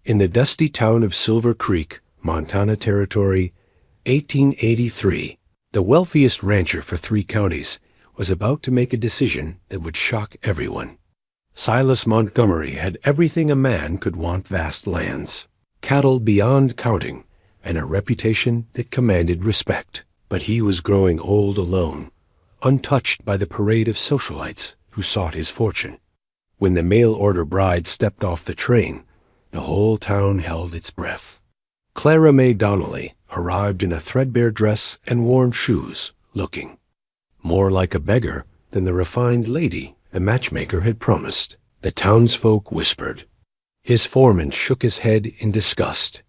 In the dusty town of Silver Creek, Montana Territory, 1883, the wealthiest rancher for 3 counties was about to make a decision that would shock everyone. Silas Montgomery had everything a man could want: vast lands, cattle beyond counting, and a reputation that commanded respect. But he was growing old alone, untouched by the parade of socialites who sought his fortune. When the mail-order bride stepped off the train, the whole town held its breath. Clara Mae Donnelly arrived in a threadbare dress and worn shoes, looking more like a beggar than the refined lady the matchmaker had promised. The townsfolk whispered. His foreman shook his head in disgust.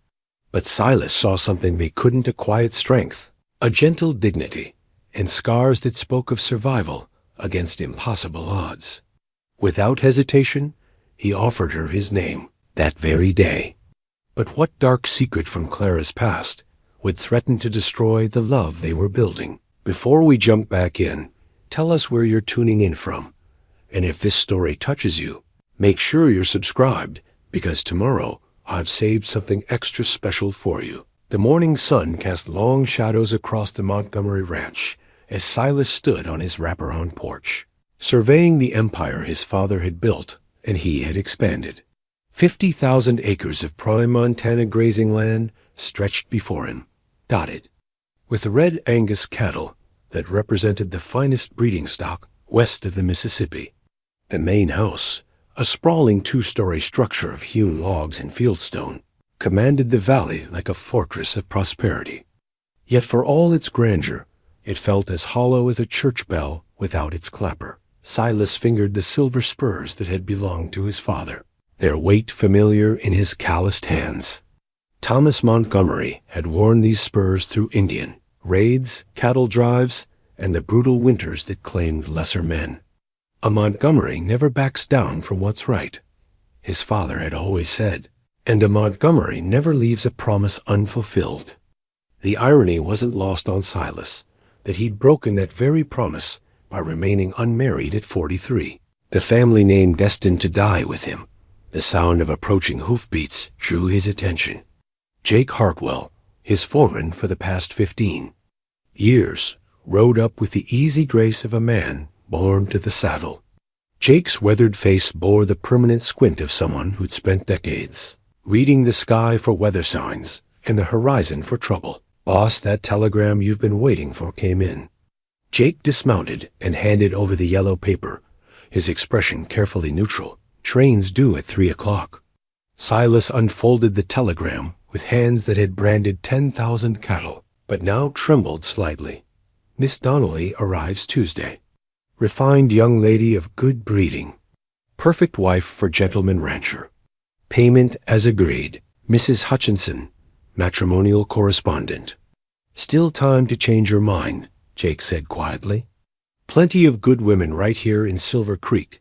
But Silas saw something they couldn't: a quiet strength, a gentle dignity, and scars that spoke of survival against impossible odds. Without hesitation, he offered her his name that very day. But what dark secret from Clara's past would threaten to destroy the love they were building? Before we jump back in, tell us where you're tuning in from. And if this story touches you, make sure you're subscribed, because tomorrow I've saved something extra special for you. The morning sun cast long shadows across the Montgomery ranch as Silas stood on his wraparound porch, surveying the empire his father had built and he had expanded. 50,000 acres of prime Montana grazing land stretched before him, dotted with red Angus cattle that represented the finest breeding stock west of the Mississippi. The main house, a sprawling 2-story structure of hewn logs and fieldstone, commanded the valley like a fortress of prosperity. Yet for all its grandeur, it felt as hollow as a church bell without its clapper. Silas fingered the silver spurs that had belonged to his father, their weight familiar in his calloused hands. Thomas Montgomery had worn these spurs through Indian raids, cattle drives, and the brutal winters that claimed lesser men. A Montgomery never backs down for what's right, his father had always said, and a Montgomery never leaves a promise unfulfilled. The irony wasn't lost on Silas that he'd broken that very promise by remaining unmarried at 43. The family name destined to die with him. The sound of approaching hoofbeats drew his attention. Jake Hartwell, his foreman for the past 15 years, rode up with the easy grace of a man born to the saddle. Jake's weathered face bore the permanent squint of someone who'd spent decades reading the sky for weather signs and the horizon for trouble. "Boss, that telegram you've been waiting for came in." Jake dismounted and handed over the yellow paper, his expression carefully neutral. "Train's due at 3 o'clock. Silas unfolded the telegram with hands that had branded 10,000 cattle, but now trembled slightly. "Miss Donnelly arrives Tuesday. Refined young lady of good breeding. Perfect wife for gentleman rancher. Payment as agreed. Mrs. Hutchinson, matrimonial correspondent." "Still time to change your mind," Jake said quietly. "Plenty of good women right here in Silver Creek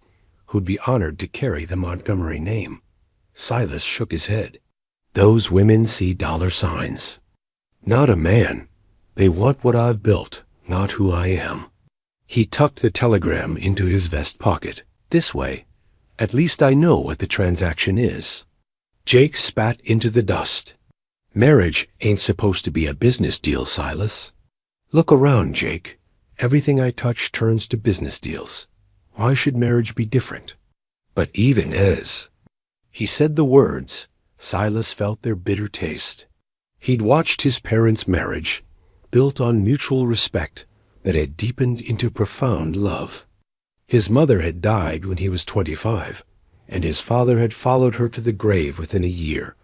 who'd be honored to carry the Montgomery name." Silas shook his head. "Those women see dollar signs. Not a man. They want what I've built, not who I am." He tucked the telegram into his vest pocket. "This way, at least I know what the transaction is." Jake spat into the dust. "Marriage ain't supposed to be a business deal, Silas." "Look around, Jake. Everything I touch turns to business deals. Why should marriage be different?" "But even as..." He said the words, Silas felt their bitter taste. He'd watched his parents' marriage, built on mutual respect that had deepened into profound love. His mother had died when he was 25, and his father had followed her to the grave within a year,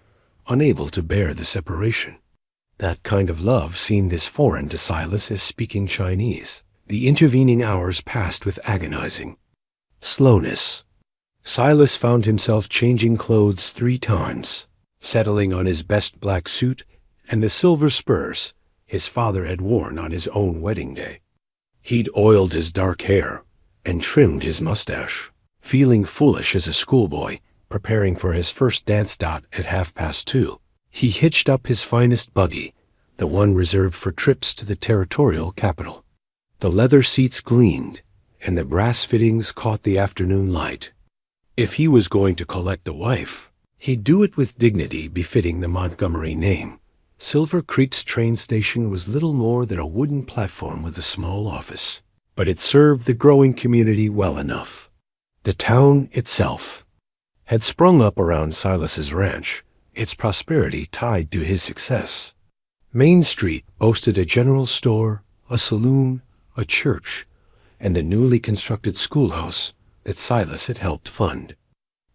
unable to bear the separation. That kind of love seemed as foreign to Silas as speaking Chinese. The intervening hours passed with agonizing slowness. Silas found himself changing clothes 3 times, settling on his best black suit and the silver spurs his father had worn on his own wedding day. He'd oiled his dark hair and trimmed his mustache, feeling foolish as a schoolboy preparing for his first dance dot at 2:30. He hitched up his finest buggy, the one reserved for trips to the territorial capital. The leather seats gleamed, and the brass fittings caught the afternoon light. If he was going to collect a wife, He'd do it with dignity befitting the Montgomery name. Silver Creek's train station was little more than a wooden platform with a small office, but it served the growing community well enough. The town itself had sprung up around Silas's ranch, its prosperity tied to his success. Main Street boasted a general store, a saloon, a church, and the newly constructed schoolhouse that Silas had helped fund.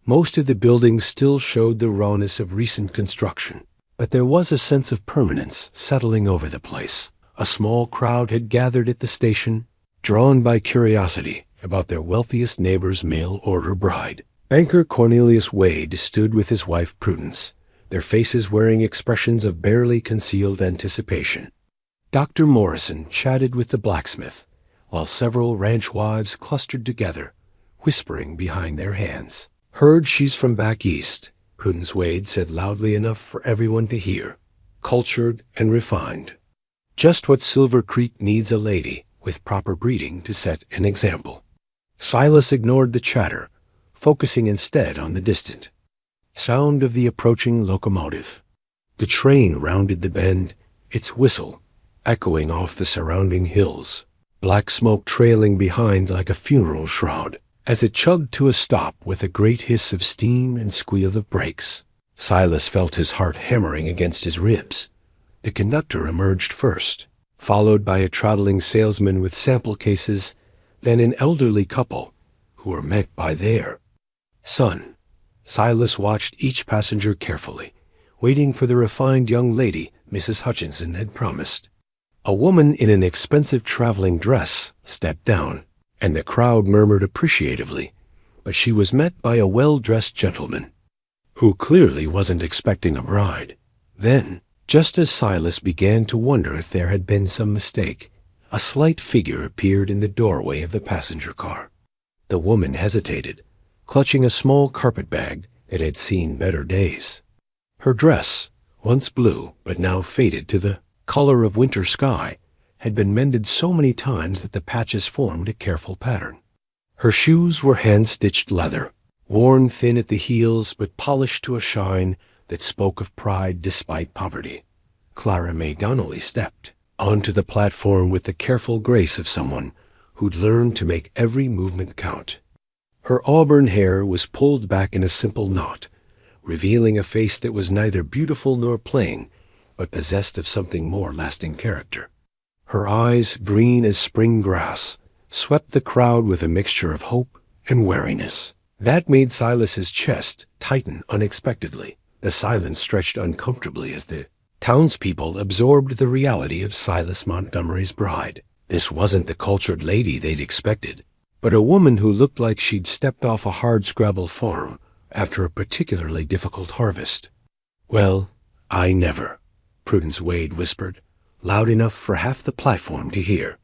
Most of the buildings still showed the rawness of recent construction, but there was a sense of permanence settling over the place. A small crowd had gathered at the station, drawn by curiosity about their wealthiest neighbor's mail-order bride. Banker Cornelius Wade stood with his wife Prudence, their faces wearing expressions of barely concealed anticipation. Dr. Morrison chatted with the blacksmith, while several ranch wives clustered together, whispering behind their hands. "Heard she's from back east," Prudence Wade said loudly enough for everyone to hear. "Cultured and refined. Just what Silver Creek needs a lady with proper breeding to set an example." Silas ignored the chatter, focusing instead on the distant sound of the approaching locomotive. The train rounded the bend, its whistle echoing off the surrounding hills, black smoke trailing behind like a funeral shroud. As it chugged to a stop with a great hiss of steam and squeal of brakes, Silas felt his heart hammering against his ribs. The conductor emerged first, followed by a traveling salesman with sample cases, then an elderly couple who were met by their son. Silas watched each passenger carefully, waiting for the refined young lady Mrs. Hutchinson had promised. A woman in an expensive traveling dress stepped down, and the crowd murmured appreciatively, but she was met by a well-dressed gentleman, who clearly wasn't expecting a bride. Then, just as Silas began to wonder if there had been some mistake, a slight figure appeared in the doorway of the passenger car. The woman hesitated, clutching a small carpet bag that had seen better days. Her dress, once blue but now faded to the color of winter sky, had been mended so many times that the patches formed a careful pattern. Her shoes were hand-stitched leather, worn thin at the heels but polished to a shine that spoke of pride despite poverty. Clara May Donnelly stepped onto the platform with the careful grace of someone who'd learned to make every movement count. Her auburn hair was pulled back in a simple knot, revealing a face that was neither beautiful nor plain, but possessed of something more lasting character. Her eyes, green as spring grass, swept the crowd with a mixture of hope and wariness. That made Silas's chest tighten unexpectedly. The silence stretched uncomfortably as the townspeople absorbed the reality of Silas Montgomery's bride. This wasn't the cultured lady they'd expected, but a woman who looked like she'd stepped off a hardscrabble farm after a particularly difficult harvest. "Well, I never," Prudence Wade whispered, loud enough for half the platform to hear.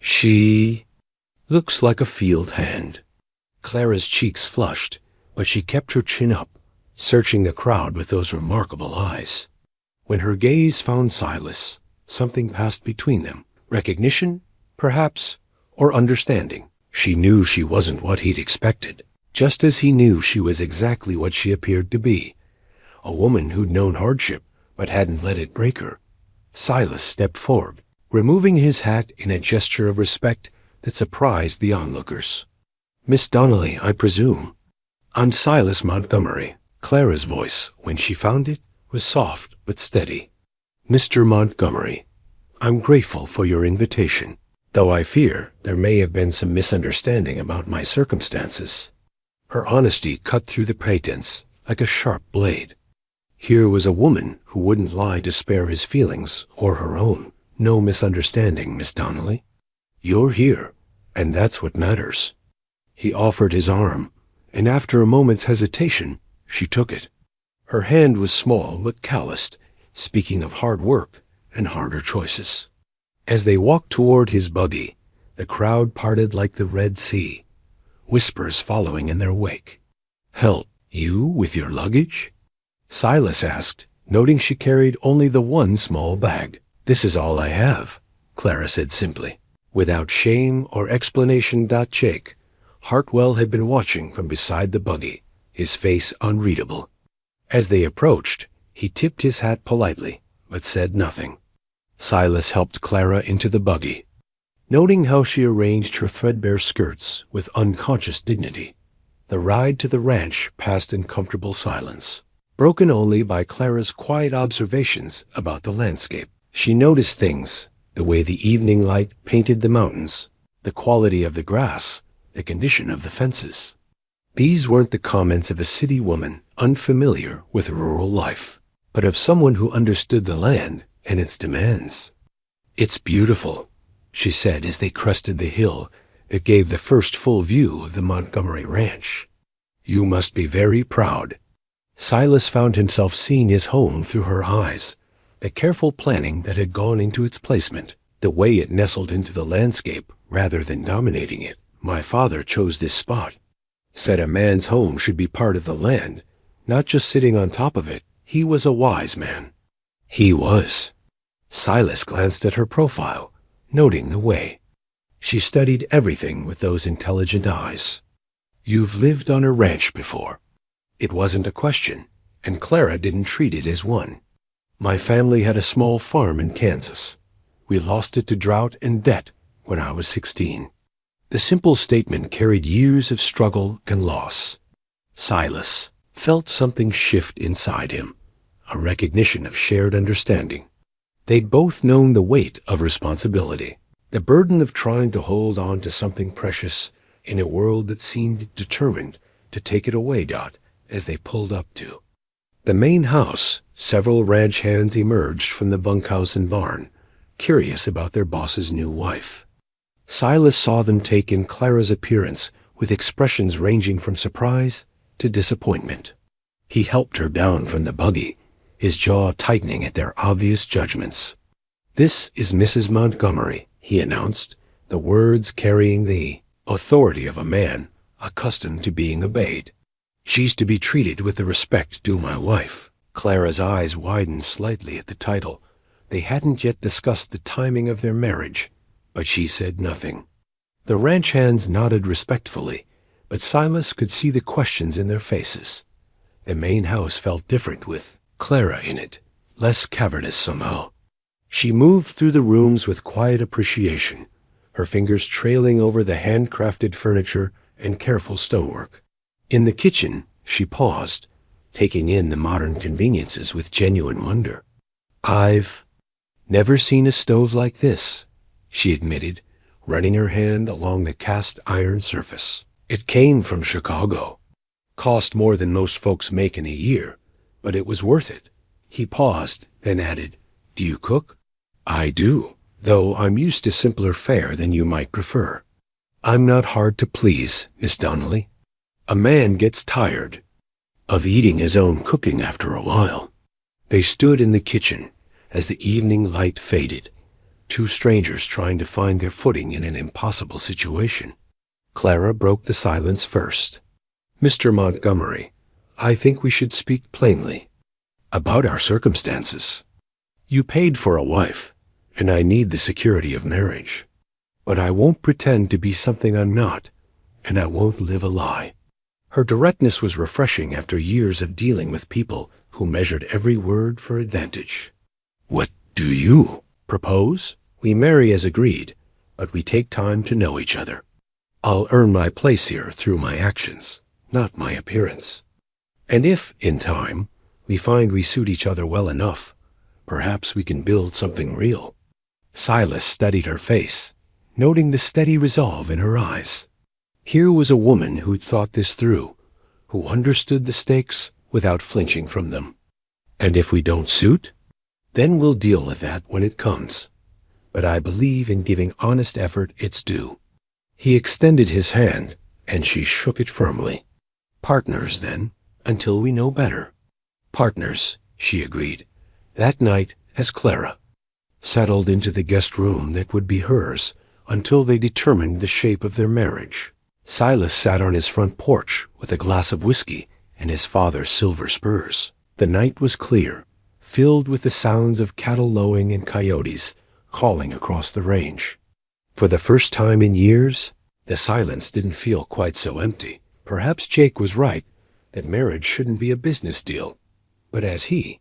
"She looks like a field hand." Clara's cheeks flushed, but she kept her chin up, searching the crowd with those remarkable eyes. When her gaze found Silas, something passed between them. Recognition, perhaps, or understanding. She knew she wasn't what he'd expected, just as he knew she was exactly what she appeared to be, a woman who'd known hardship but hadn't let it break her. Silas stepped forward, removing his hat in a gesture of respect that surprised the onlookers. "Miss Donnelly, I presume." "I'm Silas Montgomery." Clara's voice, when she found it, was soft but steady. "Mr. Montgomery, I'm grateful for your invitation, though I fear there may have been some misunderstanding about my circumstances." Her honesty cut through the pretense like a sharp blade. Here was a woman who wouldn't lie to spare his feelings or her own. "No misunderstanding, Miss Donnelly. You're here, and that's what matters." He offered his arm, and after a moment's hesitation, she took it. Her hand was small but calloused, speaking of hard work and harder choices. As they walked toward his buggy, the crowd parted like the Red Sea, whispers following in their wake. "Help you with your luggage?" Silas asked, noting she carried only the one small bag. "This is all I have," Clara said simply. Without shame or explanation. Jake Hartwell had been watching from beside the buggy, his face unreadable. As they approached, he tipped his hat politely, but said nothing. Silas helped Clara into the buggy. Noting how she arranged her threadbare skirts with unconscious dignity, the ride to the ranch passed in comfortable silence, broken only by Clara's quiet observations about the landscape. She noticed things, the way the evening light painted the mountains, the quality of the grass, the condition of the fences. These weren't the comments of a city woman unfamiliar with rural life, but of someone who understood the land and its demands. "It's beautiful," she said as they crested the hill that gave the first full view of the Montgomery ranch. "You must be very proud." Silas found himself seeing his home through her eyes, the careful planning that had gone into its placement, the way it nestled into the landscape rather than dominating it. "My father chose this spot. Said a man's home should be part of the land, not just sitting on top of it. He was a wise man." He was. Silas glanced at her profile, noting the way. She studied everything with those intelligent eyes. "You've lived on a ranch before." It wasn't a question, and Clara didn't treat it as one. "My family had a small farm in Kansas. We lost it to drought and debt when I was 16. The simple statement carried years of struggle and loss. Silas felt something shift inside him, a recognition of shared understanding. They'd both known the weight of responsibility, the burden of trying to hold on to something precious in a world that seemed determined to take it away. As they pulled up to the main house, several ranch hands emerged from the bunkhouse and barn, curious about their boss's new wife. Silas saw them take in Clara's appearance with expressions ranging from surprise to disappointment. He helped her down from the buggy, his jaw tightening at their obvious judgments. "This is Mrs. Montgomery," he announced, the words carrying the authority of a man accustomed to being obeyed. "She's to be treated with the respect due my wife." Clara's eyes widened slightly at the title. They hadn't yet discussed the timing of their marriage, but she said nothing. The ranch hands nodded respectfully, but Silas could see the questions in their faces. The main house felt different with Clara in it, less cavernous somehow. She moved through the rooms with quiet appreciation, her fingers trailing over the handcrafted furniture and careful stonework. In the kitchen, she paused, taking in the modern conveniences with genuine wonder. "I've never seen a stove like this," she admitted, running her hand along the cast iron surface. "It came from Chicago. Cost more than most folks make in a year, but it was worth it." He paused, then added, "Do you cook?" "I do, though I'm used to simpler fare than you might prefer." "I'm not hard to please, Miss Donnelly. A man gets tired of eating his own cooking after a while." They stood in the kitchen as the evening light faded, two strangers trying to find their footing in an impossible situation. Clara broke the silence first. "Mr. Montgomery, I think we should speak plainly about our circumstances. You paid for a wife, and I need the security of marriage. But I won't pretend to be something I'm not, and I won't live a lie." Her directness was refreshing after years of dealing with people who measured every word for advantage. "What do you propose?" "We marry as agreed, but we take time to know each other. I'll earn my place here through my actions, not my appearance. And if, in time, we find we suit each other well enough, perhaps we can build something real." Silas studied her face, noting the steady resolve in her eyes. Here was a woman who'd thought this through, who understood the stakes without flinching from them. "And if we don't suit, then we'll deal with that when it comes. But I believe in giving honest effort its due." He extended his hand, and she shook it firmly. "Partners, then, until we know better." "Partners," she agreed, that night as Clara settled into the guest room that would be hers until they determined the shape of their marriage. Silas sat on his front porch with a glass of whiskey and his father's silver spurs. The night was clear, filled with the sounds of cattle lowing and coyotes calling across the range. For the first time in years, the silence didn't feel quite so empty. Perhaps Jake was right, that marriage shouldn't be a business deal, But as he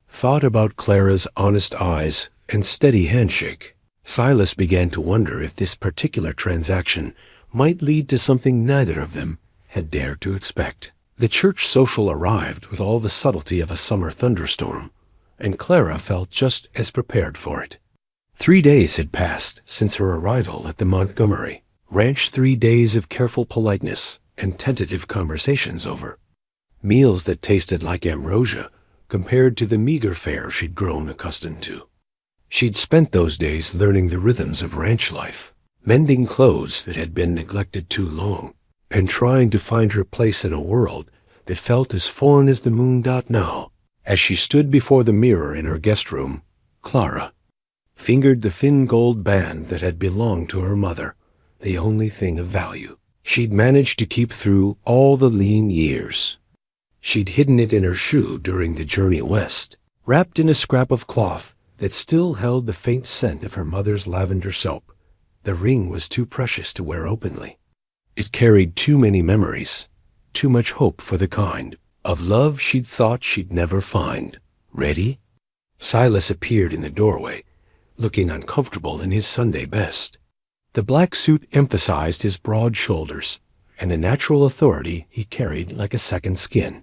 thought about Clara's honest eyes and steady handshake, Silas began to wonder if this particular transaction might lead to something neither of them had dared to expect. The church social arrived with all the subtlety of a summer thunderstorm, and Clara felt just as prepared for it. 3 days had passed since her arrival at the Montgomery ranch, 3 days of careful politeness and tentative conversations over meals that tasted like ambrosia compared to the meager fare she'd grown accustomed to. She'd spent those days learning the rhythms of ranch life, mending clothes that had been neglected too long, and trying to find her place in a world that felt as foreign as the moon. Now, as she stood before the mirror in her guest room, Clara fingered the thin gold band that had belonged to her mother, the only thing of value she'd managed to keep through all the lean years. She'd hidden it in her shoe during the journey west, wrapped in a scrap of cloth that still held the faint scent of her mother's lavender soap. The ring was too precious to wear openly. It carried too many memories, too much hope for the kind of love she'd thought she'd never find. Ready? Silas appeared in the doorway, looking uncomfortable in his Sunday best. The black suit emphasized his broad shoulders and the natural authority he carried like a second skin.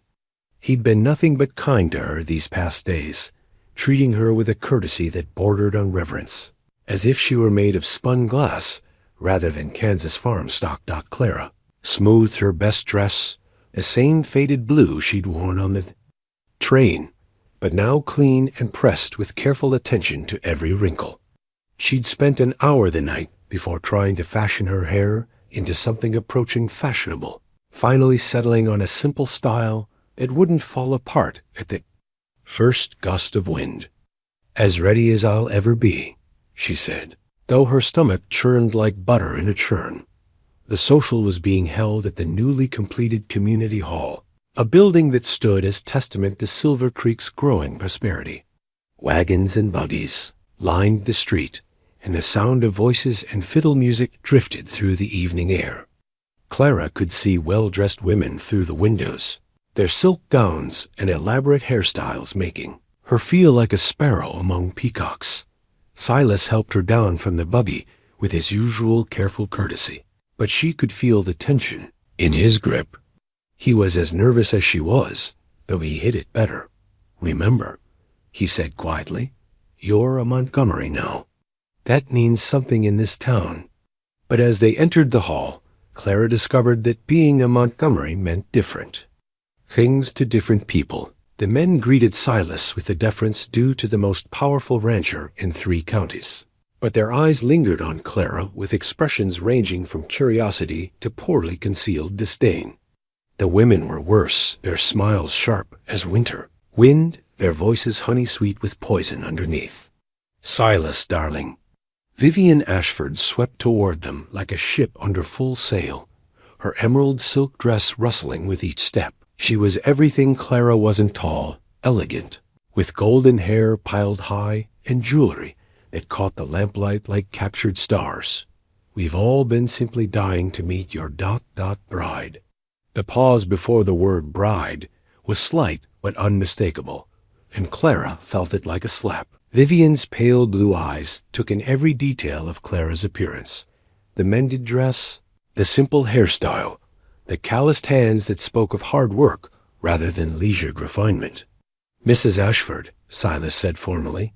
He'd been nothing but kind to her these past days, treating her with a courtesy that bordered on reverence, as if she were made of spun glass rather than Kansas farm stock. Clara smoothed her best dress, a same faded blue she'd worn on the train, but now clean and pressed with careful attention to every wrinkle. She'd spent an hour the night before trying to fashion her hair into something approaching fashionable, finally settling on a simple style that wouldn't fall apart at the first gust of wind. "As ready as I'll ever be," she said, though her stomach churned like butter in a churn. The social was being held at the newly completed community hall, a building that stood as testament to Silver Creek's growing prosperity. Wagons and buggies lined the street, and the sound of voices and fiddle music drifted through the evening air. Clara could see well-dressed women through the windows, their silk gowns and elaborate hairstyles making her feel like a sparrow among peacocks. Silas helped her down from the buggy with his usual careful courtesy, but she could feel the tension in his grip. He was as nervous as she was, though he hid it better. "Remember," he said quietly, "you're a Montgomery now. That means something in this town." But as they entered the hall, Clara discovered that being a Montgomery meant different things to different people. The men greeted Silas with the deference due to the most powerful rancher in 3 counties, but their eyes lingered on Clara with expressions ranging from curiosity to poorly concealed disdain. The women were worse, their smiles sharp as winter wind, their voices honey-sweet with poison underneath. "Silas, darling." Vivian Ashford swept toward them like a ship under full sail, her emerald silk dress rustling with each step. She was everything Clara wasn't: tall, elegant, with golden hair piled high and jewelry that caught the lamplight like captured stars. "We've all been simply dying to meet your bride." The pause before the word bride was slight but unmistakable, and Clara felt it like a slap. Vivian's pale blue eyes took in every detail of Clara's appearance: the mended dress, the simple hairstyle, the calloused hands that spoke of hard work rather than leisured refinement. "Mrs. Ashford," Silas said formally,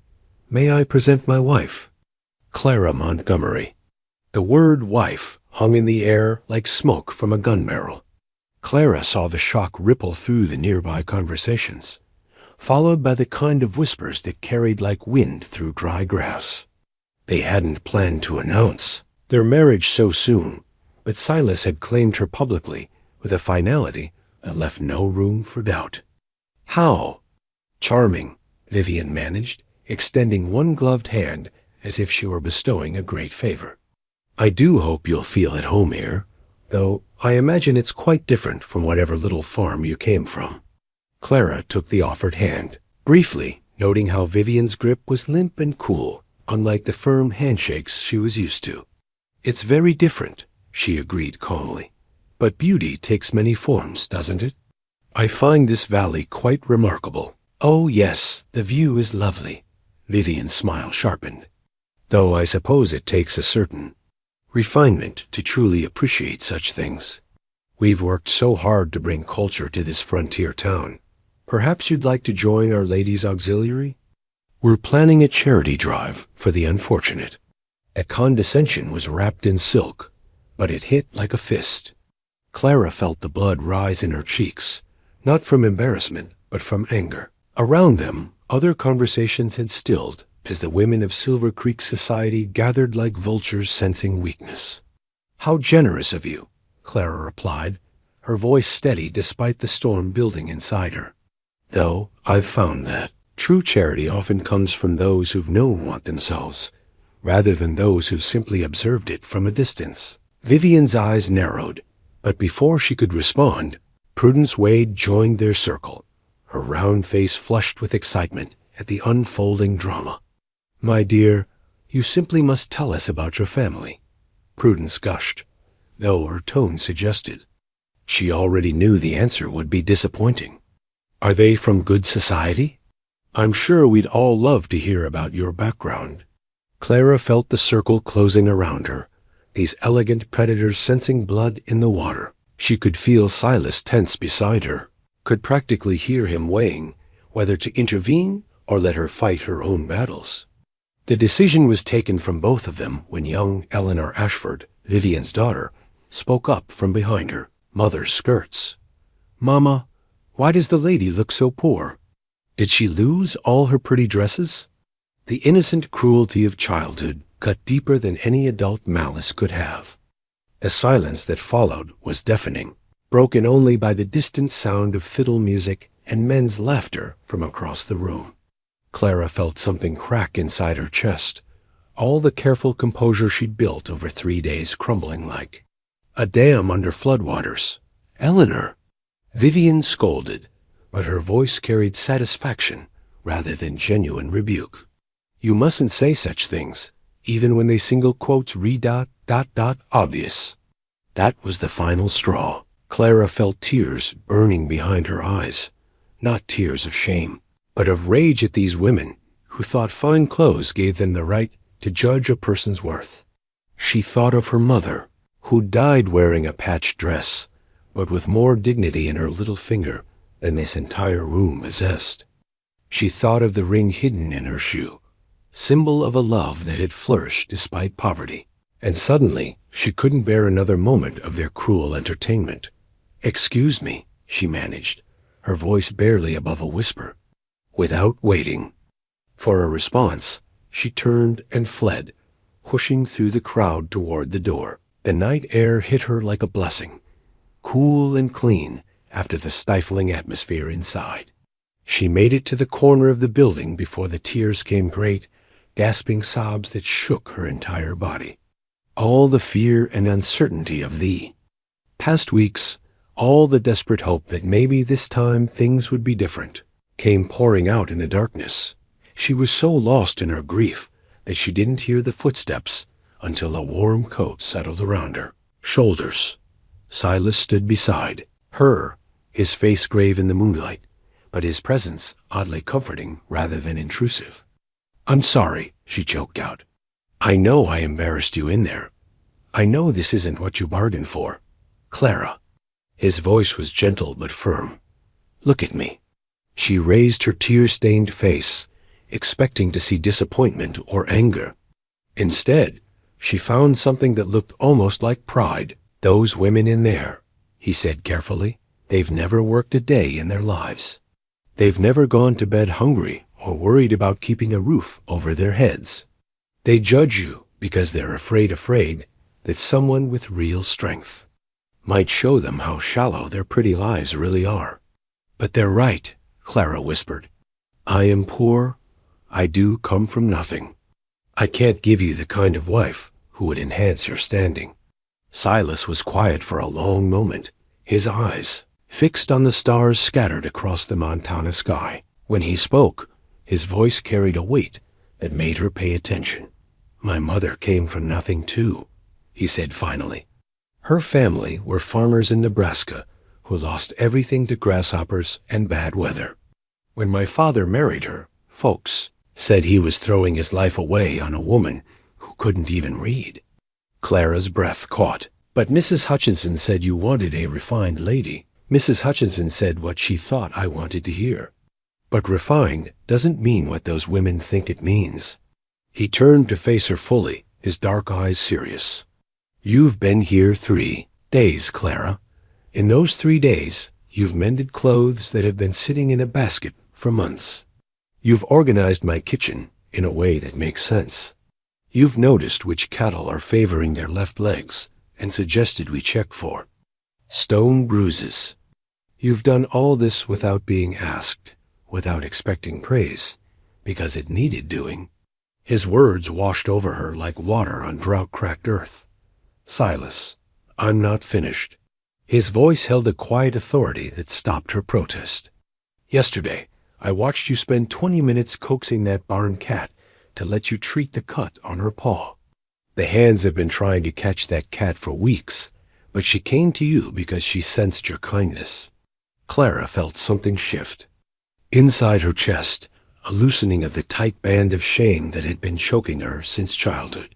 "may I present my wife, Clara Montgomery." The word wife hung in the air like smoke from a gun barrel. Clara saw the shock ripple through the nearby conversations, followed by the kind of whispers that carried like wind through dry grass. They hadn't planned to announce their marriage so soon, but Silas had claimed her publicly with a finality that left no room for doubt. "How?" "Charming," Vivian managed, extending one gloved hand as if she were bestowing a great favor. "I do hope you'll feel at home here, though I imagine it's quite different from whatever little farm you came from." Clara took the offered hand, briefly noting how Vivian's grip was limp and cool, unlike the firm handshakes she was used to. "It's very different," she agreed calmly. "But beauty takes many forms, doesn't it? I find this valley quite remarkable. Oh, yes, the view is lovely. Vivian's smile sharpened. Though I suppose it takes a certain refinement to truly appreciate such things. We've worked so hard to bring culture to this frontier town. Perhaps you'd like to join Our Lady's Auxiliary? We're planning a charity drive for the unfortunate. A condescension was wrapped in silk, but it hit like a fist. Clara felt the blood rise in her cheeks, not from embarrassment, but from anger. Around them, other conversations had stilled as the women of Silver Creek society gathered like vultures sensing weakness. "How generous of you," Clara replied, her voice steady despite the storm building inside her. "Though I've found that true charity often comes from those who've known what themselves, rather than those who've simply observed it from a distance." Vivian's eyes narrowed, but before she could respond, Prudence Wade joined their circle, her round face flushed with excitement at the unfolding drama. "My dear, you simply must tell us about your family," Prudence gushed, though her tone suggested she already knew the answer would be disappointing. "Are they from good society? I'm sure we'd all love to hear about your background." Clara felt the circle closing around her, these elegant predators sensing blood in the water. She could feel Silas tense beside her, could practically hear him weighing whether to intervene or let her fight her own battles. The decision was taken from both of them when young Eleanor Ashford, Vivian's daughter, spoke up from behind her, mother's skirts. "Mama, why does the lady look so poor? Did she lose all her pretty dresses?" The innocent cruelty of childhood cut deeper than any adult malice could have. A silence that followed was deafening, broken only by the distant sound of fiddle music and men's laughter from across the room. Clara felt something crack inside her chest, all the careful composure she'd built over 3 days crumbling like a dam under floodwaters. "Eleanor!" Vivian scolded, but her voice carried satisfaction rather than genuine rebuke. "You mustn't say such things, even when they single quotes obvious." That was the final straw. Clara felt tears burning behind her eyes, not tears of shame, but of rage at these women who thought fine clothes gave them the right to judge a person's worth. She thought of her mother, who died wearing a patched dress, but with more dignity in her little finger than this entire room possessed. She thought of the ring hidden in her shoe, symbol of a love that had flourished despite poverty. And suddenly, she couldn't bear another moment of their cruel entertainment. "Excuse me," she managed, her voice barely above a whisper. Without waiting for a response, she turned and fled, pushing through the crowd toward the door. The night air hit her like a blessing, cool and clean after the stifling atmosphere inside. She made it to the corner of the building before the tears came great, gasping sobs that shook her entire body. All the fear and uncertainty of the past weeks, all the desperate hope that maybe this time things would be different, came pouring out in the darkness. She was so lost in her grief that she didn't hear the footsteps until a warm coat settled around her shoulders. Silas stood beside her, his face grave in the moonlight, but his presence oddly comforting rather than intrusive. "I'm sorry," she choked out. "I know I embarrassed you in there. I know this isn't what you bargained for. Clara." His voice was gentle but firm. "Look at me." She raised her tear-stained face, expecting to see disappointment or anger. Instead, she found something that looked almost like pride. "Those women in there," he said carefully, "they've never worked a day in their lives. They've never gone to bed hungry or worried about keeping a roof over their heads. They judge you because they're afraid that someone with real strength might show them how shallow their pretty lives really are." "But they're right," Clara whispered. "I am poor. I do come from nothing. I can't give you the kind of wife who would enhance your standing." Silas was quiet for a long moment, his eyes fixed on the stars scattered across the Montana sky. When he spoke, his voice carried a weight that made her pay attention. "My mother came from nothing too," he said finally. Her family were farmers in Nebraska who lost everything to grasshoppers and bad weather. When my father married her, folks said he was throwing his life away on a woman who couldn't even read. Clara's breath caught. But Mrs. Hutchinson said you wanted a refined lady. Mrs. Hutchinson said what she thought I wanted to hear. But refined doesn't mean what those women think it means. He turned to face her fully, his dark eyes serious. You've been here 3 days, Clara. In those 3 days, you've mended clothes that have been sitting in a basket for months. You've organized my kitchen in a way that makes sense. You've noticed which cattle are favoring their left legs and suggested we check for stone bruises. You've done all this without being asked, without expecting praise, because it needed doing. His words washed over her like water on drought-cracked earth. Silas, I'm not finished. His voice held a quiet authority that stopped her protest. Yesterday, I watched you spend 20 minutes coaxing that barn cat to let you treat the cut on her paw. The hands have been trying to catch that cat for weeks, but she came to you because she sensed your kindness. Clara felt something shift. Inside her chest, a loosening of the tight band of shame that had been choking her since childhood.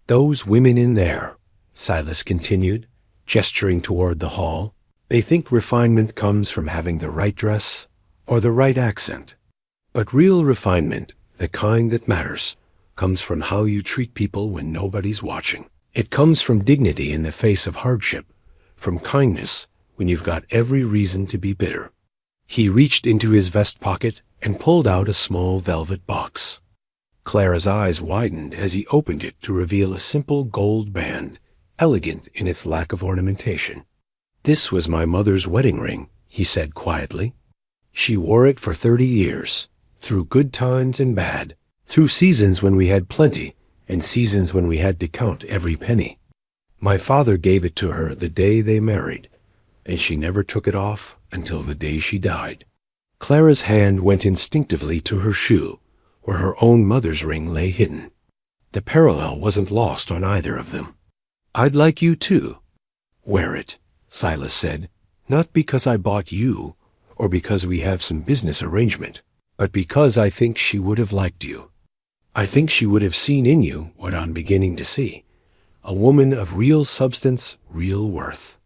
Those women in there, Silas continued, gesturing toward the hall, they think refinement comes from having the right dress or the right accent. But real refinement, the kind that matters, comes from how you treat people when nobody's watching. It comes from dignity in the face of hardship, from kindness when you've got every reason to be bitter. He reached into his vest pocket and pulled out a small velvet box. Clara's eyes widened as he opened it to reveal a simple gold band, elegant in its lack of ornamentation. This was my mother's wedding ring, he said quietly. She wore it for 30 years, through good times and bad, through seasons when we had plenty and seasons when we had to count every penny. My father gave it to her the day they married, and she never took it off until the day she died. Clara's hand went instinctively to her shoe, where her own mother's ring lay hidden. The parallel wasn't lost on either of them. I'd like you to wear it, Silas said, not because I bought you or because we have some business arrangement, but because I think she would have liked you. I think she would have seen in you what I'm beginning to see, a woman of real substance, real worth.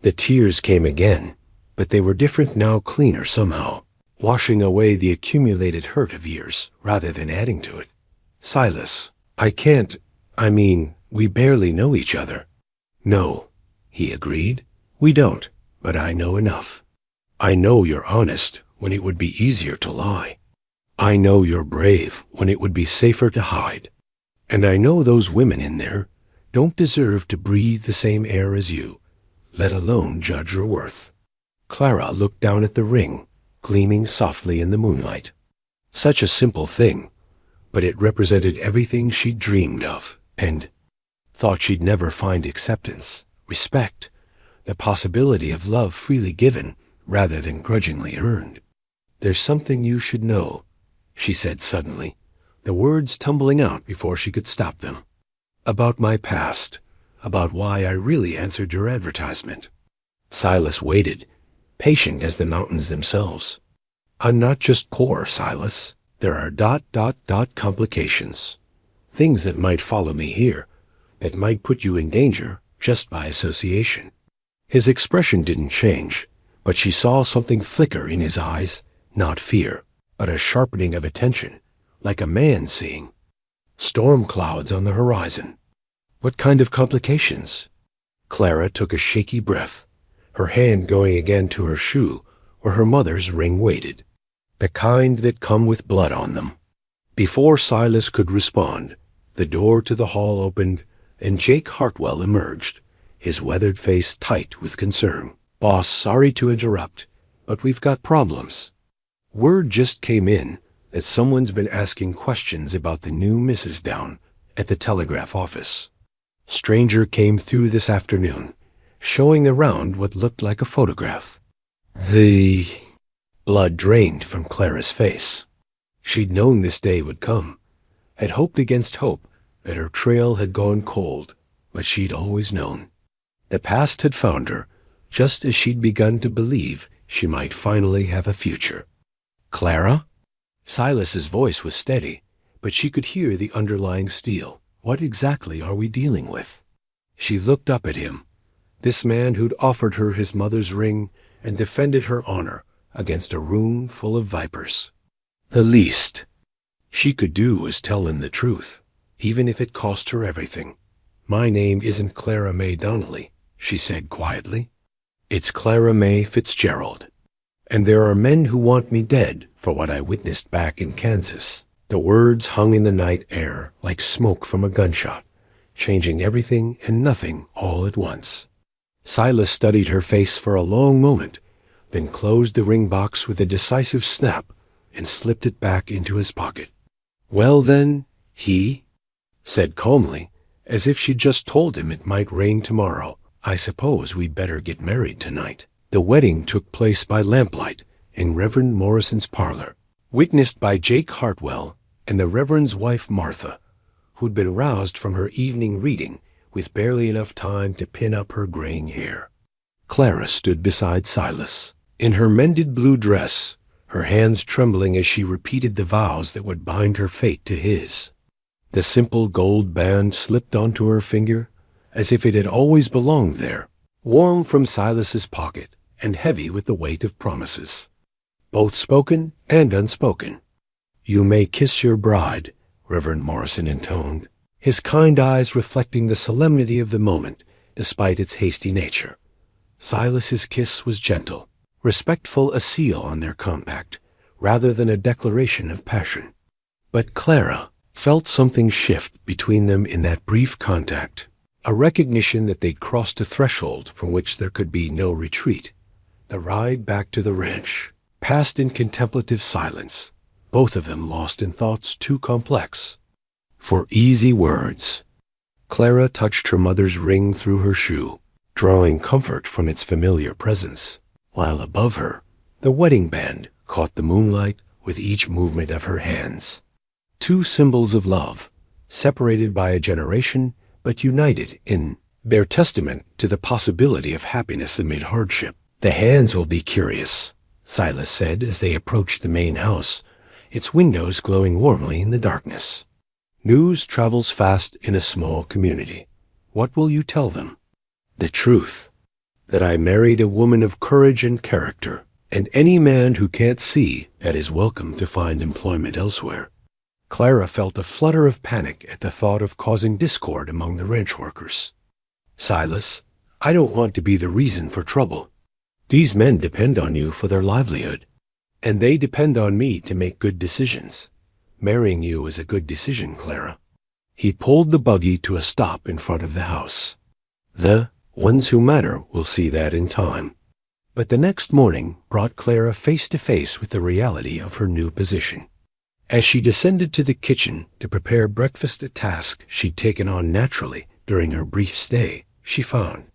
The tears came again, but they were different now, cleaner somehow, washing away the accumulated hurt of years rather than adding to it. Silas, we barely know each other. No, he agreed. We don't, but I know enough. I know you're honest when it would be easier to lie. I know you're brave when it would be safer to hide. And I know those women in there don't deserve to breathe the same air as you, let alone judge your worth. Clara looked down at the ring, gleaming softly in the moonlight. Such a simple thing, but it represented everything she'd dreamed of and thought she'd never find: acceptance, respect, the possibility of love freely given rather than grudgingly earned. There's something you should know, she said suddenly, the words tumbling out before she could stop them. About my past, about why I really answered your advertisement. Silas waited, patient as the mountains themselves. I'm not just poor, Silas. There are ... complications. Things that might follow me here, that might put you in danger just by association. His expression didn't change, but she saw something flicker in his eyes, not fear, but a sharpening of attention, like a man seeing. Storm clouds on the horizon. What kind of complications? Clara took a shaky breath, her hand going again to her shoe where her mother's ring waited. The kind that come with blood on them. Before Silas could respond, the door to the hall opened and Jake Hartwell emerged, his weathered face tight with concern. Boss, sorry to interrupt, but we've got problems. Word just came in that someone's been asking questions about the new Mrs. down at the telegraph office. Stranger came through this afternoon, showing around what looked like a photograph. The blood drained from Clara's face. She'd known this day would come, had hoped against hope that her trail had gone cold, but she'd always known. The past had found her, just as she'd begun to believe she might finally have a future. Clara? Silas's voice was steady, but she could hear the underlying steel. What exactly are we dealing with? She looked up at him, this man who'd offered her his mother's ring and defended her honor against a room full of vipers. The least she could do was tell him the truth, even if it cost her everything. My name isn't Clara May Donnelly, she said quietly. It's Clara May Fitzgerald. And there are men who want me dead for what I witnessed back in Kansas. The words hung in the night air like smoke from a gunshot, changing everything and nothing all at once. Silas studied her face for a long moment, then closed the ring box with a decisive snap and slipped it back into his pocket. Well then, he said calmly, as if she'd just told him it might rain tomorrow, I suppose we'd better get married tonight. The wedding took place by lamplight in Reverend Morrison's parlor, witnessed by Jake Hartwell and the Reverend's wife Martha, who'd been roused from her evening reading with barely enough time to pin up her graying hair. Clara stood beside Silas, in her mended blue dress, her hands trembling as she repeated the vows that would bind her fate to his. The simple gold band slipped onto her finger as if it had always belonged there, warm from Silas's pocket and heavy with the weight of promises, both spoken and unspoken. You may kiss your bride, Reverend Morrison intoned, his kind eyes reflecting the solemnity of the moment despite its hasty nature. Silas's kiss was gentle, respectful, a seal on their compact, rather than a declaration of passion. But Clara felt something shift between them in that brief contact, a recognition that they'd crossed a threshold from which there could be no retreat. The ride back to the ranch passed in contemplative silence, both of them lost in thoughts too complex for easy words. Clara touched her mother's ring through her shoe, drawing comfort from its familiar presence, while above her, the wedding band caught the moonlight with each movement of her hands. Two symbols of love, separated by a generation but united in their testament to the possibility of happiness amid hardship. The hands will be curious, Silas said as they approached the main house, its windows glowing warmly in the darkness. News travels fast in a small community. What will you tell them? The truth, that I married a woman of courage and character, and any man who can't see that is welcome to find employment elsewhere. Clara felt a flutter of panic at the thought of causing discord among the ranch workers. Silas, I don't want to be the reason for trouble. These men depend on you for their livelihood, and they depend on me to make good decisions. Marrying you is a good decision, Clara. He pulled the buggy to a stop in front of the house. The ones who matter will see that in time. But the next morning brought Clara face to face with the reality of her new position. As she descended to the kitchen to prepare breakfast, a task she'd taken on naturally during her brief stay, she found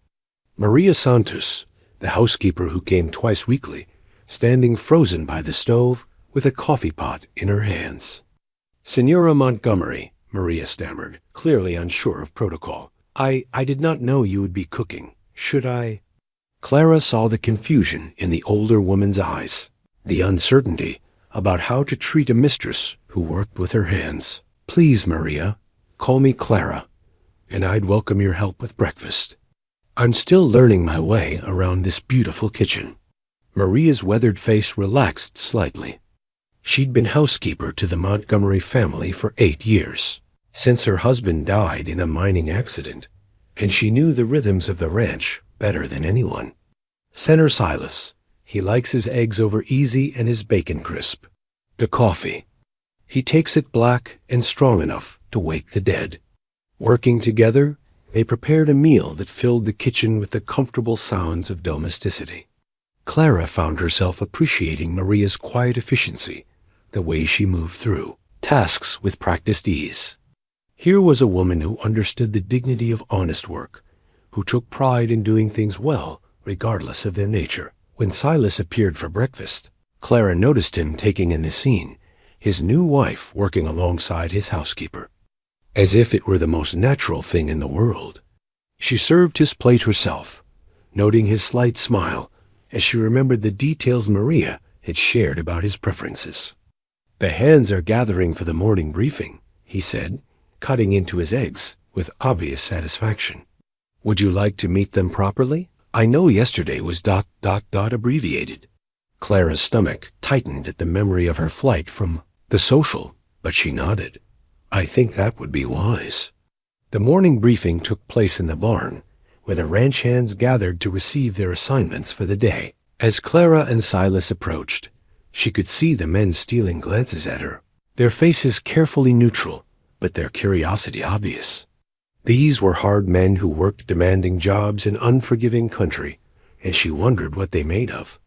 Maria Santos, the housekeeper who came twice weekly, standing frozen by the stove with a coffee pot in her hands. Senora Montgomery, Maria stammered, clearly unsure of protocol. I did not know you would be cooking. Should I? Clara saw the confusion in the older woman's eyes, the uncertainty about how to treat a mistress who worked with her hands. Please, Maria, call me Clara, and I'd welcome your help with breakfast. I'm still learning my way around this beautiful kitchen. Maria's weathered face relaxed slightly. She'd been housekeeper to the Montgomery family for 8 years, since her husband died in a mining accident, and she knew the rhythms of the ranch better than anyone. Senator Silas, he likes his eggs over easy and his bacon crisp. The coffee, he takes it black and strong enough to wake the dead. Working together, they prepared a meal that filled the kitchen with the comfortable sounds of domesticity. Clara found herself appreciating Maria's quiet efficiency, the way she moved through tasks with practiced ease. Here was a woman who understood the dignity of honest work, who took pride in doing things well, regardless of their nature. When Silas appeared for breakfast, Clara noticed him taking in the scene, his new wife working alongside his housekeeper, as if it were the most natural thing in the world. She served his plate herself, noting his slight smile as she remembered the details Maria had shared about his preferences. "The hands are gathering for the morning briefing," he said, cutting into his eggs with obvious satisfaction. "Would you like to meet them properly? I know yesterday was ... abbreviated." Clara's stomach tightened at the memory of her flight from the social, but she nodded. "I think that would be wise." The morning briefing took place in the barn, where the ranch hands gathered to receive their assignments for the day. As Clara and Silas approached, she could see the men stealing glances at her, their faces carefully neutral, but their curiosity obvious. These were hard men who worked demanding jobs in unforgiving country, and she wondered what they made of.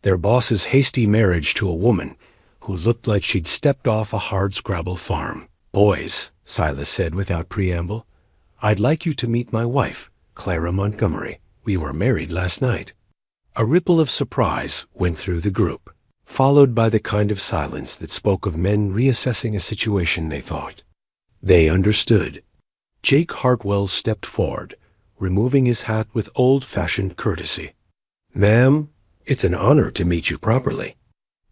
Their boss's hasty marriage to a woman who looked like she'd stepped off a hardscrabble farm. "Boys," Silas said without preamble, "I'd like you to meet my wife, Clara Montgomery. We were married last night." A ripple of surprise went through the group, followed by the kind of silence that spoke of men reassessing a situation they thought. They understood. Jake Hartwell stepped forward, removing his hat with old-fashioned courtesy. "Ma'am, it's an honor to meet you properly.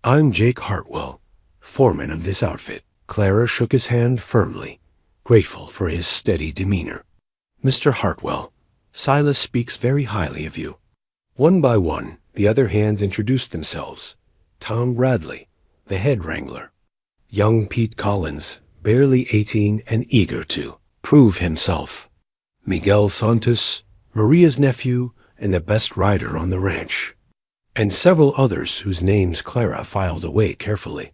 I'm Jake Hartwell, foreman of this outfit." Clara shook his hand firmly, grateful for his steady demeanor. "Mr. Hartwell, Silas speaks very highly of you." One by one, the other hands introduced themselves. Tom Bradley, the head wrangler. Young Pete Collins, barely 18 and eager to prove himself. Miguel Santos, Maria's nephew and the best rider on the ranch. And several others whose names Clara filed away carefully.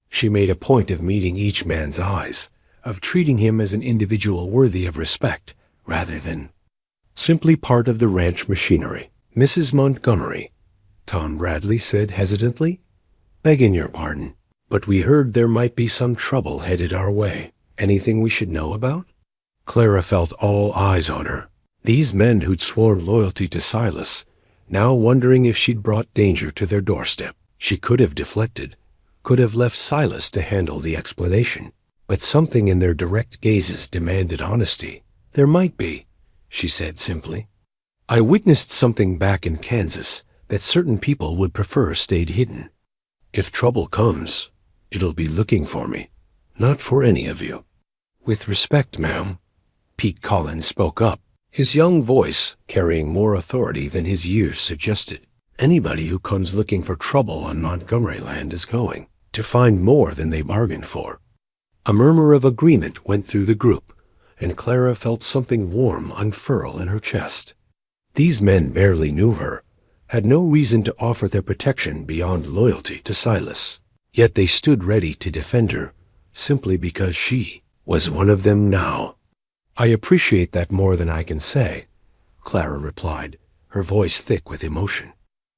She made a point of meeting each man's eyes, of treating him as an individual worthy of respect, rather than simply part of the ranch machinery. "Mrs. Montgomery," Tom Bradley said hesitantly, "begging your pardon, but we heard there might be some trouble headed our way. Anything we should know about?" Clara felt all eyes on her. These men who'd sworn loyalty to Silas, now wondering if she'd brought danger to their doorstep. She could have deflected, could have left Silas to handle the explanation, but something in their direct gazes demanded honesty. "There might be," she said simply. "I witnessed something back in Kansas that certain people would prefer stayed hidden. If trouble comes, it'll be looking for me, not for any of you." "With respect, ma'am," Pete Collins spoke up, his young voice carrying more authority than his years suggested. "Anybody who comes looking for trouble on Montgomery land is going to find more than they bargained for." A murmur of agreement went through the group, and Clara felt something warm unfurl in her chest. These men barely knew her, had no reason to offer their protection beyond loyalty to Silas. Yet they stood ready to defend her, simply because she was one of them now. "I appreciate that more than I can say," Clara replied, her voice thick with emotion.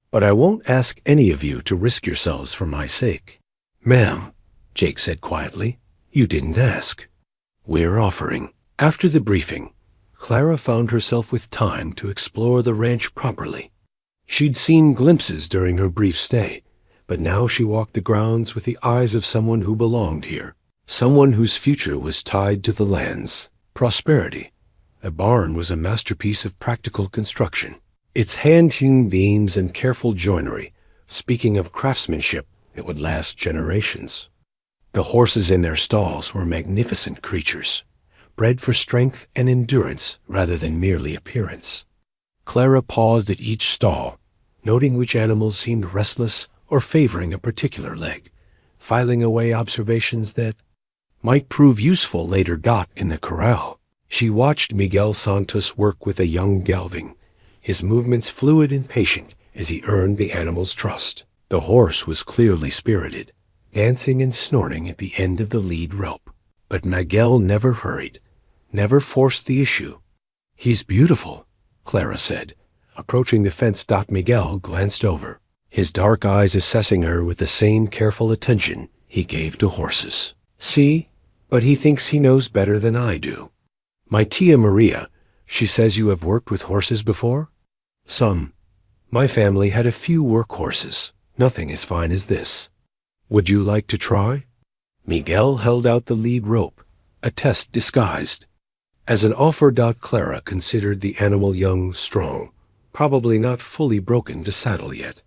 "But I won't ask any of you to risk yourselves for my sake." "Ma'am," Jake said quietly, "you didn't ask. We're offering." After the briefing, Clara found herself with time to explore the ranch properly. She'd seen glimpses during her brief stay, but now she walked the grounds with the eyes of someone who belonged here, someone whose future was tied to the land's prosperity. The barn was a masterpiece of practical construction, its hand-hewn beams and careful joinery speaking of craftsmanship that would last generations. The horses in their stalls were magnificent creatures, bred for strength and endurance rather than merely appearance. Clara paused at each stall, noting which animals seemed restless or favoring a particular leg, filing away observations that might prove useful later. In the corral, she watched Miguel Santos work with a young gelding, his movements fluid and patient as he earned the animal's trust. The horse was clearly spirited, dancing and snorting at the end of the lead rope. But Miguel never hurried, never forced the issue. "He's beautiful," Clara said, approaching the fence. Miguel glanced over, his dark eyes assessing her with the same careful attention he gave to horses. "See, but he thinks he knows better than I do. My tia Maria, she says you have worked with horses before?" "Some. My family had a few work horses, nothing as fine as this. Would you like to try?" Miguel held out the lead rope, a test disguised as an offer. Clara considered the animal young, strong, probably not fully broken to saddle yet.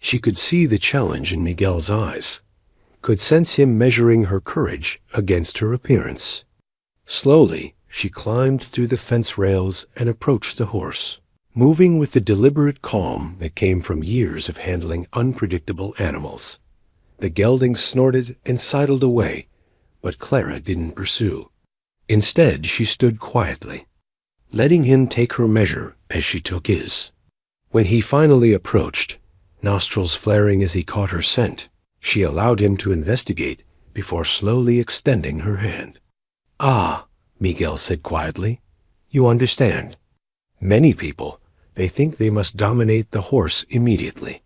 She could see the challenge in Miguel's eyes, could sense him measuring her courage against her appearance. Slowly, she climbed through the fence rails and approached the horse, moving with the deliberate calm that came from years of handling unpredictable animals. The gelding snorted and sidled away, but Clara didn't pursue. Instead, she stood quietly, letting him take her measure as she took his. When he finally approached, nostrils flaring as he caught her scent, she allowed him to investigate before slowly extending her hand. "Ah," Miguel said quietly, "you understand. Many people, they think they must dominate the horse immediately.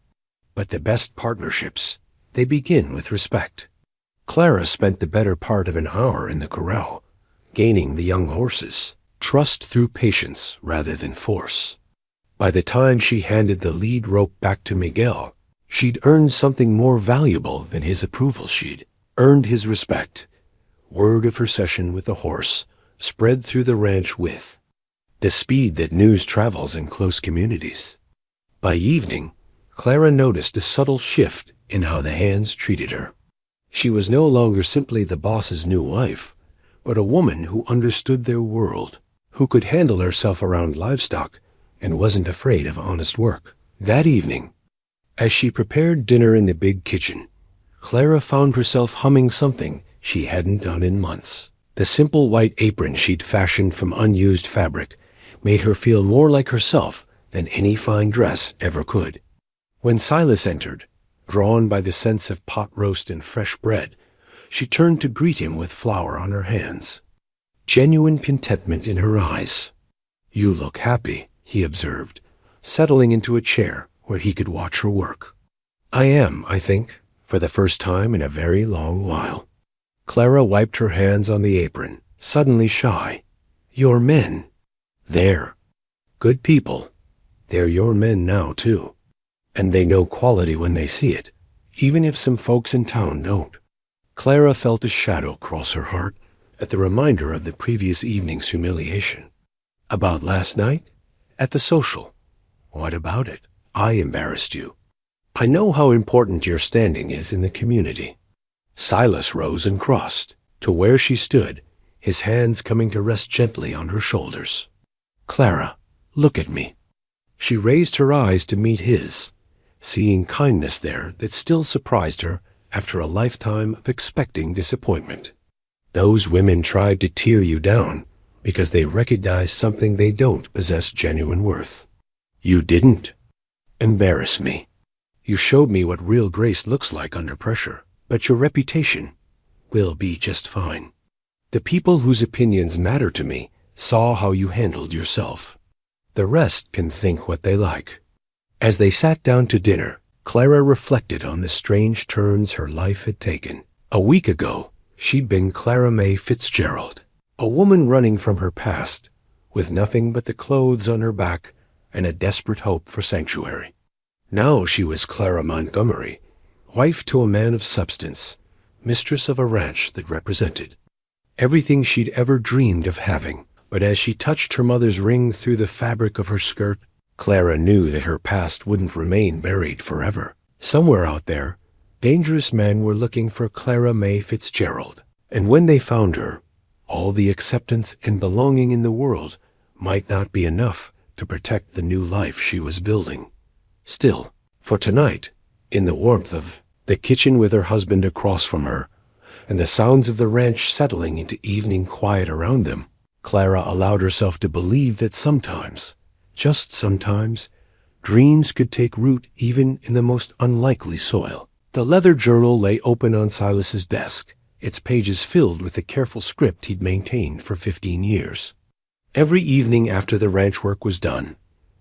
But the best partnerships, they begin with respect." Clara spent the better part of an hour in the corral, gaining the young horses trust through patience rather than force. By the time she handed the lead rope back to Miguel, she'd earned something more valuable than his approval. She'd earned his respect. Word of her session with the horse spread through the ranch with the speed that news travels in close communities. By evening, Clara noticed a subtle shift in how the hands treated her. She was no longer simply the boss's new wife, but a woman who understood their world, who could handle herself around livestock and wasn't afraid of honest work. That evening, as she prepared dinner in the big kitchen, Clara found herself humming something she hadn't done in months. The simple white apron she'd fashioned from unused fabric made her feel more like herself than any fine dress ever could. When Silas entered, drawn by the sense of pot roast and fresh bread, she turned to greet him with flour on her hands, genuine contentment in her eyes. "You look happy," he observed, settling into a chair where he could watch her work. "I am, I think, for the first time in a very long while." Clara wiped her hands on the apron, suddenly shy. "Your men. They're good people. They're your men now, too. And they know quality when they see it, even if some folks in town don't." Clara felt a shadow cross her heart at the reminder of the previous evening's humiliation. "About last night? At the social? What about it? I embarrassed you. I know how important your standing is in the community." Silas rose and crossed to where she stood, his hands coming to rest gently on her shoulders. "Clara, look at me." She raised her eyes to meet his, seeing kindness there that still surprised her after a lifetime of expecting disappointment. "Those women tried to tear you down because they recognized something they don't possess genuine worth. You didn't embarrass me. You showed me what real grace looks like under pressure, but your reputation will be just fine. The people whose opinions matter to me saw how you handled yourself. The rest can think what they like." As they sat down to dinner, Clara reflected on the strange turns her life had taken. A week ago, she'd been Clara May Fitzgerald, a woman running from her past, with nothing but the clothes on her back and a desperate hope for sanctuary. Now she was Clara Montgomery, wife to a man of substance, mistress of a ranch that represented everything she'd ever dreamed of having. But as she touched her mother's ring through the fabric of her skirt, Clara knew that her past wouldn't remain buried forever. Somewhere out there, dangerous men were looking for Clara May Fitzgerald, and when they found her, all the acceptance and belonging in the world might not be enough to protect the new life she was building. Still, for tonight, in the warmth of the kitchen with her husband across from her, and the sounds of the ranch settling into evening quiet around them, Clara allowed herself to believe that sometimes, just sometimes, dreams could take root even in the most unlikely soil. The leather journal lay open on Silas's desk, its pages filled with the careful script he'd maintained for 15 years. Every evening after the ranch work was done,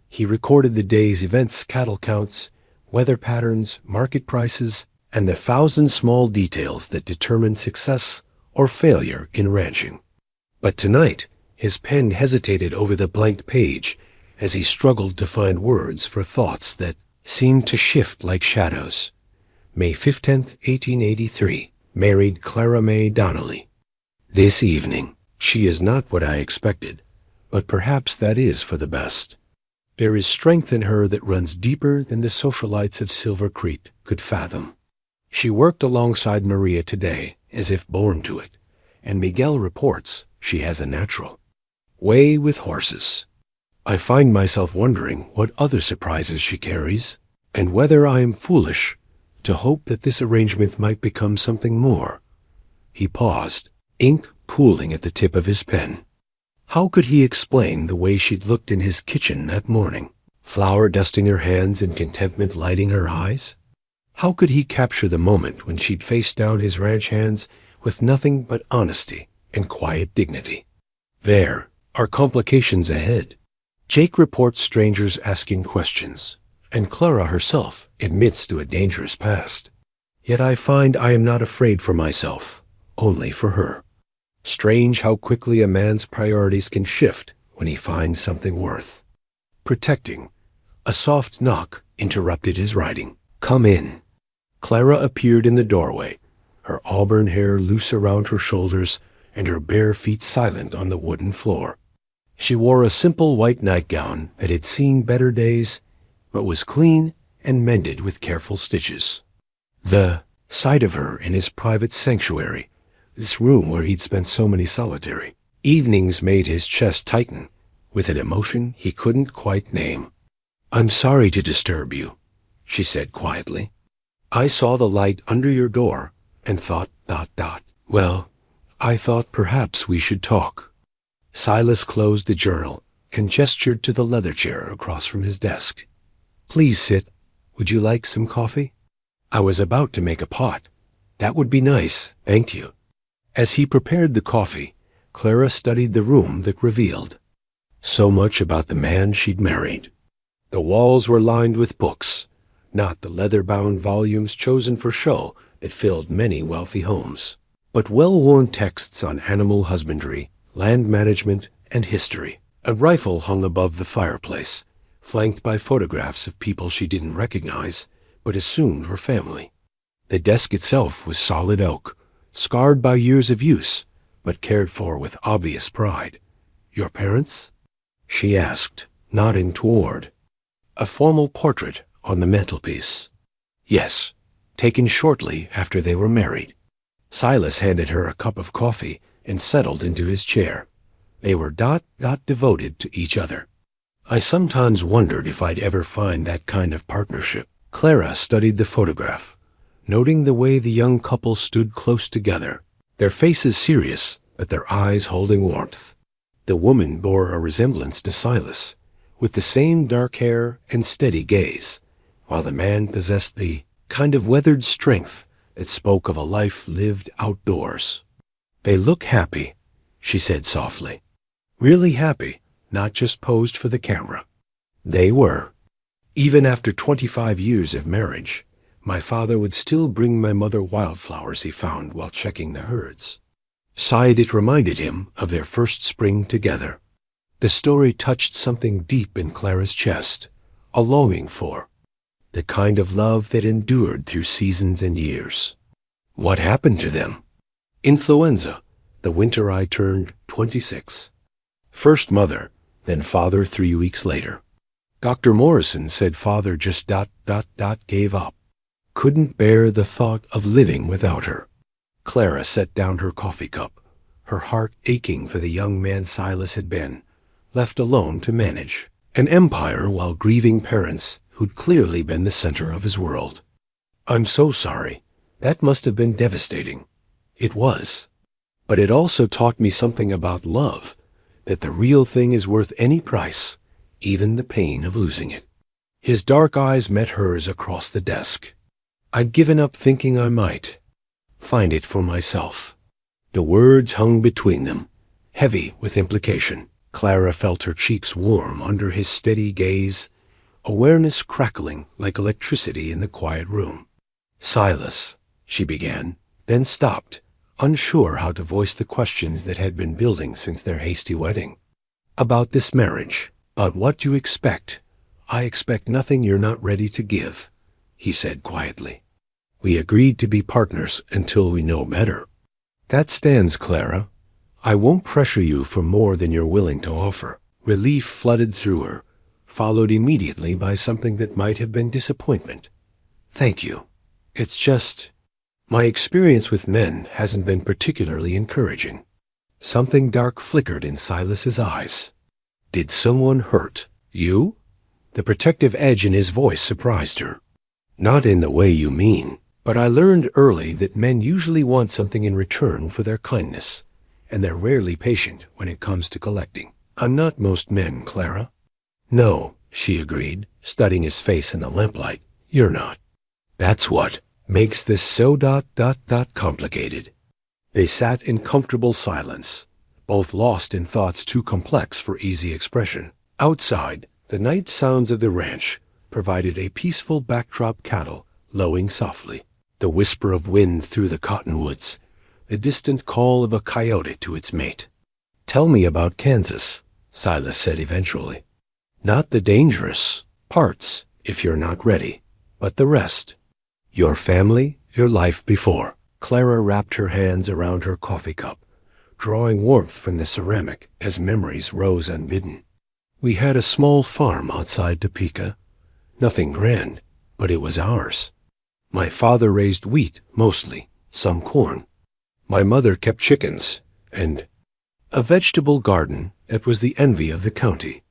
he recorded the day's events, cattle counts, weather patterns, market prices, and the thousand small details that determined success or failure in ranching. But tonight, his pen hesitated over the blank page as he struggled to find words for thoughts that seemed to shift like shadows. May 15th, 1883. Married Clara May Donnelly. This evening, she is not what I expected, but perhaps that is for the best. There is strength in her that runs deeper than the socialites of Silver Creek could fathom. She worked alongside Maria today as if born to it, and Miguel reports she has a natural way with horses. I find myself wondering what other surprises she carries, and whether I am foolish to hope that this arrangement might become something more. He paused, ink pooling at the tip of his pen. How could he explain the way she'd looked in his kitchen that morning, flour dusting her hands and contentment lighting her eyes? How could he capture the moment when she'd faced down his ranch hands with nothing but honesty and quiet dignity? There are complications ahead. Jake reports strangers asking questions, and Clara herself admits to a dangerous past. Yet I find I am not afraid for myself, only for her. Strange how quickly a man's priorities can shift when he finds something worth protecting. A soft knock interrupted his writing. "Come in." Clara appeared in the doorway, her auburn hair loose around her shoulders and her bare feet silent on the wooden floor. She wore a simple white nightgown that had seen better days, but was clean and mended with careful stitches. The sight of her in his private sanctuary, this room where he'd spent so many solitary evenings, made his chest tighten with an emotion he couldn't quite name. "I'm sorry to disturb you," she said quietly. "I saw the light under your door and thought ... Well, I thought perhaps we should talk." Silas closed the journal and gestured to the leather chair across from his desk. "Please sit. Would you like some coffee?" "I was about to make a pot. That would be nice, thank you." As he prepared the coffee, Clara studied the room that revealed so much about the man she'd married. The walls were lined with books, not the leather-bound volumes chosen for show that filled many wealthy homes, but well-worn texts on animal husbandry, land management, and history. A rifle hung above the fireplace, flanked by photographs of people she didn't recognize, but assumed were family. The desk itself was solid oak, scarred by years of use, but cared for with obvious pride. "Your parents?" she asked, nodding toward a formal portrait on the mantelpiece. "Yes, taken shortly after they were married." Silas handed her a cup of coffee and settled into his chair. They were devoted to each other. "I sometimes wondered if I'd ever find that kind of partnership." Clara studied the photograph, noting the way the young couple stood close together, their faces serious, but their eyes holding warmth. The woman bore a resemblance to Silas, with the same dark hair and steady gaze, while the man possessed the kind of weathered strength that spoke of a life lived outdoors. "They look happy," she said softly. "Really happy, not just posed for the camera." They were. Even after 25 years of marriage, my father would still bring my mother wildflowers he found while checking the herds. Sighed, it reminded him of their first spring together. The story touched something deep in Clara's chest, a longing for the kind of love that endured through seasons and years. What happened to them? Influenza, the winter I turned 26. First mother, then father 3 weeks later. Dr. Morrison said father just ... gave up. Couldn't bear the thought of living without her. Clara set down her coffee cup, her heart aching for the young man Silas had been, left alone to manage an empire while grieving parents who'd clearly been the center of his world. "I'm so sorry. That must have been devastating." It was. But it also taught me something about love, that the real thing is worth any price, even the pain of losing it. His dark eyes met hers across the desk. I'd given up thinking I might find it for myself. The words hung between them, heavy with implication. Clara felt her cheeks warm under his steady gaze, awareness crackling like electricity in the quiet room. "Silas," she began, then stopped, unsure how to voice the questions that had been building since their hasty wedding. "About this marriage, about what you expect." "I expect nothing you're not ready to give," he said quietly. "We agreed to be partners until we know better." "That stands, Clara. I won't pressure you for more than you're willing to offer." Relief flooded through her, followed immediately by something that might have been disappointment. "Thank you. It's just, my experience with men hasn't been particularly encouraging." Something dark flickered in Silas's eyes. "Did someone hurt you?" The protective edge in his voice surprised her. "Not in the way you mean, but I learned early that men usually want something in return for their kindness, and they're rarely patient when it comes to collecting. I'm not most men, Clara." "No," she agreed, studying his face in the lamplight. "You're not. That's what makes this so complicated." They sat in comfortable silence, both lost in thoughts too complex for easy expression. Outside, the night sounds of the ranch provided a peaceful backdrop, cattle lowing softly, the whisper of wind through the cottonwoods, the distant call of a coyote to its mate. "Tell me about Kansas," Silas said eventually. "Not the dangerous parts, if you're not ready, but the rest. Your family, your life before." Clara wrapped her hands around her coffee cup, drawing warmth from the ceramic as memories rose unbidden. "We had a small farm outside Topeka. Nothing grand, but it was ours. My father raised wheat, mostly, some corn. My mother kept chickens, and a vegetable garden that was the envy of the county."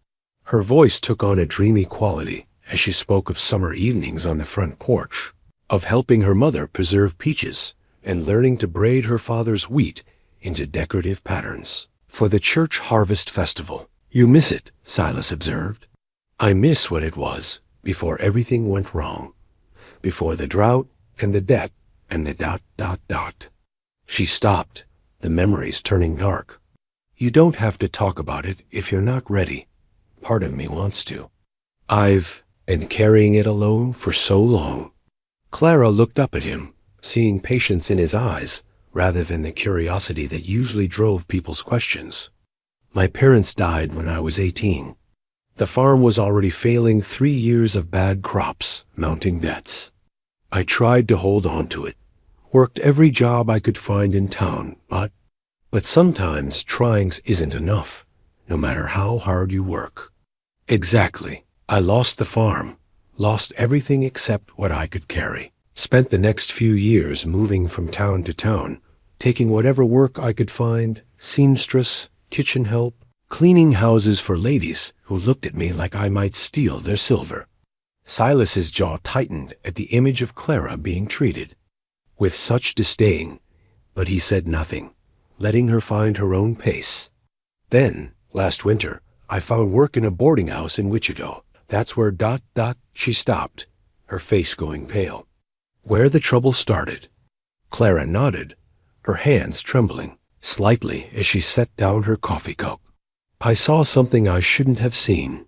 Her voice took on a dreamy quality as she spoke of summer evenings on the front porch, of helping her mother preserve peaches, and learning to braid her father's wheat into decorative patterns for the church harvest festival. "You miss it," Silas observed. "I miss what it was before everything went wrong, before the drought and the debt and the ... She stopped, the memories turning dark. "You don't have to talk about it if you're not ready. Part of me wants to. I've been carrying it alone for so long." Clara looked up at him, seeing patience in his eyes rather than the curiosity that usually drove people's questions. "My parents died when I was 18. The farm was already failing, 3 years of bad crops, mounting debts. I tried to hold on to it, worked every job I could find in town, but sometimes trying isn't enough, no matter how hard you work." "Exactly. I lost the farm, lost everything except what I could carry. Spent the next few years moving from town to town, taking whatever work I could find, seamstress, kitchen help, cleaning houses for ladies who looked at me like I might steal their silver." Silas's jaw tightened at the image of Clara being treated with such disdain, but he said nothing, letting her find her own pace. "Then, last winter, I found work in a boarding house in Wichita. That's where ... She stopped, her face going pale. "Where the trouble started." Clara nodded, her hands trembling slightly as she set down her coffee cup. "I saw something I shouldn't have seen.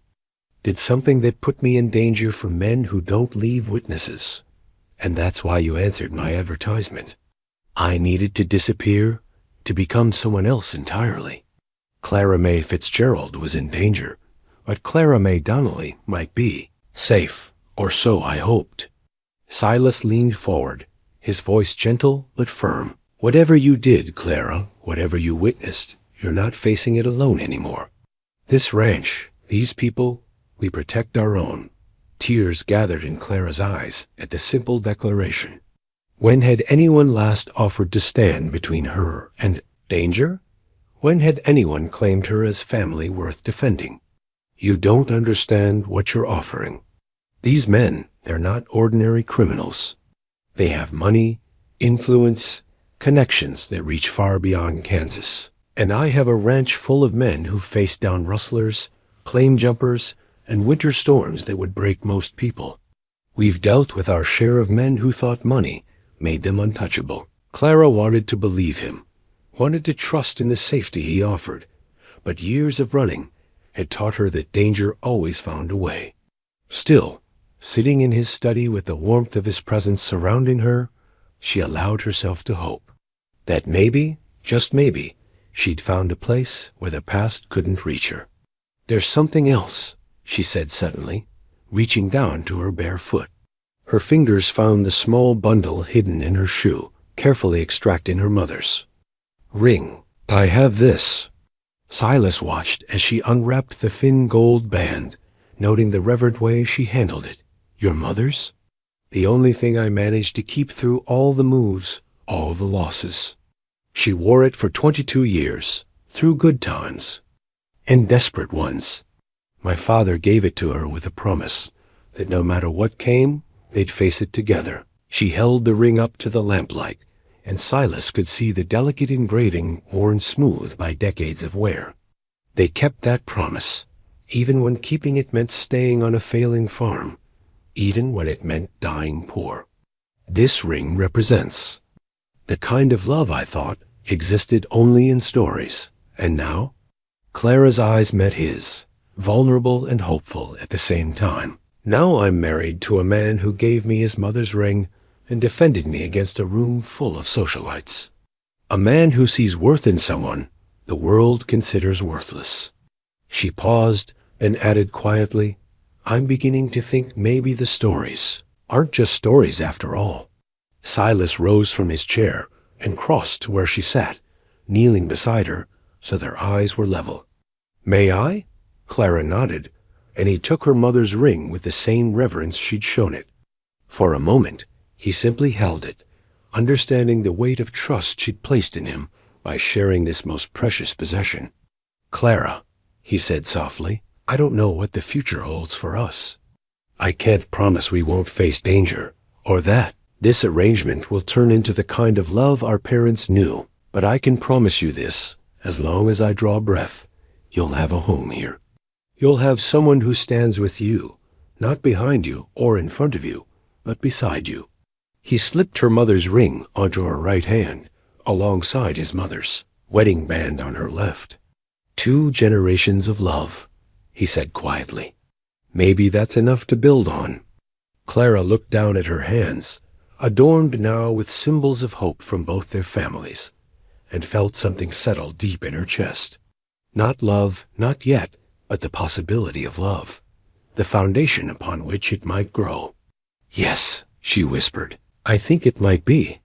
Did something that put me in danger from men who don't leave witnesses. And that's why you answered my advertisement. I needed to disappear, to become someone else entirely. Clara May Fitzgerald was in danger, but Clara May Donnelly might be safe, or so I hoped." Silas leaned forward, his voice gentle but firm. "Whatever you did, Clara, whatever you witnessed, you're not facing it alone anymore. This ranch, these people, we protect our own." Tears gathered in Clara's eyes at the simple declaration. When had anyone last offered to stand between her and danger? When had anyone claimed her as family worth defending? "You don't understand what you're offering. These men, they're not ordinary criminals. They have money, influence, connections that reach far beyond Kansas. And I have a ranch full of men who faced down rustlers, claim jumpers, and winter storms that would break most people. We've dealt with our share of men who thought money made them untouchable." Clara wanted to believe him, wanted to trust in the safety he offered, but years of running had taught her that danger always found a way. Still, sitting in his study with the warmth of his presence surrounding her, she allowed herself to hope that maybe, just maybe, she'd found a place where the past couldn't reach her. "There's something else," she said suddenly, reaching down to her bare foot. Her fingers found the small bundle hidden in her shoe, carefully extracting her mother's ring. "I have this." Silas watched as she unwrapped the thin gold band, noting the reverent way she handled it. Your mother's? The only thing I managed to keep through all the moves, all the losses. She wore it for 22 years, through good times and desperate ones. My father gave it to her with a promise that no matter what came, they'd face it together. She held the ring up to the lamplight, and Silas could see the delicate engraving worn smooth by decades of wear. They kept that promise, even when keeping it meant staying on a failing farm, even when it meant dying poor. This ring represents the kind of love I thought existed only in stories. And now? Clara's eyes met his, vulnerable and hopeful at the same time. Now I'm married to a man who gave me his mother's ring and defended me against a room full of socialites. A man who sees worth in someone the world considers worthless. She paused and added quietly, I'm beginning to think maybe the stories aren't just stories after all. Silas rose from his chair and crossed to where she sat, kneeling beside her so their eyes were level. May I? Clara nodded, and he took her mother's ring with the same reverence she'd shown it. For a moment, he simply held it, understanding the weight of trust she'd placed in him by sharing this most precious possession. Clara, he said softly, I don't know what the future holds for us. I can't promise we won't face danger, or that this arrangement will turn into the kind of love our parents knew. But I can promise you this, as long as I draw breath, you'll have a home here. You'll have someone who stands with you, not behind you or in front of you, but beside you. He slipped her mother's ring onto her right hand, alongside his mother's, wedding band on her left. 2 generations of love, he said quietly. Maybe that's enough to build on. Clara looked down at her hands, adorned now with symbols of hope from both their families, and felt something settle deep in her chest. Not love, not yet, but the possibility of love, the foundation upon which it might grow. Yes, she whispered, I think it might be.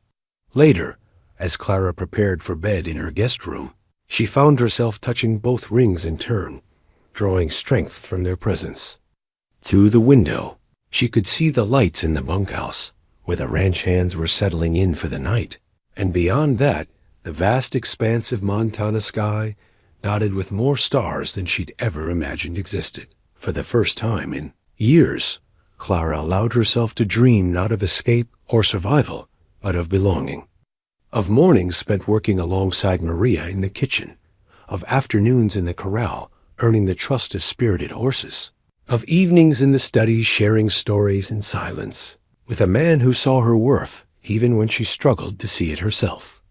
Later, as Clara prepared for bed in her guest room, she found herself touching both rings in turn, drawing strength from their presence. Through the window, she could see the lights in the bunkhouse, where the ranch hands were settling in for the night, and beyond that, the vast expanse of Montana sky, dotted with more stars than she'd ever imagined existed. For the first time in years, Clara allowed herself to dream not of escape or survival, but of belonging. Of mornings spent working alongside Maria in the kitchen, of afternoons in the corral, earning the trust of spirited horses, of evenings in the study sharing stories in silence, with a man who saw her worth even when she struggled to see it herself.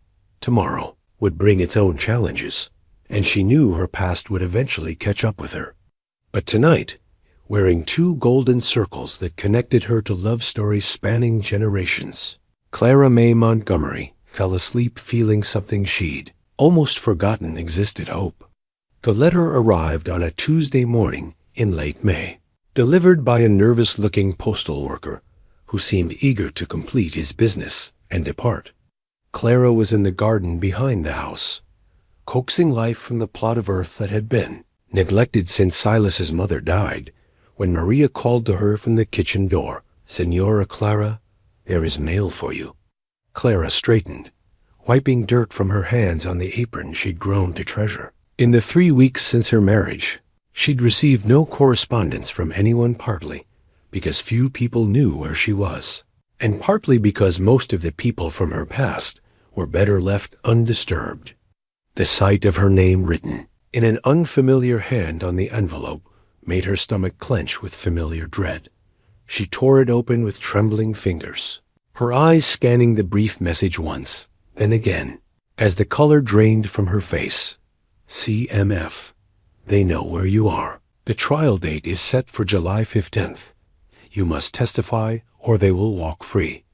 Tomorrow would bring its own challenges, and she knew her past would eventually catch up with her. But tonight, wearing 2 golden circles that connected her to love stories spanning generations, Clara May Montgomery fell asleep feeling something she'd almost forgotten existed hope. The letter arrived on a Tuesday morning in late May, delivered by a nervous-looking postal worker who seemed eager to complete his business and depart. Clara was in the garden behind the house, coaxing life from the plot of earth that had been, neglected since Silas's mother died, when Maria called to her from the kitchen door, Senora Clara, there is mail for you. Clara straightened, wiping dirt from her hands on the apron she'd grown to treasure. In the 3 weeks since her marriage, she'd received no correspondence from anyone, partly because few people knew where she was, and partly because most of the people from her past were better left undisturbed. The sight of her name written in an unfamiliar hand on the envelope made her stomach clench with familiar dread. She tore it open with trembling fingers, her eyes scanning the brief message once, then again, as the color drained from her face. CMF. They know where you are. The trial date is set for July 15th. You must testify or they will walk free.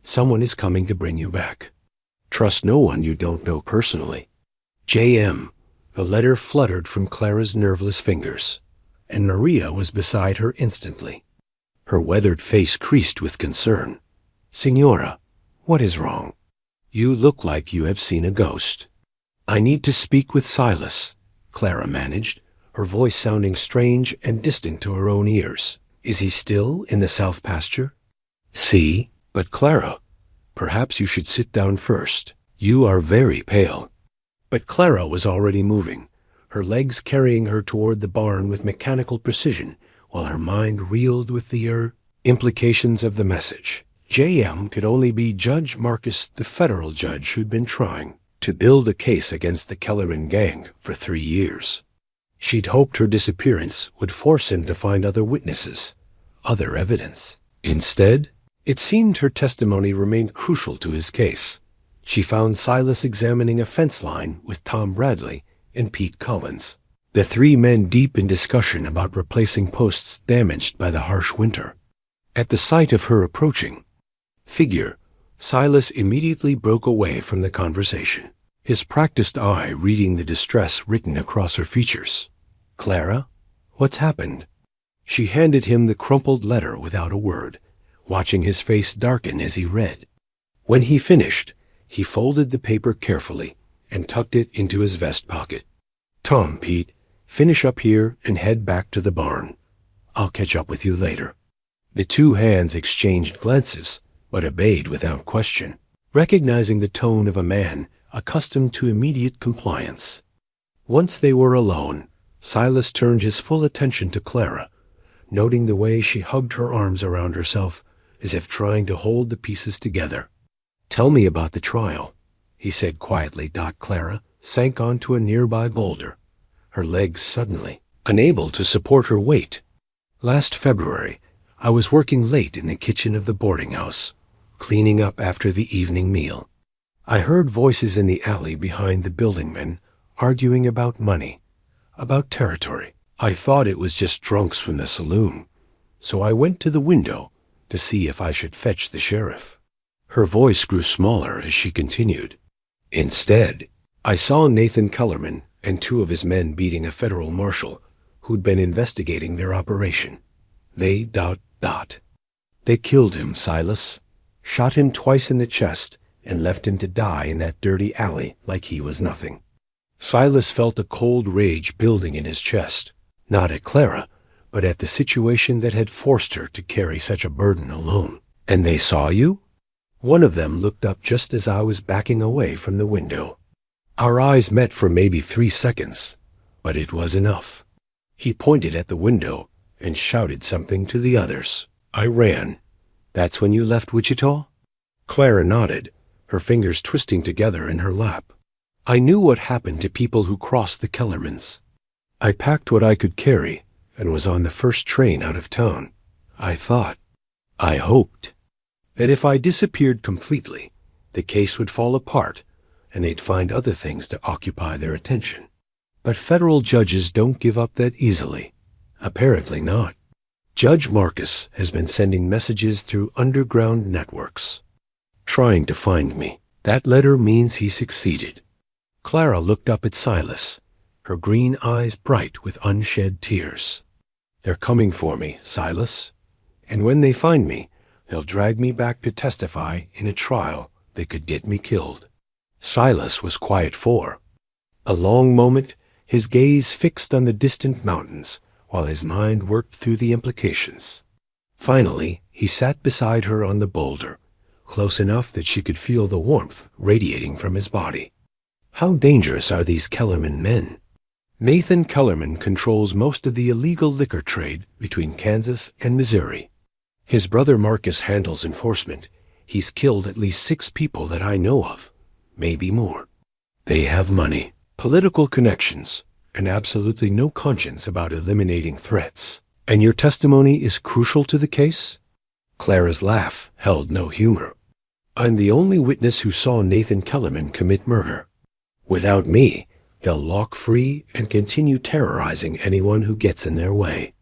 Someone is coming to bring you back. Trust no one you don't know personally. JM. The letter fluttered from Clara's nerveless fingers, and Maria was beside her instantly. Her weathered face creased with concern. Signora, what is wrong? You look like you have seen a ghost. I need to speak with Silas, Clara managed, her voice sounding strange and distant to her own ears. "Is he still in the south pasture?" "See, but Clara, perhaps you should sit down first. You are very pale." But Clara was already moving, her legs carrying her toward the barn with mechanical precision, while her mind reeled with the implications of the message. J.M. could only be Judge Marcus, the federal judge who'd been trying to build a case against the Kellerman gang for 3 years. She'd hoped her disappearance would force him to find other witnesses, other evidence. Instead, it seemed her testimony remained crucial to his case. She found Silas examining a fence line with Tom Bradley and Pete Collins, the 3 men deep in discussion about replacing posts damaged by the harsh winter. At the sight of her approaching figure, Silas immediately broke away from the conversation, his practiced eye reading the distress written across her features. "Clara, what's happened?" She handed him the crumpled letter without a word, watching his face darken as he read. When he finished, he folded the paper carefully and tucked it into his vest pocket. "Tom, Pete, finish up here and head back to the barn. I'll catch up with you later." The 2 hands exchanged glances, but obeyed without question, recognizing the tone of a man accustomed to immediate compliance. Once they were alone, Silas turned his full attention to Clara, noting the way she hugged her arms around herself as if trying to hold the pieces together. "Tell me about the trial," he said quietly. Clara sank onto a nearby boulder, her legs suddenly unable to support her weight. "Last February, I was working late in the kitchen of the boarding house, cleaning up after the evening meal. I heard voices in the alley behind the building men arguing about money, about territory. I thought it was just drunks from the saloon, so I went to the window to see if I should fetch the sheriff." Her voice grew smaller as she continued. "Instead, I saw Nathan Kellerman and 2 of his men beating a federal marshal who'd been investigating their operation. They killed him, Silas. Shot him twice in the chest and left him to die in that dirty alley like he was nothing." Silas felt a cold rage building in his chest, not at Clara, but at the situation that had forced her to carry such a burden alone. "And they saw you?" One of them looked up just as I was backing away from the window. Our eyes met for maybe 3 seconds, but it was enough. He pointed at the window and shouted something to the others. I ran. "That's when you left Wichita?" Clara nodded, her fingers twisting together in her lap. "I knew what happened to people who crossed the Kellermans. I packed what I could carry and was on the first train out of town. I hoped, that if I disappeared completely, the case would fall apart and they'd find other things to occupy their attention. But federal judges don't give up that easily. Apparently not. Judge Marcus has been sending messages through underground networks, trying to find me. That letter means he succeeded." Clara looked up at Silas, her green eyes bright with unshed tears. "They're coming for me, Silas, and when they find me, they'll drag me back to testify in a trial that could get me killed." Silas was quiet for a long moment, his gaze fixed on the distant mountains, while his mind worked through the implications. Finally, he sat beside her on the boulder, close enough that she could feel the warmth radiating from his body. "How dangerous are these Kellerman men?" "Nathan Kellerman controls most of the illegal liquor trade between Kansas and Missouri. His brother Marcus handles enforcement. He's killed at least 6 people that I know of, maybe more. They have money, political connections, and absolutely no conscience about eliminating threats. And your testimony is crucial to the case?" Clara's laugh held no humor. "I'm the only witness who saw Nathan Kellerman commit murder. Without me, they'll walk free and continue terrorizing anyone who gets in their way."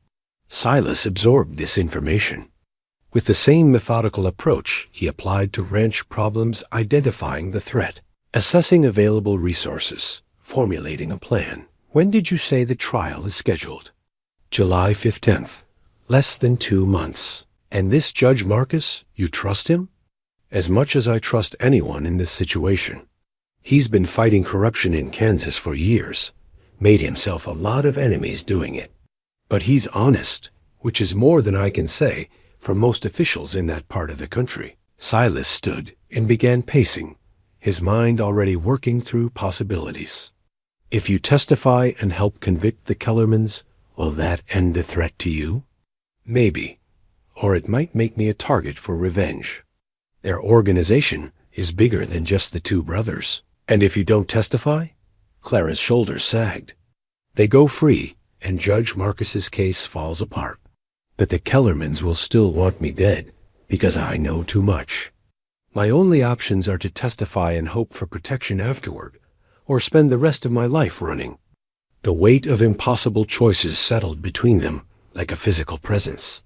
Silas absorbed this information. With the same methodical approach he applied to ranch problems, identifying the threat, assessing available resources, formulating a plan. "When did you say the trial is scheduled?" "July 15th, less than 2 months. And this Judge Marcus, you trust him?" "As much as I trust anyone in this situation. He's been fighting corruption in Kansas for years, Made himself a lot of enemies doing it. But he's honest, which is more than I can say for most officials in that part of the country. Silas stood and began pacing, his mind already working through possibilities. If you testify and help convict the Kellermans, will that end the threat to you? Maybe. Or it might make me a target for revenge. Their organization is bigger than just the two brothers. And if you don't testify? Clara's shoulders sagged. They go free, and Judge Marcus's case falls apart. But the Kellermans will still want me dead, because I know too much. My only options are to testify and hope for protection afterward, or spend the rest of my life running. The weight of impossible choices settled between them like a physical presence.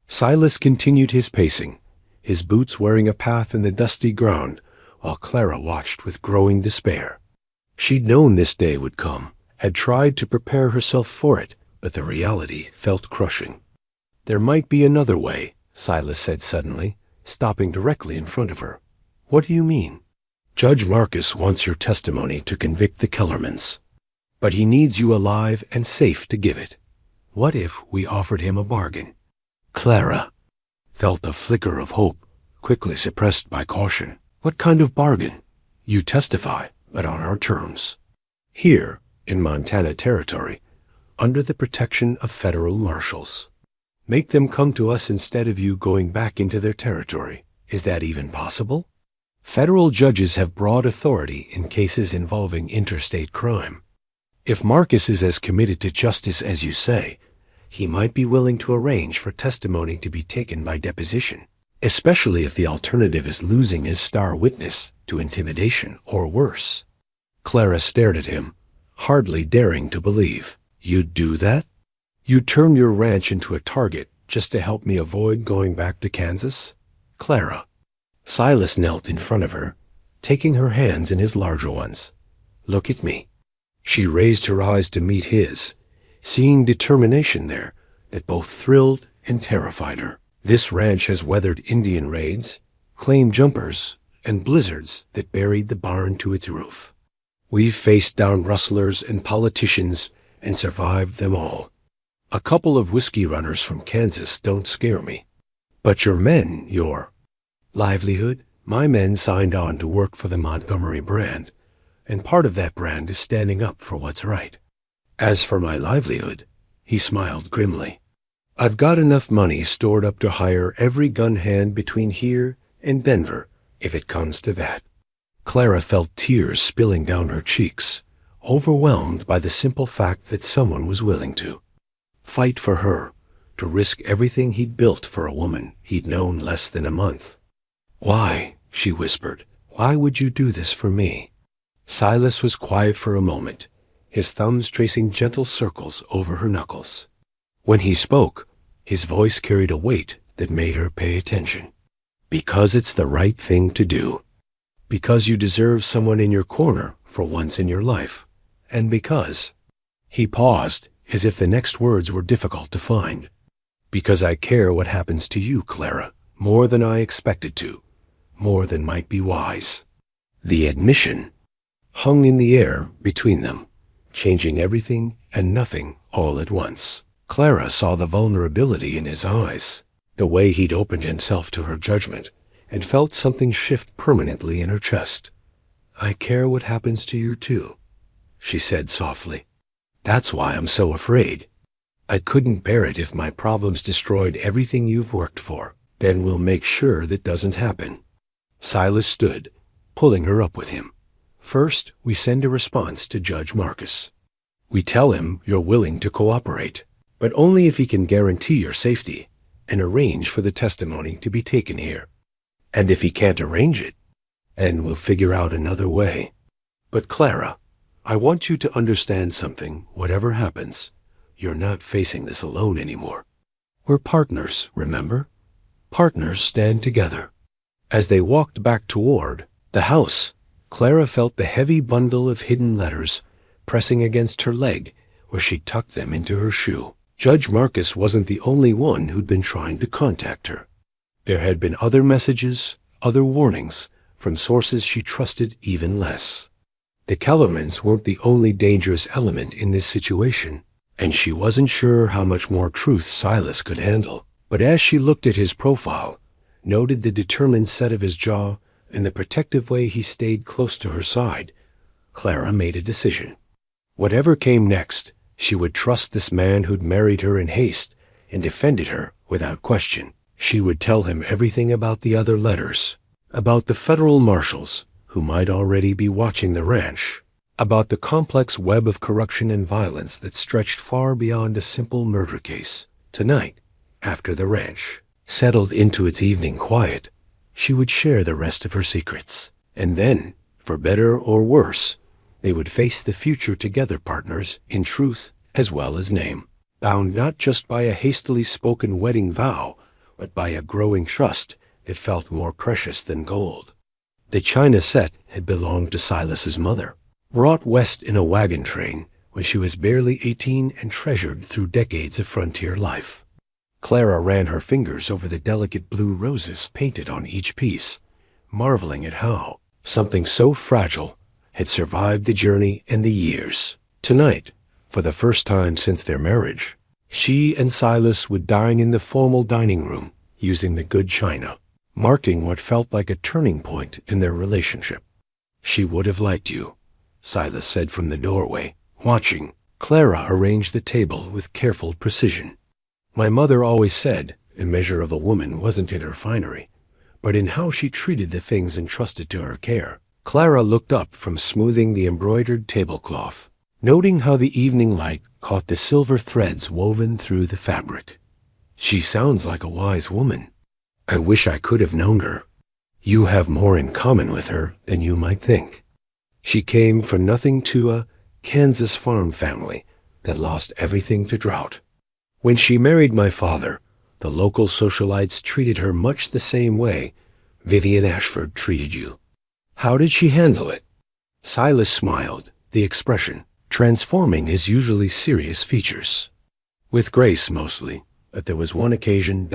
Silas continued his pacing, his boots wearing a path in the dusty ground, while Clara watched with growing despair. She'd known this day would come, had tried to prepare herself for it, but the reality felt crushing. There might be another way, Silas said suddenly, stopping directly in front of her. What do you mean? Judge Marcus wants your testimony to convict the Kellermans, but he needs you alive and safe to give it. What if we offered him a bargain? Clara felt a flicker of hope, quickly suppressed by caution. What kind of bargain? You testify, but on our terms. Here, in Montana Territory, under the protection of federal marshals. Make them come to us instead of you going back into their territory. Is that even possible? Federal judges have broad authority in cases involving interstate crime. If Marcus is as committed to justice as you say, he might be willing to arrange for testimony to be taken by deposition, especially if the alternative is losing his star witness to intimidation or worse. Clara stared at him, hardly daring to believe. You'd do that? You'd turn your ranch into a target just to help me avoid going back to Kansas? Clara. Silas knelt in front of her, taking her hands in his larger ones. Look at me. She raised her eyes to meet his, seeing determination there that both thrilled and terrified her. This ranch has weathered Indian raids, claim jumpers, and blizzards that buried the barn to its roof. We've faced down rustlers and politicians and survived them all. A couple of whiskey runners from Kansas don't scare me. But your men, your livelihood, my men signed on to work for the Montgomery brand, and part of that brand is standing up for what's right. As for my livelihood, he smiled grimly. I've got enough money stored up to hire every gun hand between here and Denver, if it comes to that. Clara felt tears spilling down her cheeks, overwhelmed by the simple fact that someone was willing to fight for her, to risk everything he'd built for a woman he'd known less than a month. Why, she whispered, why would you do this for me? Silas was quiet for a moment, his thumbs tracing gentle circles over her knuckles. When he spoke, his voice carried a weight that made her pay attention. Because it's the right thing to do. Because you deserve someone in your corner for once in your life. And because... He paused, as if the next words were difficult to find. Because I care what happens to you, Clara, more than I expected to, more than might be wise. The admission hung in the air between them, changing everything and nothing all at once. Clara saw the vulnerability in his eyes, the way he'd opened himself to her judgment, and felt something shift permanently in her chest. I care what happens to you too, she said softly. That's why I'm so afraid. I couldn't bear it if my problems destroyed everything you've worked for. Then we'll make sure that doesn't happen. Silas stood, pulling her up with him. First, we send a response to Judge Marcus. We tell him you're willing to cooperate, but only if he can guarantee your safety and arrange for the testimony to be taken here. And if he can't arrange it, and we'll figure out another way. But Clara, I want you to understand something, whatever happens. You're not facing this alone anymore. We're partners, remember? Partners stand together. As they walked back toward the house, Clara felt the heavy bundle of hidden letters pressing against her leg where she tucked them into her shoe. Judge Marcus wasn't the only one who'd been trying to contact her. There had been other messages, other warnings, from sources she trusted even less. The Kellermans weren't the only dangerous element in this situation, and she wasn't sure how much more truth Silas could handle. But as she looked at his profile, noted the determined set of his jaw, and the protective way he stayed close to her side, Clara made a decision. Whatever came next, she would trust this man who'd married her in haste and defended her without question. She would tell him everything about the other letters, about the federal marshals who might already be watching the ranch, about the complex web of corruption and violence that stretched far beyond a simple murder case. Tonight, after the ranch settled into its evening quiet, she would share the rest of her secrets. And then, for better or worse, they would face the future together, partners in truth as well as name, bound not just by a hastily spoken wedding vow, but by a growing trust that felt more precious than gold. The china set had belonged to Silas's mother, brought west in a wagon train when she was barely 18 and treasured through decades of frontier life. Clara ran her fingers over the delicate blue roses painted on each piece, marveling at how something so fragile had survived the journey and the years. Tonight, for the first time since their marriage, she and Silas would dine in the formal dining room using the good china, marking what felt like a turning point in their relationship. "She would have liked you," Silas said from the doorway, watching. Clara arranged the table with careful precision. "My mother always said a measure of a woman wasn't in her finery, but in how she treated the things entrusted to her care." Clara looked up from smoothing the embroidered tablecloth, noting how the evening light caught the silver threads woven through the fabric. "She sounds like a wise woman. I wish I could have known her. You have more in common with her than you might think. She came for nothing to a Kansas farm family that lost everything to drought. When she married my father, the local socialites treated her much the same way Vivian Ashford treated you. How did she handle it?" Silas smiled, the expression transforming his usually serious features. "With grace, mostly, but there was one occasion...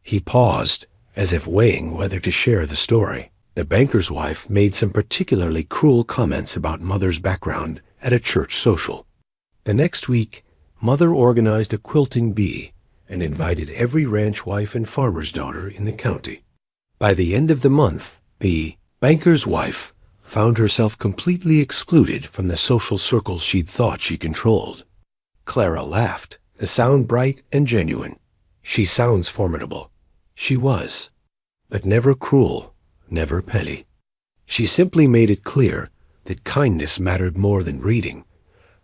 He paused, as if weighing whether to share the story. The banker's wife made some particularly cruel comments about Mother's background at a church social. The next week, Mother organized a quilting bee and invited every ranch wife and farmer's daughter in the county. By the end of the month, the banker's wife found herself completely excluded from the social circles she'd thought she controlled. Clara laughed, the sound bright and genuine. "She sounds formidable." She was, but never cruel, never petty. She simply made it clear that kindness mattered more than breeding,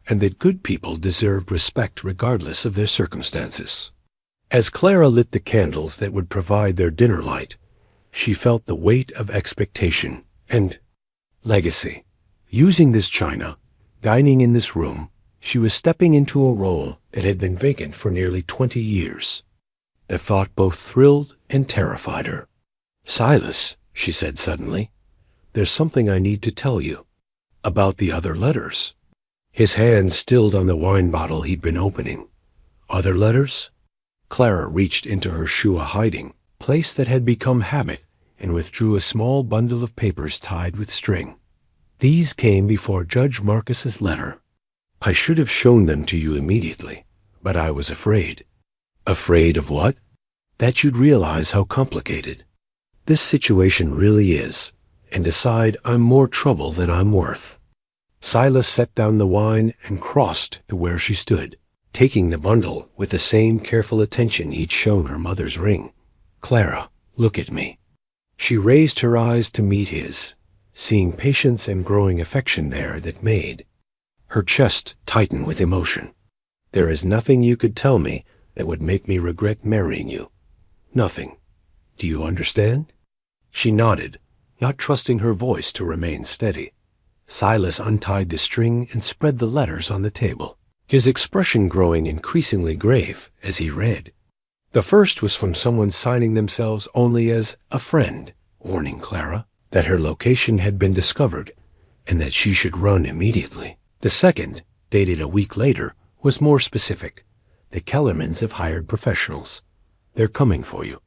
and that good people deserved respect regardless of their circumstances. As Clara lit the candles that would provide their dinner light, she felt the weight of expectation and legacy. Using this china, dining in this room, she was stepping into a role that had been vacant for nearly 20 years. The thought both thrilled and terrified her. "Silas," she said suddenly, "there's something I need to tell you. About the other letters." His hand stilled on the wine bottle he'd been opening. "Other letters?" Clara reached into her Shua hiding place that had become habit and withdrew a small bundle of papers tied with string. "These came before Judge Marcus's letter. I should have shown them to you immediately, but I was afraid." "Afraid of what?" "That you'd realize how complicated this situation really is, and decide I'm more trouble than I'm worth." Silas set down the wine and crossed to where she stood, taking the bundle with the same careful attention he'd shown her mother's ring. "Clara, look at me." She raised her eyes to meet his, seeing patience and growing affection there that made her chest tighten with emotion. "There is nothing you could tell me that would make me regret marrying you. Nothing. Do you understand?" She nodded, not trusting her voice to remain steady. Silas untied the string and spread the letters on the table, his expression growing increasingly grave as he read. The first was from someone signing themselves only as a friend, warning Clara that her location had been discovered and that she should run immediately. The second, dated a week later, was more specific. "The Kellermans have hired professionals. They're coming for you."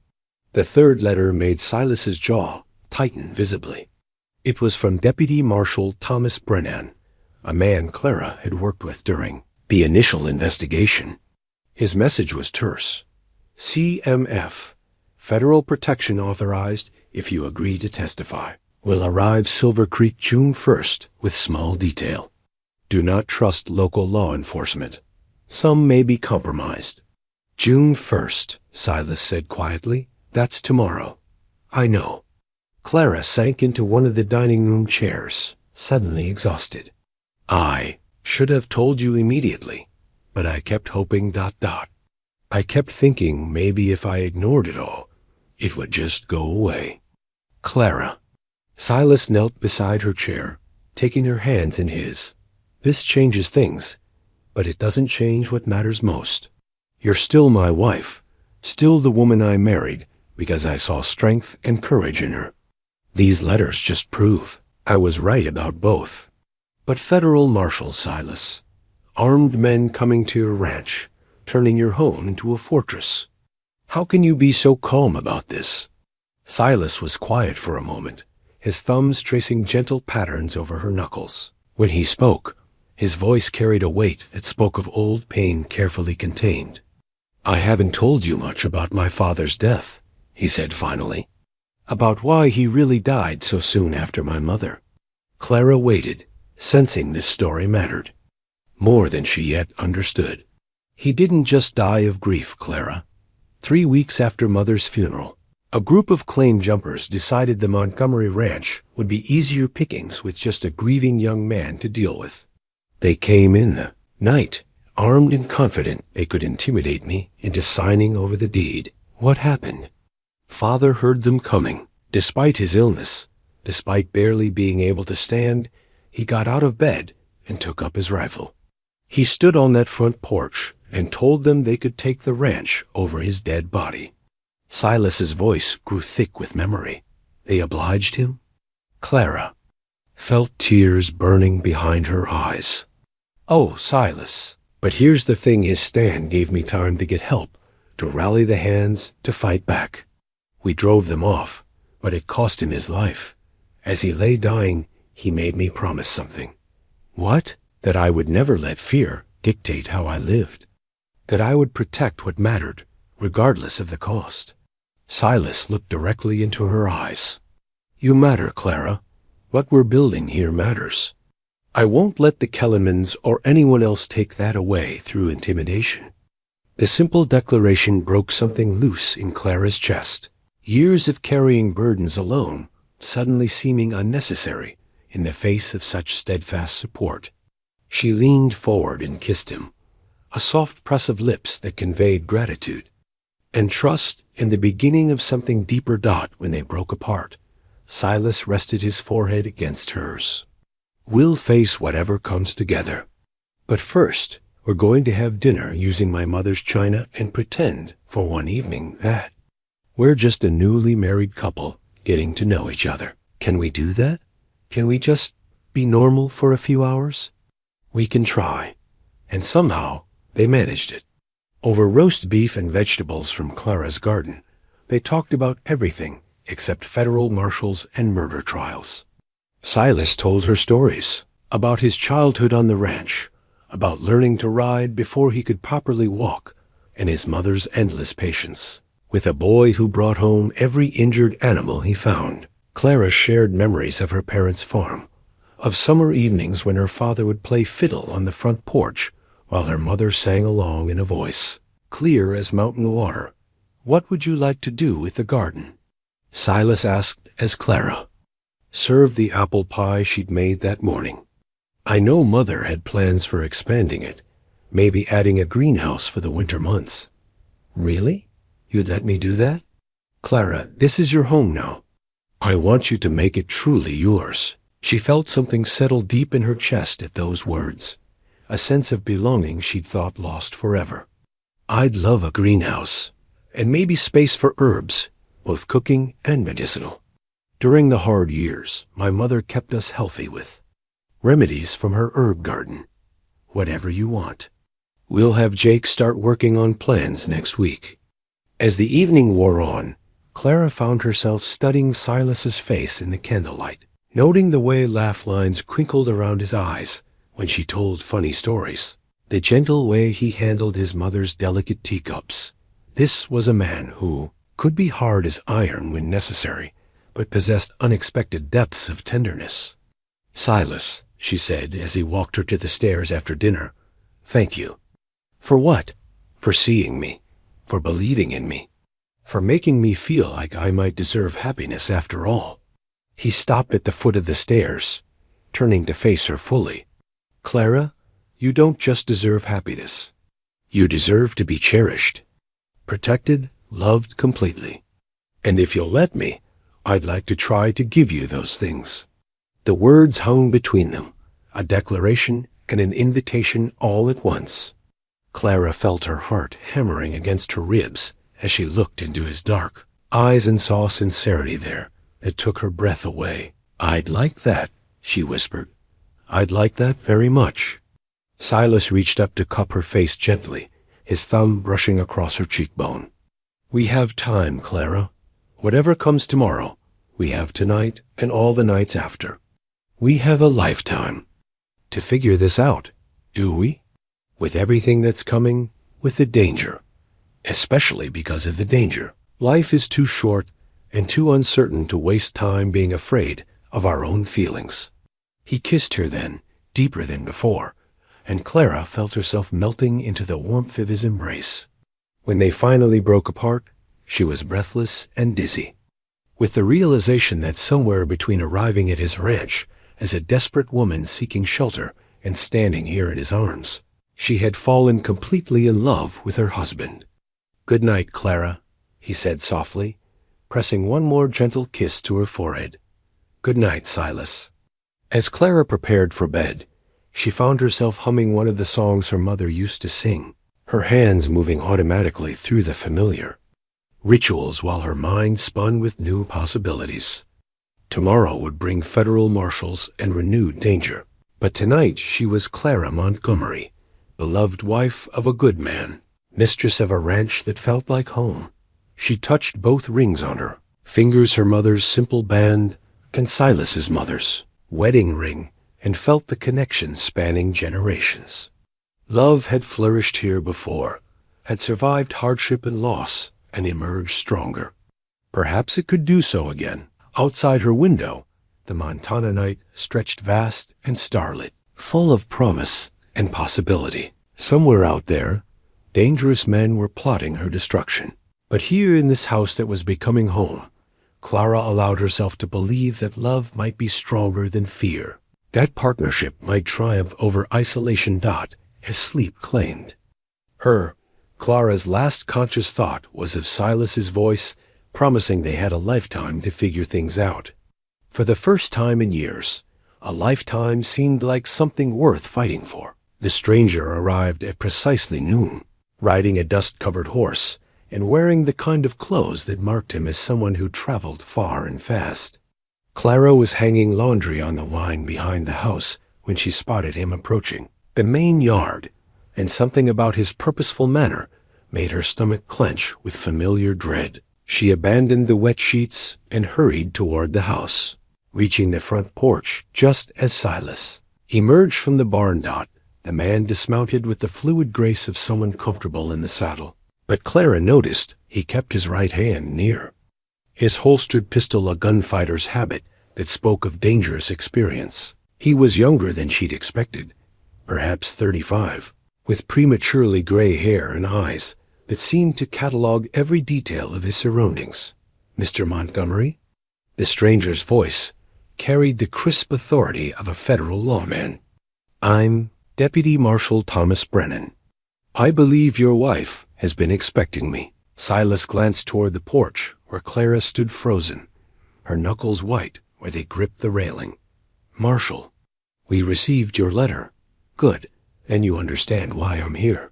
The third letter made Silas's jaw tighten visibly. It was from Deputy Marshal Thomas Brennan, a man Clara had worked with during the initial investigation. His message was terse. CMF, Federal Protection authorized if you agree to testify. Will arrive Silver Creek June 1st with small detail. Do not trust local law enforcement. Some may be compromised. June 1st, Silas said quietly. That's tomorrow. I know. Clara sank into one of the dining room chairs, suddenly exhausted. I should have told you immediately, but I kept hoping ... I kept thinking maybe if I ignored it all, it would just go away. Clara. Silas knelt beside her chair, taking her hands in his. This changes things, but it doesn't change what matters most. You're still my wife, still the woman I married because I saw strength and courage in her. These letters just prove I was right about both. But federal marshals, Silas, armed men coming to your ranch, turning your home into a fortress. How can you be so calm about this? Silas was quiet for a moment, his thumbs tracing gentle patterns over her knuckles. When he spoke, his voice carried a weight that spoke of old pain carefully contained. I haven't told you much about my father's death, he said finally. About why he really died so soon after my mother. Clara waited, sensing this story mattered. More than she yet understood. He didn't just die of grief, Clara. 3 weeks after Mother's funeral, a group of claim jumpers decided the Montgomery Ranch would be easier pickings with just a grieving young man to deal with. They came in the night, armed and confident they could intimidate me into signing over the deed. What happened? Father heard them coming. Despite his illness, despite barely being able to stand, he got out of bed and took up his rifle. He stood on that front porch and told them they could take the ranch over his dead body. Silas's voice grew thick with memory. They obliged him? Clara felt tears burning behind her eyes. Oh, Silas. But here's the thing, his stand gave me time to get help, to rally the hands, to fight back. We drove them off, but it cost him his life. As he lay dying, he made me promise something. What? That I would never let fear dictate how I lived. That I would protect what mattered, regardless of the cost. Silas looked directly into her eyes. You matter, Clara. What we're building here matters. I won't let the Kellermans or anyone else take that away through intimidation. The simple declaration broke something loose in Clara's chest. Years of carrying burdens alone, suddenly seeming unnecessary in the face of such steadfast support. She leaned forward and kissed him, a soft press of lips that conveyed gratitude and trust and the beginning of something deeper. When they broke apart, Silas rested his forehead against hers. We'll face whatever comes together. But first, we're going to have dinner using my mother's china and pretend for one evening that we're just a newly married couple getting to know each other. Can we do that? Can we just be normal for a few hours? We can try. And somehow, they managed it. Over roast beef and vegetables from Clara's garden, they talked about everything except federal marshals and murder trials. Silas told her stories about his childhood on the ranch, about learning to ride before he could properly walk, and his mother's endless patience with a boy who brought home every injured animal he found. Clara shared memories of her parents' farm, of summer evenings when her father would play fiddle on the front porch while her mother sang along in a voice clear as mountain water. What would you like to do with the garden? Silas asked as Clara served the apple pie she'd made that morning. I know Mother had plans for expanding it, maybe adding a greenhouse for the winter months. Really? You'd let me do that? Clara, this is your home now. I want you to make it truly yours. She felt something settle deep in her chest at those words, a sense of belonging she'd thought lost forever. I'd love a greenhouse, and maybe space for herbs, both cooking and medicinal. During the hard years, my mother kept us healthy with remedies from her herb garden. Whatever you want. We'll have Jake start working on plans next week. As the evening wore on, Clara found herself studying Silas's face in the candlelight. noting the way laugh lines crinkled around his eyes when she told funny stories, the gentle way he handled his mother's delicate teacups. This was a man who could be hard as iron when necessary, but possessed unexpected depths of tenderness. "Silas," she said as he walked her to the stairs after dinner, "thank you." "For what?" "For seeing me, for believing in me, for making me feel like I might deserve happiness after all." He stopped at the foot of the stairs, turning to face her fully. "Clara, you don't just deserve happiness. You deserve to be cherished, protected, loved completely. And if you'll let me, I'd like to try to give you those things." The words hung between them, a declaration and an invitation all at once. Clara felt her heart hammering against her ribs as she looked into his dark eyes and saw sincerity there that took her breath away. "I'd like that," she whispered. "I'd like that very much." Silas reached up to cup her face gently, his thumb brushing across her cheekbone. "We have time, Clara. Whatever comes tomorrow, we have tonight and all the nights after. We have a lifetime to figure this out, do we? With everything that's coming, with the danger, especially because of the danger. Life is too short and too uncertain to waste time being afraid of our own feelings." He kissed her then, deeper than before, and Clara felt herself melting into the warmth of his embrace. When they finally broke apart, she was breathless and dizzy, with the realization that somewhere between arriving at his ranch as a desperate woman seeking shelter and standing here in his arms, she had fallen completely in love with her husband. "Good night, Clara," he said softly, pressing one more gentle kiss to her forehead. "Good night, Silas." As Clara prepared for bed, she found herself humming one of the songs her mother used to sing, her hands moving automatically through the familiar rituals while her mind spun with new possibilities. Tomorrow would bring federal marshals and renewed danger, but tonight she was Clara Montgomery, beloved wife of a good man, mistress of a ranch that felt like home. She touched both rings on her fingers, her mother's simple band and Silas's mother's wedding ring, and felt the connection spanning generations. Love had flourished here before, had survived hardship and loss, and emerged stronger. Perhaps it could do so again. Outside her window, the Montana night stretched vast and starlit, full of promise and possibility. Somewhere out there, dangerous men were plotting her destruction. But here in this house that was becoming home, Clara allowed herself to believe that love might be stronger than fear. That partnership might triumph over isolation. As sleep claimed. Clara's last conscious thought was of Silas's voice promising they had a lifetime to figure things out. For the first time in years, a lifetime seemed like something worth fighting for. The stranger arrived at precisely noon, riding a dust-covered horse and wearing the kind of clothes that marked him as someone who traveled far and fast. Clara was hanging laundry on the line behind the house when she spotted him approaching the main yard, and something about his purposeful manner made her stomach clench with familiar dread. She abandoned the wet sheets and hurried toward the house, reaching the front porch just as Silas emerged from the barn. The man dismounted with the fluid grace of someone comfortable in the saddle, but Clara noticed he kept his right hand near, his holstered pistol a gunfighter's habit that spoke of dangerous experience. He was younger than she'd expected, perhaps 35, with prematurely gray hair and eyes that seemed to catalog every detail of his surroundings. "Mr. Montgomery?" The stranger's voice carried the crisp authority of a federal lawman. "I'm Deputy Marshal Thomas Brennan. I believe your wife has been expecting me." Silas glanced toward the porch where Clara stood frozen, her knuckles white where they gripped the railing. "Marshal, we received your letter. Good, and you understand why I'm here."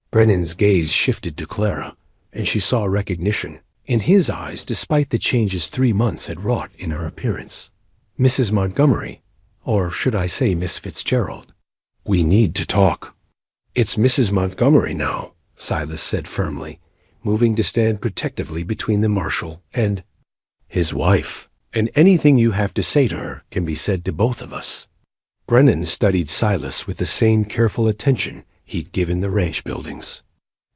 Brennan's gaze shifted to Clara, and she saw recognition in his eyes despite the changes 3 months had wrought in her appearance. "Mrs. Montgomery, or should I say Miss Fitzgerald? We need to talk." "It's Mrs. Montgomery now," Silas said firmly, moving to stand protectively between the marshal and his wife. And anything you have to say to her can be said to both of us. Brennan studied Silas with the same careful attention he'd given the ranch buildings.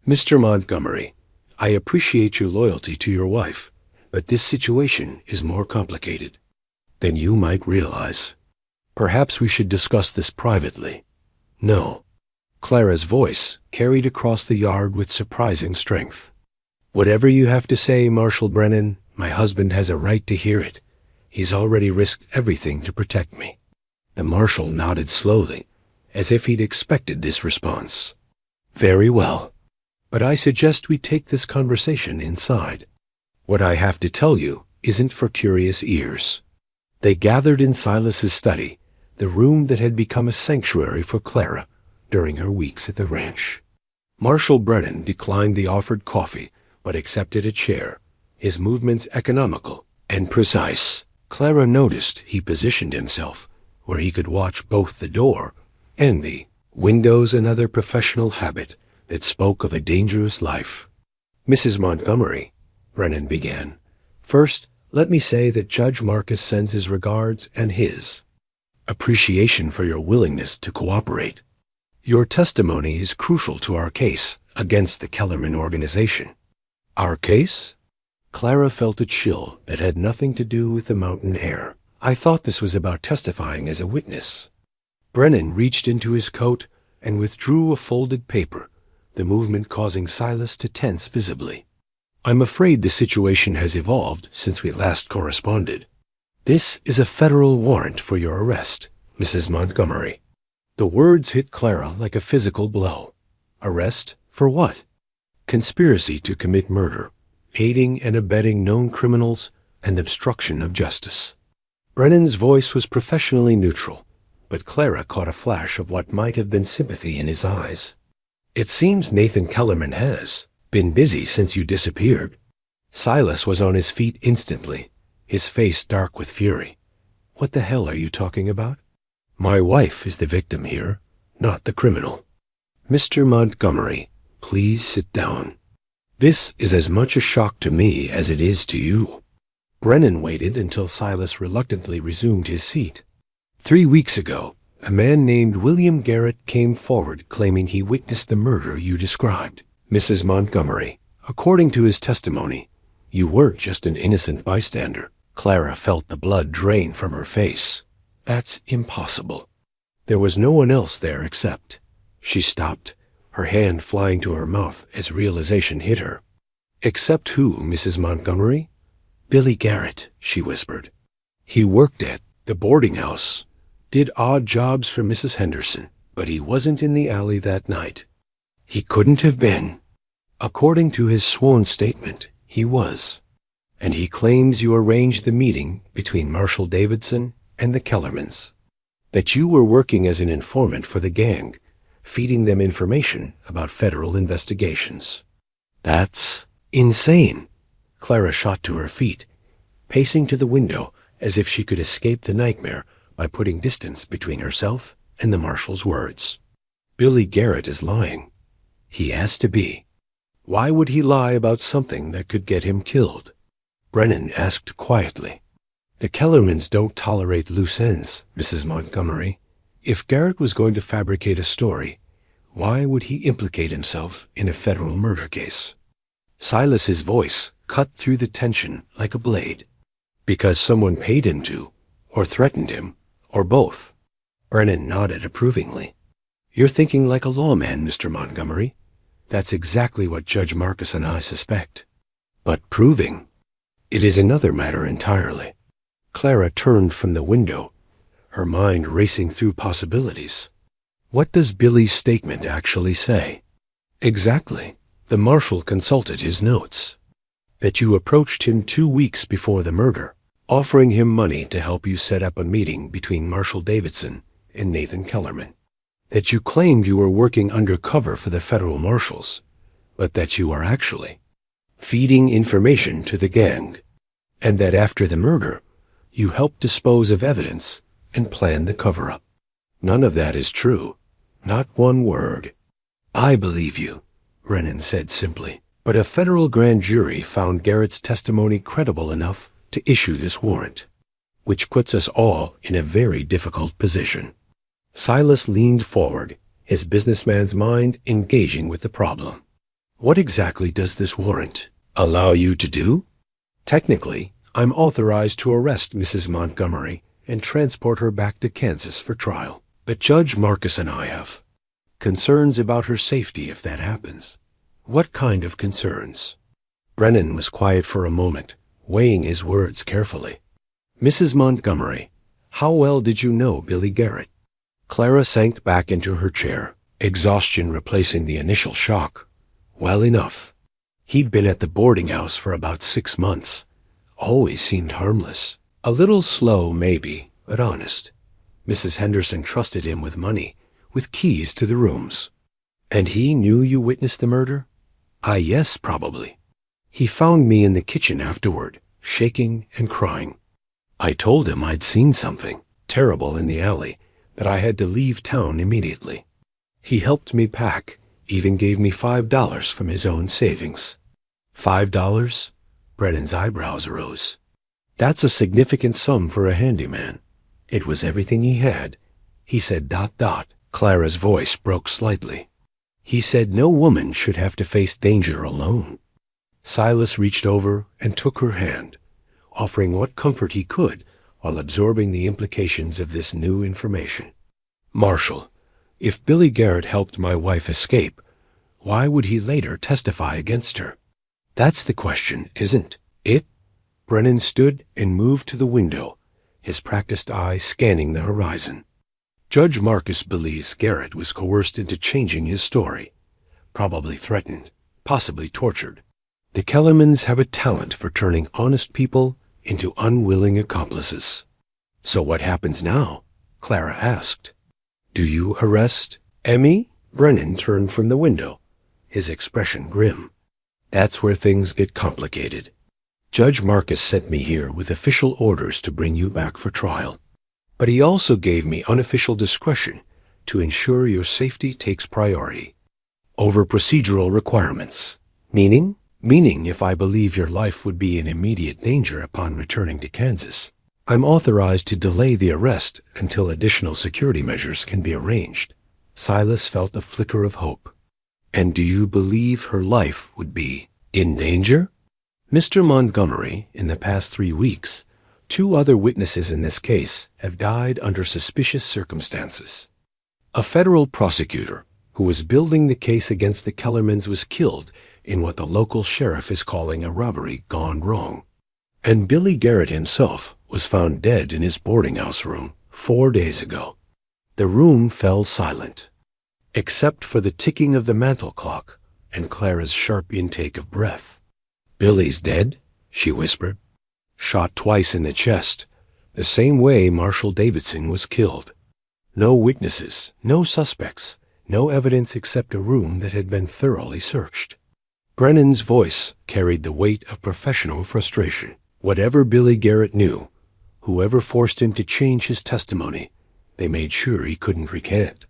Mr. Montgomery, I appreciate your loyalty to your wife, but this situation is more complicated than you might realize. Perhaps we should discuss this privately. No. Clara's voice carried across the yard with surprising strength. Whatever you have to say, Marshal Brennan, my husband has a right to hear it. He's already risked everything to protect me. The marshal nodded slowly, as if he'd expected this response. Very well. But I suggest we take this conversation inside. What I have to tell you isn't for curious ears. They gathered in Silas's study, the room that had become a sanctuary for Clara during her weeks at the ranch. Marshal Brennan declined the offered coffee, but accepted a chair, his movements economical and precise. Clara noticed he positioned himself where he could watch both the door and the windows, another professional habit that spoke of a dangerous life. Mrs. Montgomery, Brennan began, first, let me say that Judge Marcus sends his regards and his appreciation for your willingness to cooperate. Your testimony is crucial to our case against the Kellerman organization. Our case? Clara felt a chill that had nothing to do with the mountain air. I thought this was about testifying as a witness. Brennan reached into his coat and withdrew a folded paper, the movement causing Silas to tense visibly. I'm afraid the situation has evolved since we last corresponded. This is a federal warrant for your arrest, Mrs. Montgomery. The words hit Clara like a physical blow. Arrest for what? Conspiracy to commit murder, aiding and abetting known criminals, and obstruction of justice. Brennan's voice was professionally neutral, but Clara caught a flash of what might have been sympathy in his eyes. It seems Nathan Kellerman has been busy since you disappeared. Silas was on his feet instantly, his face dark with fury. What the hell are you talking about? My wife is the victim here, not the criminal. Mr. Montgomery, please sit down. This is as much a shock to me as it is to you. Brennan waited until Silas reluctantly resumed his seat. 3 weeks ago, a man named William Garrett came forward claiming he witnessed the murder you described. Mrs. Montgomery, according to his testimony, you weren't just an innocent bystander. Clara felt the blood drain from her face. That's impossible. There was no one else there except. She stopped, her hand flying to her mouth as realization hit her. Except who, Mrs. Montgomery? Billy Garrett, she whispered. He worked at the boarding house, did odd jobs for Mrs. Henderson, but he wasn't in the alley that night. He couldn't have been. According to his sworn statement, he was. And he claims you arranged the meeting between Marshal Davidson and the Kellermans. That you were working as an informant for the gang, feeding them information about federal investigations. That's insane. Clara shot to her feet, pacing to the window as if she could escape the nightmare by putting distance between herself and the marshal's words. Billy Garrett is lying. He has to be. Why would he lie about something that could get him killed? Brennan asked quietly. The Kellermans don't tolerate loose ends, Mrs. Montgomery. If Garrett was going to fabricate a story, why would he implicate himself in a federal murder case? Silas's voice cut through the tension like a blade. Because someone paid him to, or threatened him, or both. Brennan nodded approvingly. You're thinking like a lawman, Mr. Montgomery. That's exactly what Judge Marcus and I suspect. But proving, it is another matter entirely. Clara turned from the window, her mind racing through possibilities. What does Billy's statement actually say? Exactly. The marshal consulted his notes. That you approached him 2 weeks before the murder, offering him money to help you set up a meeting between Marshal Davidson and Nathan Kellerman. That you claimed you were working undercover for the federal marshals, but that you are actually feeding information to the gang, and that after the murder, you helped dispose of evidence and plan the cover-up. None of that is true. Not one word. I believe you, Brennan said simply, but a federal grand jury found Garrett's testimony credible enough to issue this warrant, which puts us all in a very difficult position. Silas leaned forward, his businessman's mind engaging with the problem. What exactly does this warrant allow you to do? Technically, I'm authorized to arrest Mrs. Montgomery and transport her back to Kansas for trial. But Judge Marcus and I have concerns about her safety if that happens. What kind of concerns? Brennan was quiet for a moment, weighing his words carefully. Mrs. Montgomery, how well did you know Billy Garrett? Clara sank back into her chair, exhaustion replacing the initial shock. Well enough. He'd been at the boarding house for about 6 months. Always seemed harmless. A little slow, maybe, but honest. Mrs. Henderson trusted him with money, with keys to the rooms. And he knew you witnessed the murder? Yes, probably. He found me in the kitchen afterward, shaking and crying. I told him I'd seen something terrible in the alley, that I had to leave town immediately. He helped me pack, even gave me $5 from his own savings. $5? Brennan's eyebrows rose. That's a significant sum for a handyman. It was everything he had. He said ... Clara's voice broke slightly. He said no woman should have to face danger alone. Silas reached over and took her hand, offering what comfort he could while absorbing the implications of this new information. Marshal, if Billy Garrett helped my wife escape, why would he later testify against her? That's the question, isn't it? Brennan stood and moved to the window, his practiced eye scanning the horizon. Judge Marcus believes Garrett was coerced into changing his story, probably threatened, possibly tortured. The Kellermans have a talent for turning honest people into unwilling accomplices. So what happens now? Clara asked. Do you arrest Emmy? Brennan turned from the window, his expression grim. That's where things get complicated. Judge Marcus sent me here with official orders to bring you back for trial. But he also gave me unofficial discretion to ensure your safety takes priority over procedural requirements. Meaning? Meaning if I believe your life would be in immediate danger upon returning to Kansas, I'm authorized to delay the arrest until additional security measures can be arranged. Silas felt a flicker of hope. And do you believe her life would be in danger? Mr. Montgomery, in the past 3 weeks, 2 other witnesses in this case have died under suspicious circumstances. A federal prosecutor who was building the case against the Kellermans was killed in what the local sheriff is calling a robbery gone wrong. And Billy Garrett himself was found dead in his boarding house room 4 days ago. The room fell silent, except for the ticking of the mantel clock and Clara's sharp intake of breath. Billy's dead, she whispered. Shot twice in the chest, the same way Marshal Davidson was killed. No witnesses, no suspects, no evidence except a room that had been thoroughly searched. Brennan's voice carried the weight of professional frustration. Whatever Billy Garrett knew, whoever forced him to change his testimony, they made sure he couldn't recant.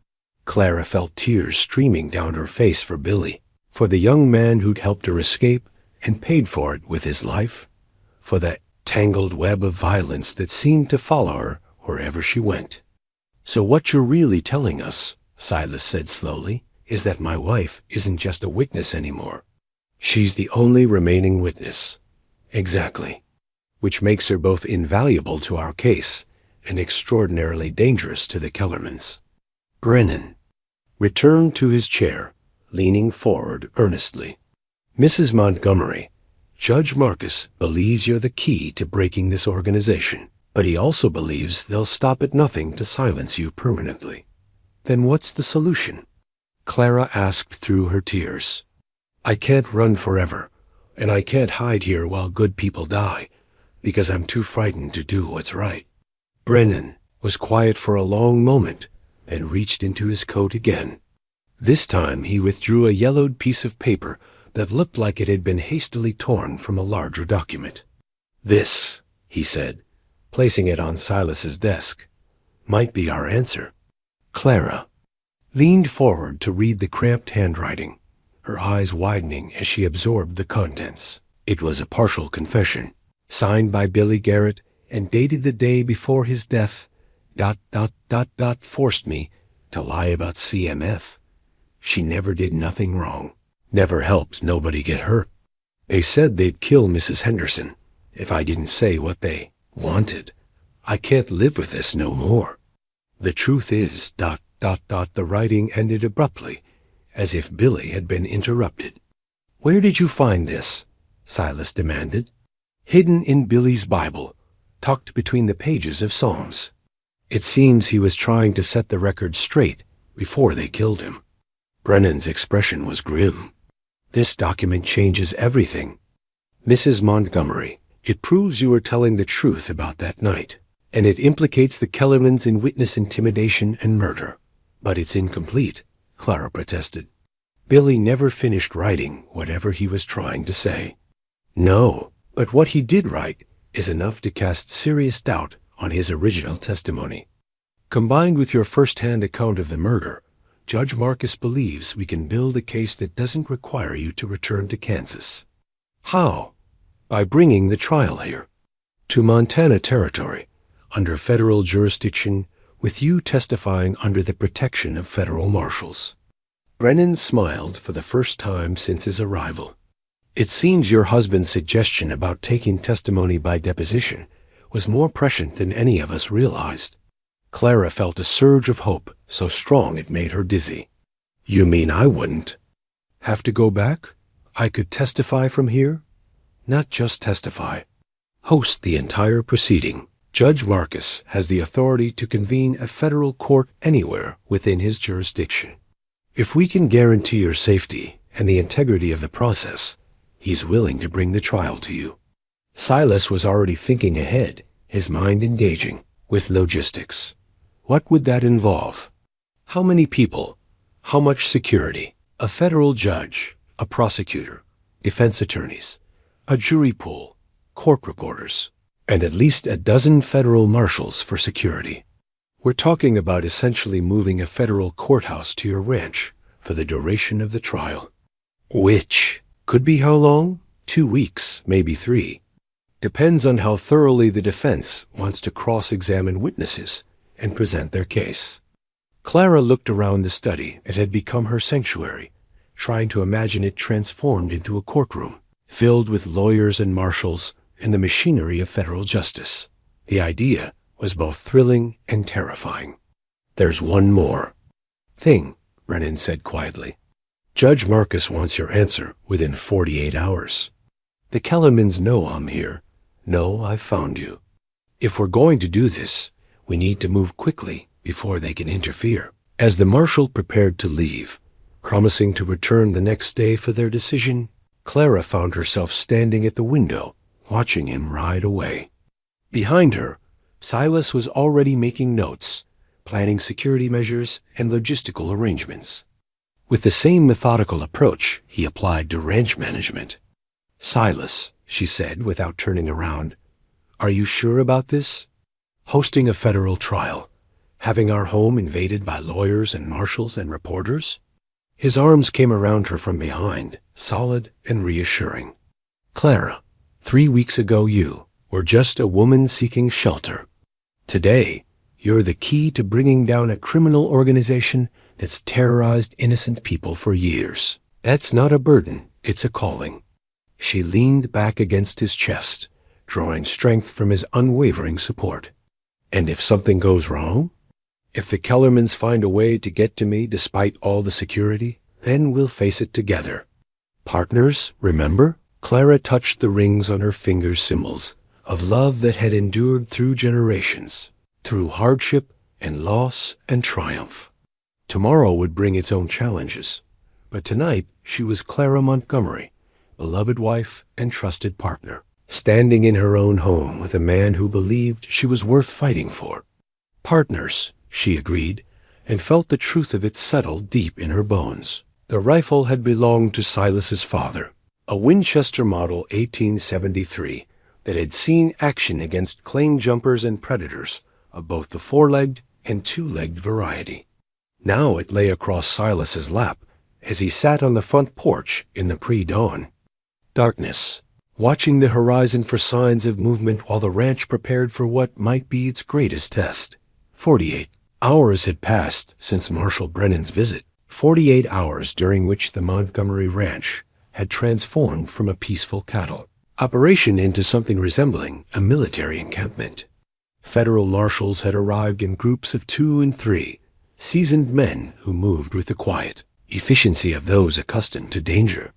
Clara felt tears streaming down her face for Billy, for the young man who'd helped her escape and paid for it with his life, for that tangled web of violence that seemed to follow her wherever she went. So what you're really telling us, Silas said slowly, is that my wife isn't just a witness anymore. She's the only remaining witness. Exactly. Which makes her both invaluable to our case and extraordinarily dangerous to the Kellermans. Brennan returned to his chair, leaning forward earnestly. Mrs. Montgomery, Judge Marcus believes you're the key to breaking this organization, but he also believes they'll stop at nothing to silence you permanently. Then what's the solution? Clara asked through her tears. I can't run forever, and I can't hide here while good people die, because I'm too frightened to do what's right. Brennan was quiet for a long moment, then reached into his coat again. This time he withdrew a yellowed piece of paper that looked like it had been hastily torn from a larger document. This, he said, placing it on Silas's desk, might be our answer. Clara leaned forward to read the cramped handwriting, her eyes widening as she absorbed the contents. It was a partial confession, signed by Billy Garrett and dated the day before his death, ... forced me to lie about CMF. She never did nothing wrong. Never helped nobody get hurt. They said they'd kill Mrs. Henderson if I didn't say what they wanted. I can't live with this no more. The truth is, ... The writing ended abruptly, as if Billy had been interrupted. Where did you find this? Silas demanded. Hidden in Billy's Bible, tucked between the pages of Psalms. It seems he was trying to set the record straight before they killed him. Brennan's expression was grim. This document changes everything. Mrs. Montgomery, it proves you were telling the truth about that night, and it implicates the Kellermans in witness intimidation and murder. But it's incomplete, Clara protested. Billy never finished writing whatever he was trying to say. No, but what he did write is enough to cast serious doubt on his original testimony. Combined with your first-hand account of the murder, Judge Marcus believes we can build a case that doesn't require you to return to Kansas. How? By bringing the trial here, to Montana Territory, under federal jurisdiction, with you testifying under the protection of federal marshals. Brennan smiled for the first time since his arrival. It seems your husband's suggestion about taking testimony by deposition was more prescient than any of us realized. Clara felt a surge of hope, so strong it made her dizzy. You mean I wouldn't have to go back? I could testify from here? Not just testify. Host the entire proceeding. Judge Marcus has the authority to convene a federal court anywhere within his jurisdiction. If we can guarantee your safety and the integrity of the process, he's willing to bring the trial to you. Silas was already thinking ahead, his mind engaging with logistics. What would that involve? How many people? How much security? A federal judge, a prosecutor, defense attorneys, a jury pool, court reporters, and at least a dozen federal marshals for security. We're talking about essentially moving a federal courthouse to your ranch for the duration of the trial. Which could be how long? 2 weeks, maybe 3. Depends on how thoroughly the defense wants to cross-examine witnesses and present their case. Clara looked around the study that had become her sanctuary, trying to imagine it transformed into a courtroom, filled with lawyers and marshals and the machinery of federal justice. The idea was both thrilling and terrifying. There's one more thing, Brennan said quietly. Judge Marcus wants your answer within 48 hours. The Kellermans know I'm here. Know I've found you. If we're going to do this, we need to move quickly before they can interfere. As the marshal prepared to leave, promising to return the next day for their decision, Clara found herself standing at the window, watching him ride away. Behind her, Silas was already making notes, planning security measures and logistical arrangements. With the same methodical approach he applied to ranch management. Silas, she said without turning around, are you sure about this? Hosting a federal trial, having our home invaded by lawyers and marshals and reporters? His arms came around her from behind, solid and reassuring. Clara, 3 weeks ago you were just a woman seeking shelter. Today, you're the key to bringing down a criminal organization that's terrorized innocent people for years. That's not a burden, it's a calling. She leaned back against his chest, drawing strength from his unwavering support. And if something goes wrong? If the Kellermans find a way to get to me despite all the security, then we'll face it together. Partners, remember? Clara touched the rings on her fingers' symbols of love that had endured through generations, through hardship and loss and triumph. Tomorrow would bring its own challenges, but tonight she was Clara Montgomery, beloved wife and trusted partner, standing in her own home with a man who believed she was worth fighting for. Partners, she agreed, and felt the truth of it settle deep in her bones. The rifle had belonged to Silas's father, a Winchester Model 1873 that had seen action against claim jumpers and predators of both the 4-legged and 2-legged variety. Now it lay across Silas's lap as he sat on the front porch in the pre-dawn. Darkness, watching the horizon for signs of movement while the ranch prepared for what might be its greatest test. 48 hours had passed since Marshal Brennan's visit. 48 hours during which the Montgomery Ranch had transformed from a peaceful cattle operation into something resembling a military encampment. Federal marshals had arrived in groups of 2 and 3, seasoned men who moved with the quiet efficiency of those accustomed to danger.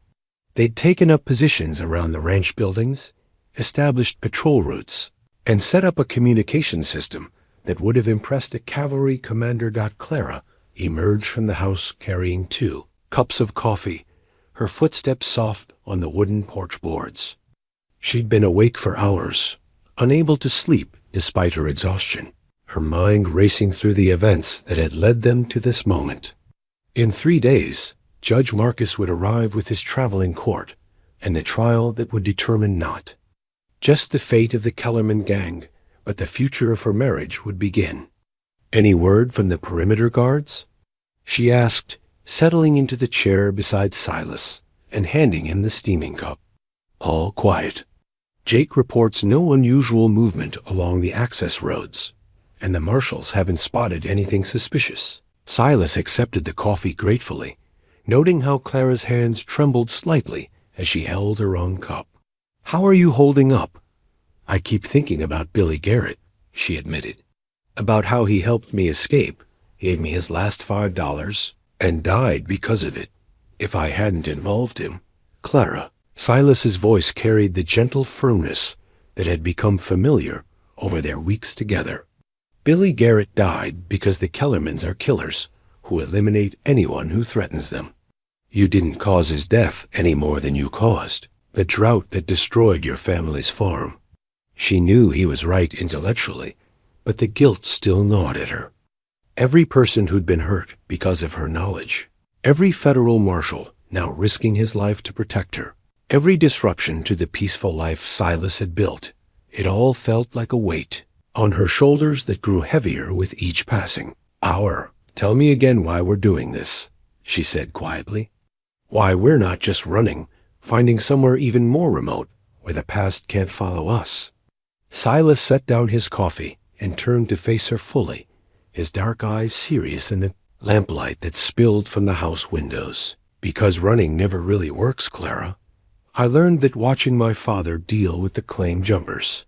They'd taken up positions around the ranch buildings, established patrol routes, and set up a communication system that would have impressed a cavalry commander. Clara emerged from the house carrying 2 cups of coffee, her footsteps soft on the wooden porch boards. She'd been awake for hours, unable to sleep despite her exhaustion, her mind racing through the events that had led them to this moment. In 3 days, Judge Marcus would arrive with his traveling court and the trial that would determine not just the fate of the Kellerman gang, but the future of her marriage would begin. Any word from the perimeter guards? She asked, settling into the chair beside Silas and handing him the steaming cup. All quiet. Jake reports no unusual movement along the access roads, and the marshals haven't spotted anything suspicious. Silas accepted the coffee gratefully, noting how Clara's hands trembled slightly as she held her own cup. How are you holding up? I keep thinking about Billy Garrett, she admitted. About how he helped me escape, gave me his last $5, and died because of it. If I hadn't involved him. Clara. Silas's voice carried the gentle firmness that had become familiar over their weeks together. Billy Garrett died because the Kellermans are killers who eliminate anyone who threatens them. You didn't cause his death any more than you caused the drought that destroyed your family's farm. She knew he was right intellectually, but the guilt still gnawed at her. Every person who'd been hurt because of her knowledge, every federal marshal now risking his life to protect her, every disruption to the peaceful life Silas had built, it all felt like a weight on her shoulders that grew heavier with each passing hour. Tell me again why we're doing this, she said quietly. Why we're not just running, finding somewhere even more remote where the past can't follow us. Silas set down his coffee and turned to face her fully, his dark eyes serious in the lamplight that spilled from the house windows. Because running never really works, Clara. I learned that watching my father deal with the claim jumpers.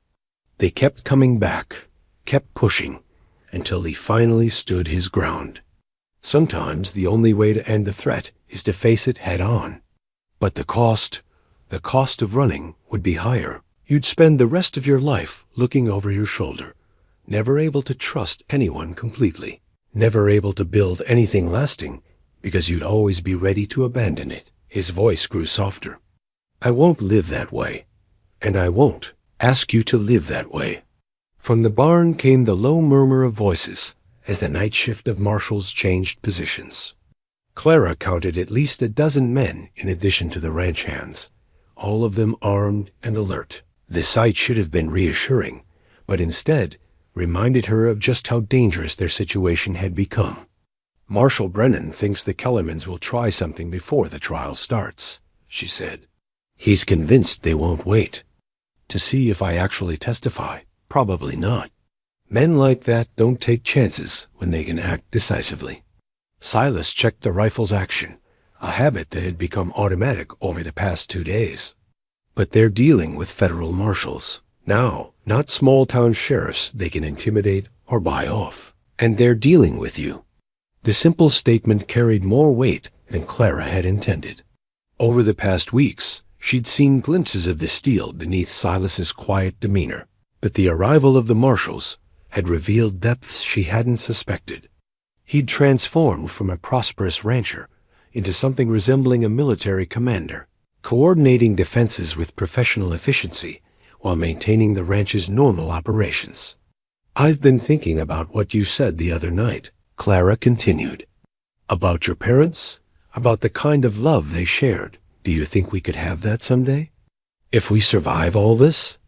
They kept coming back, kept pushing, until he finally stood his ground. Sometimes the only way to end a threat is to face it head on. But the cost of running would be higher. You'd spend the rest of your life looking over your shoulder, never able to trust anyone completely, never able to build anything lasting because you'd always be ready to abandon it. His voice grew softer. I won't live that way, and I won't ask you to live that way. From the barn came the low murmur of voices as the night shift of marshals changed positions. Clara counted at least a dozen men in addition to the ranch hands, all of them armed and alert. The sight should have been reassuring, but instead reminded her of just how dangerous their situation had become. Marshal Brennan thinks the Kellermans will try something before the trial starts, she said. He's convinced they won't wait. To see if I actually testify? Probably not. Men like that don't take chances when they can act decisively. Silas checked the rifle's action, a habit that had become automatic over the past 2 days. But they're dealing with federal marshals. Now, not small-town sheriffs they can intimidate or buy off. And they're dealing with you. The simple statement carried more weight than Clara had intended. Over the past weeks, she'd seen glimpses of the steel beneath Silas's quiet demeanor, but the arrival of the marshals had revealed depths she hadn't suspected. He'd transformed from a prosperous rancher into something resembling a military commander, coordinating defenses with professional efficiency while maintaining the ranch's normal operations. I've been thinking about what you said the other night, Clara continued. About your parents, about the kind of love they shared. Do you think we could have that someday? If we survive all this?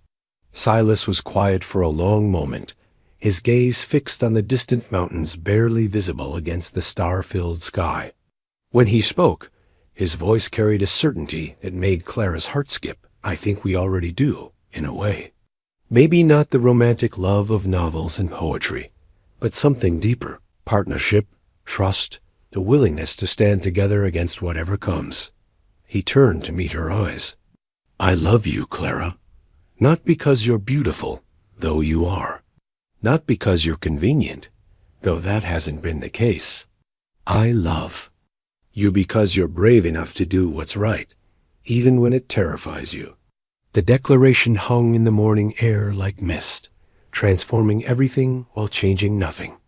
Silas was quiet for a long moment, his gaze fixed on the distant mountains barely visible against the star-filled sky. When he spoke, his voice carried a certainty that made Clara's heart skip. I think we already do, in a way. Maybe not the romantic love of novels and poetry, but something deeper. Partnership, trust, the willingness to stand together against whatever comes. He turned to meet her eyes. I love you, Clara. Not because you're beautiful, though you are. Not because you're convenient, though that hasn't been the case. I love you because you're brave enough to do what's right, even when it terrifies you. The declaration hung in the morning air like mist, transforming everything while changing nothing.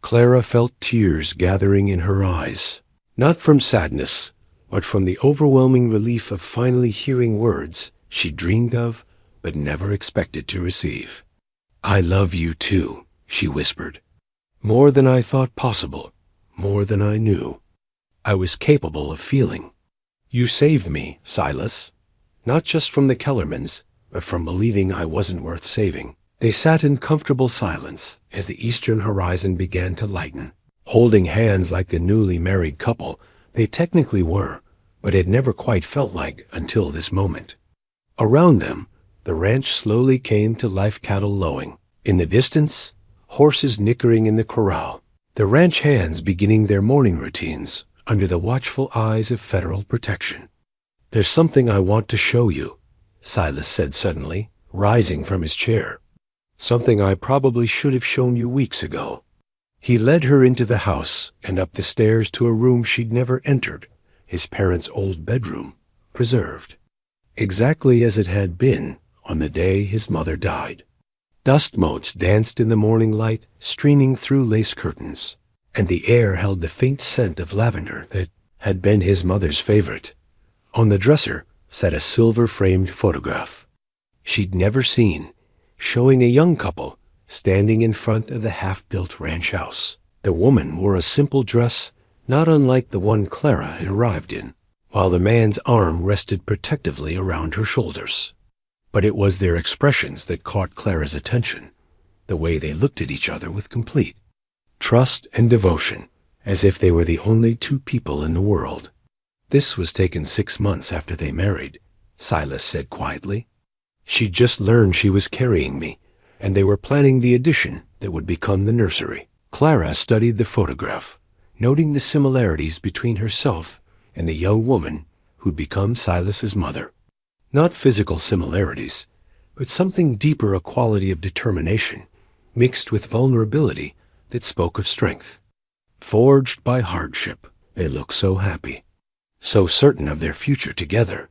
Clara felt tears gathering in her eyes, not from sadness, but from the overwhelming relief of finally hearing words she dreamed of but never expected to receive. I love you too, she whispered. More than I thought possible, more than I knew. I was capable of feeling. You saved me, Silas, not just from the Kellermans, but from believing I wasn't worth saving. They sat in comfortable silence as the eastern horizon began to lighten. Holding hands like the newly married couple they technically were, but had never quite felt like until this moment. Around them, the ranch slowly came to life, cattle lowing. In the distance, horses nickering in the corral. The ranch hands beginning their morning routines under the watchful eyes of federal protection. There's something I want to show you, Silas said suddenly, rising from his chair. Something I probably should have shown you weeks ago. He led her into the house and up the stairs to a room she'd never entered, his parents' old bedroom, preserved, exactly as it had been on the day his mother died. Dust motes danced in the morning light, streaming through lace curtains, and the air held the faint scent of lavender that had been his mother's favorite. On the dresser sat a silver-framed photograph she'd never seen, showing a young couple standing in front of the half-built ranch house. The woman wore a simple dress not unlike the one Clara had arrived in, while the man's arm rested protectively around her shoulders. But it was their expressions that caught Clara's attention, the way they looked at each other with complete trust and devotion, as if they were the only two people in the world. This was taken 6 months after they married, Silas said quietly. She'd just learned she was carrying me, and they were planning the addition that would become the nursery. Clara studied the photograph, noting the similarities between herself and the young woman who'd become Silas's mother. Not physical similarities, but something deeper, a quality of determination, mixed with vulnerability that spoke of strength. Forged by hardship, they looked so happy, so certain of their future together.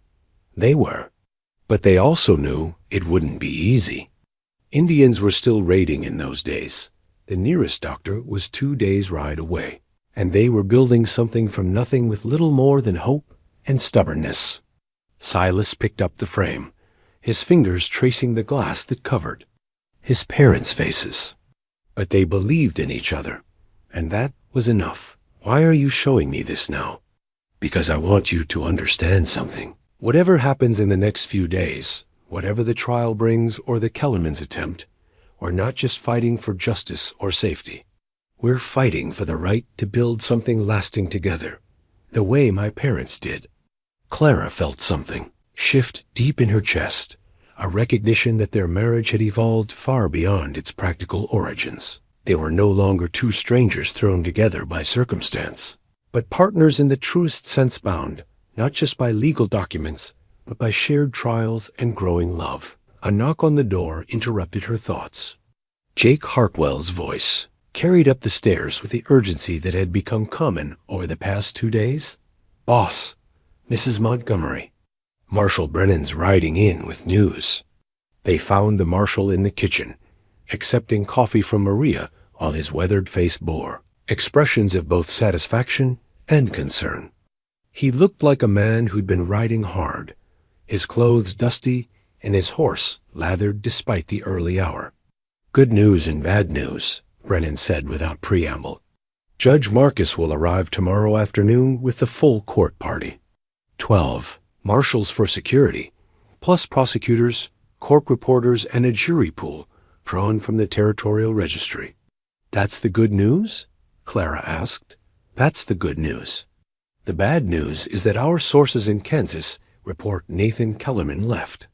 They were. But they also knew it wouldn't be easy. Indians were still raiding in those days. The nearest doctor was 2 days' ride away, and they were building something from nothing with little more than hope and stubbornness. Silas picked up the frame, his fingers tracing the glass that covered his parents' faces. But they believed in each other, and that was enough. Why are you showing me this now? Because I want you to understand something. Whatever happens in the next few days, whatever the trial brings or the Kellermans' attempt, we're not just fighting for justice or safety. We're fighting for the right to build something lasting together, the way my parents did. Clara felt something shift deep in her chest, a recognition that their marriage had evolved far beyond its practical origins. They were no longer two strangers thrown together by circumstance, but partners in the truest sense, bound not just by legal documents, but by shared trials and growing love. A knock on the door interrupted her thoughts. Jake Hartwell's voice carried up the stairs with the urgency that had become common over the past 2 days. Boss, Mrs. Montgomery. Marshal Brennan's riding in with news. They found the marshal in the kitchen, accepting coffee from Maria while his weathered face bore expressions of both satisfaction and concern. He looked like a man who'd been riding hard, his clothes dusty and his horse lathered despite the early hour. Good news and bad news, Brennan said without preamble. Judge Marcus will arrive tomorrow afternoon with the full court party. 12 marshals for security, plus prosecutors, court reporters, and a jury pool drawn from the territorial registry. That's the good news? Clara asked. That's the good news. The bad news is that our sources in Kansas report Nathan Kellerman left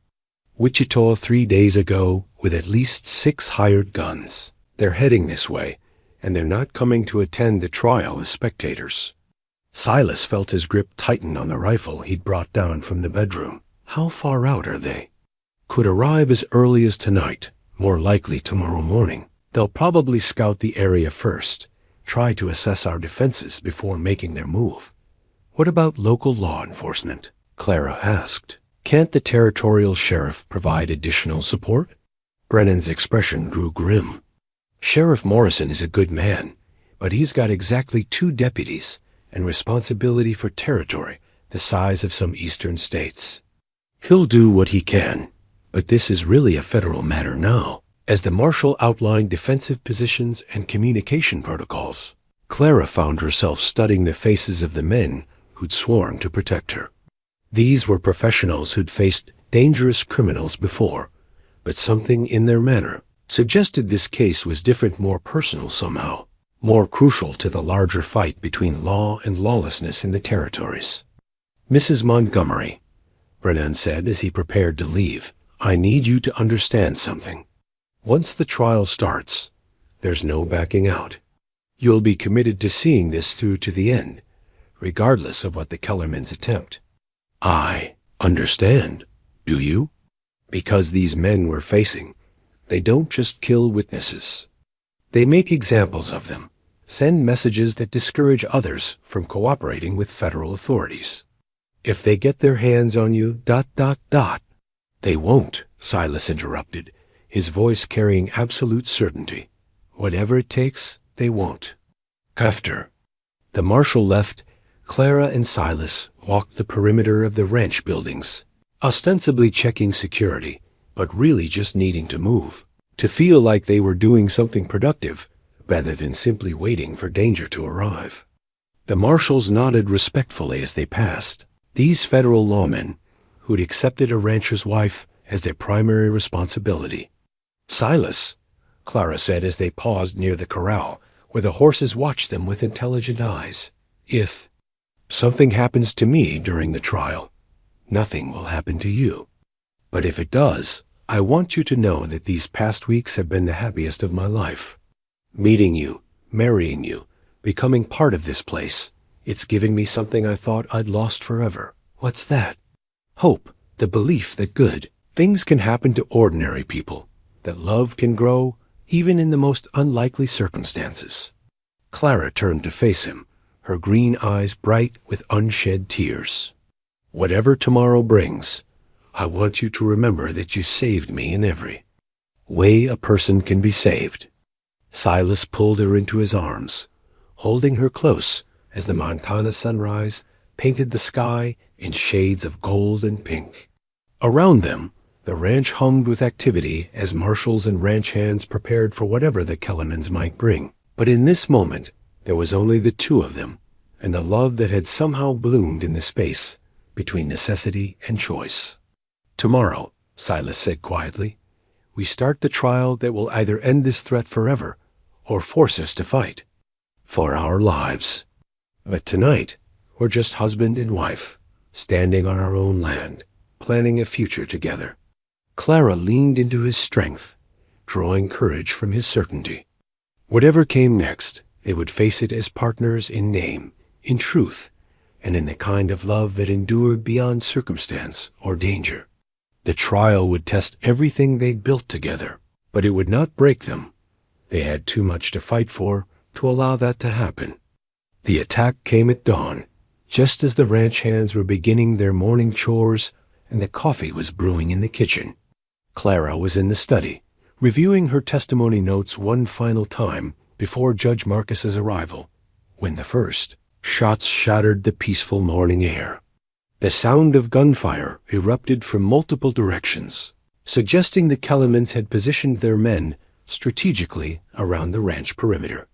Wichita 3 days ago with at least 6 hired guns. They're heading this way, and they're not coming to attend the trial as spectators. Silas felt his grip tighten on the rifle he'd brought down from the bedroom. How far out are they? Could arrive as early as tonight, more likely tomorrow morning. They'll probably scout the area first, try to assess our defenses before making their move. What about local law enforcement? Clara asked. Can't the territorial sheriff provide additional support? Brennan's expression grew grim. Sheriff Morrison is a good man, but he's got exactly 2 deputies and responsibility for territory the size of some eastern states. He'll do what he can, but this is really a federal matter now. As the marshal outlined defensive positions and communication protocols, Clara found herself studying the faces of the men who'd sworn to protect her. These were professionals who'd faced dangerous criminals before, but something in their manner suggested this case was different, more personal somehow, more crucial to the larger fight between law and lawlessness in the territories. Mrs. Montgomery, Brennan said as he prepared to leave, I need you to understand something. Once the trial starts, there's no backing out. You'll be committed to seeing this through to the end, regardless of what the Kellermans attempt. I understand, do you? Because these men we're facing, they don't just kill witnesses. They make examples of them, send messages that discourage others from cooperating with federal authorities. If they get their hands on you, ... They won't, Silas interrupted, his voice carrying absolute certainty. Whatever it takes, they won't. After the marshal left, Clara and Silas walked the perimeter of the ranch buildings, ostensibly checking security, but really just needing to move, to feel like they were doing something productive, rather than simply waiting for danger to arrive. The marshals nodded respectfully as they passed. These federal lawmen, who'd accepted a rancher's wife as their primary responsibility. Silas, Clara said as they paused near the corral, where the horses watched them with intelligent eyes. If something happens to me during the trial, nothing will happen to you. But if it does, I want you to know that these past weeks have been the happiest of my life. Meeting you, marrying you, becoming part of this place, it's given me something I thought I'd lost forever. What's that? Hope, the belief that good things can happen to ordinary people, that love can grow even in the most unlikely circumstances. Clara turned to face him, her green eyes bright with unshed tears. Whatever tomorrow brings, I want you to remember that you saved me in every way a person can be saved. Silas pulled her into his arms, holding her close as the Montana sunrise painted the sky in shades of gold and pink. Around them, the ranch hummed with activity as marshals and ranch hands prepared for whatever the Kellermans might bring. But in this moment, there was only the 2 of them, and the love that had somehow bloomed in the space between necessity and choice. Tomorrow, Silas said quietly, we start the trial that will either end this threat forever or force us to fight for our lives. But tonight, we're just husband and wife, standing on our own land, planning a future together. Clara leaned into his strength, drawing courage from his certainty. Whatever came next, they would face it as partners in name, in truth, and in the kind of love that endured beyond circumstance or danger. The trial would test everything they'd built together, but it would not break them. They had too much to fight for to allow that to happen. The attack came at dawn, just as the ranch hands were beginning their morning chores and the coffee was brewing in the kitchen. Clara was in the study, reviewing her testimony notes one final time before Judge Marcus's arrival, when the first shots shattered the peaceful morning air. The sound of gunfire erupted from multiple directions, suggesting the Kellermans had positioned their men strategically around the ranch perimeter.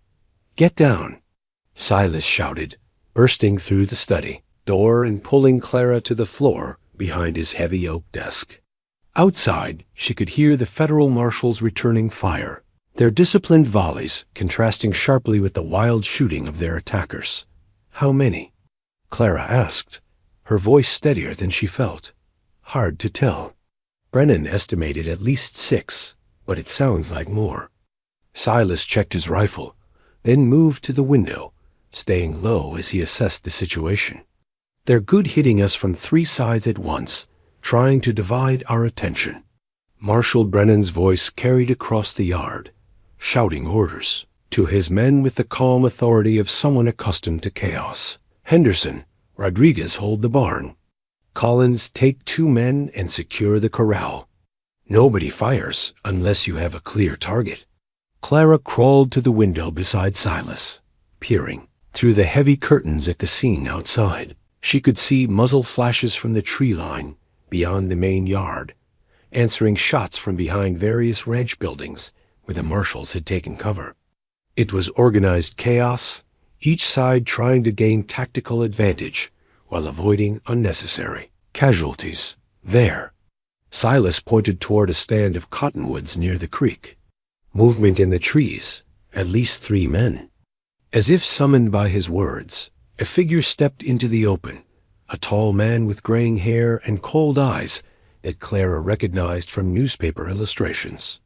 Get down, Silas shouted, bursting through the study door and pulling Clara to the floor behind his heavy oak desk. Outside, she could hear the federal marshals returning fire, their disciplined volleys contrasting sharply with the wild shooting of their attackers. How many? Clara asked, her voice steadier than she felt. Hard to tell. Brennan estimated at least 6, but it sounds like more. Silas checked his rifle, then moved to the window, staying low as he assessed the situation. They're good hitting us from 3 sides at once, trying to divide our attention. Marshal Brennan's voice carried across the yard, shouting orders to his men with the calm authority of someone accustomed to chaos. Henderson, Rodriguez, hold the barn. Collins, take 2 men and secure the corral. Nobody fires unless you have a clear target. Clara crawled to the window beside Silas, peering through the heavy curtains at the scene outside. She could see muzzle flashes from the tree line beyond the main yard, answering shots from behind various ranch buildings where the marshals had taken cover. It was organized chaos, each side trying to gain tactical advantage while avoiding unnecessary casualties. There. Silas pointed toward a stand of cottonwoods near the creek. Movement in the trees, at least 3 men. As if summoned by his words, a figure stepped into the open, a tall man with graying hair and cold eyes that Clara recognized from newspaper illustrations.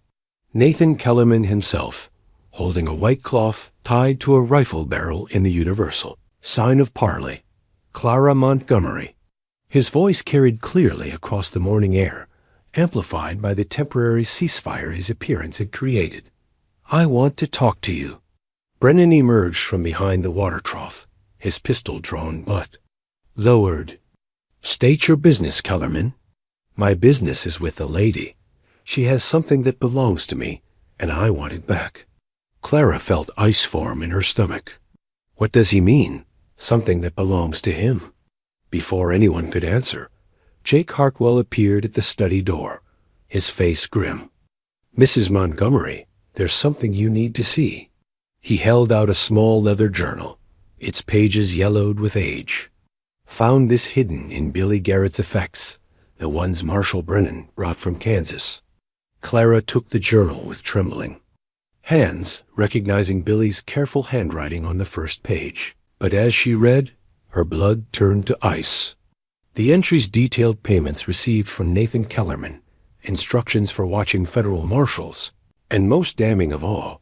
Nathan Kellerman himself, holding a white cloth tied to a rifle barrel in the universal sign of parley. Clara Montgomery. His voice carried clearly across the morning air, amplified by the temporary ceasefire his appearance had created. I want to talk to you. Brennan emerged from behind the water trough, his pistol drawn but lowered. State your business, Kellerman. My business is with the lady. She has something that belongs to me, and I want it back. Clara felt ice form in her stomach. What does he mean? Something that belongs to him? Before anyone could answer, Jake Harkwell appeared at the study door, his face grim. Mrs. Montgomery, there's something you need to see. He held out a small leather journal, its pages yellowed with age. Found this hidden in Billy Garrett's effects, the ones Marshal Brennan brought from Kansas. Clara took the journal with trembling hands, recognizing Billy's careful handwriting on the first page. But as she read, her blood turned to ice. The entries detailed payments received from Nathan Kellerman, instructions for watching federal marshals, and most damning of all,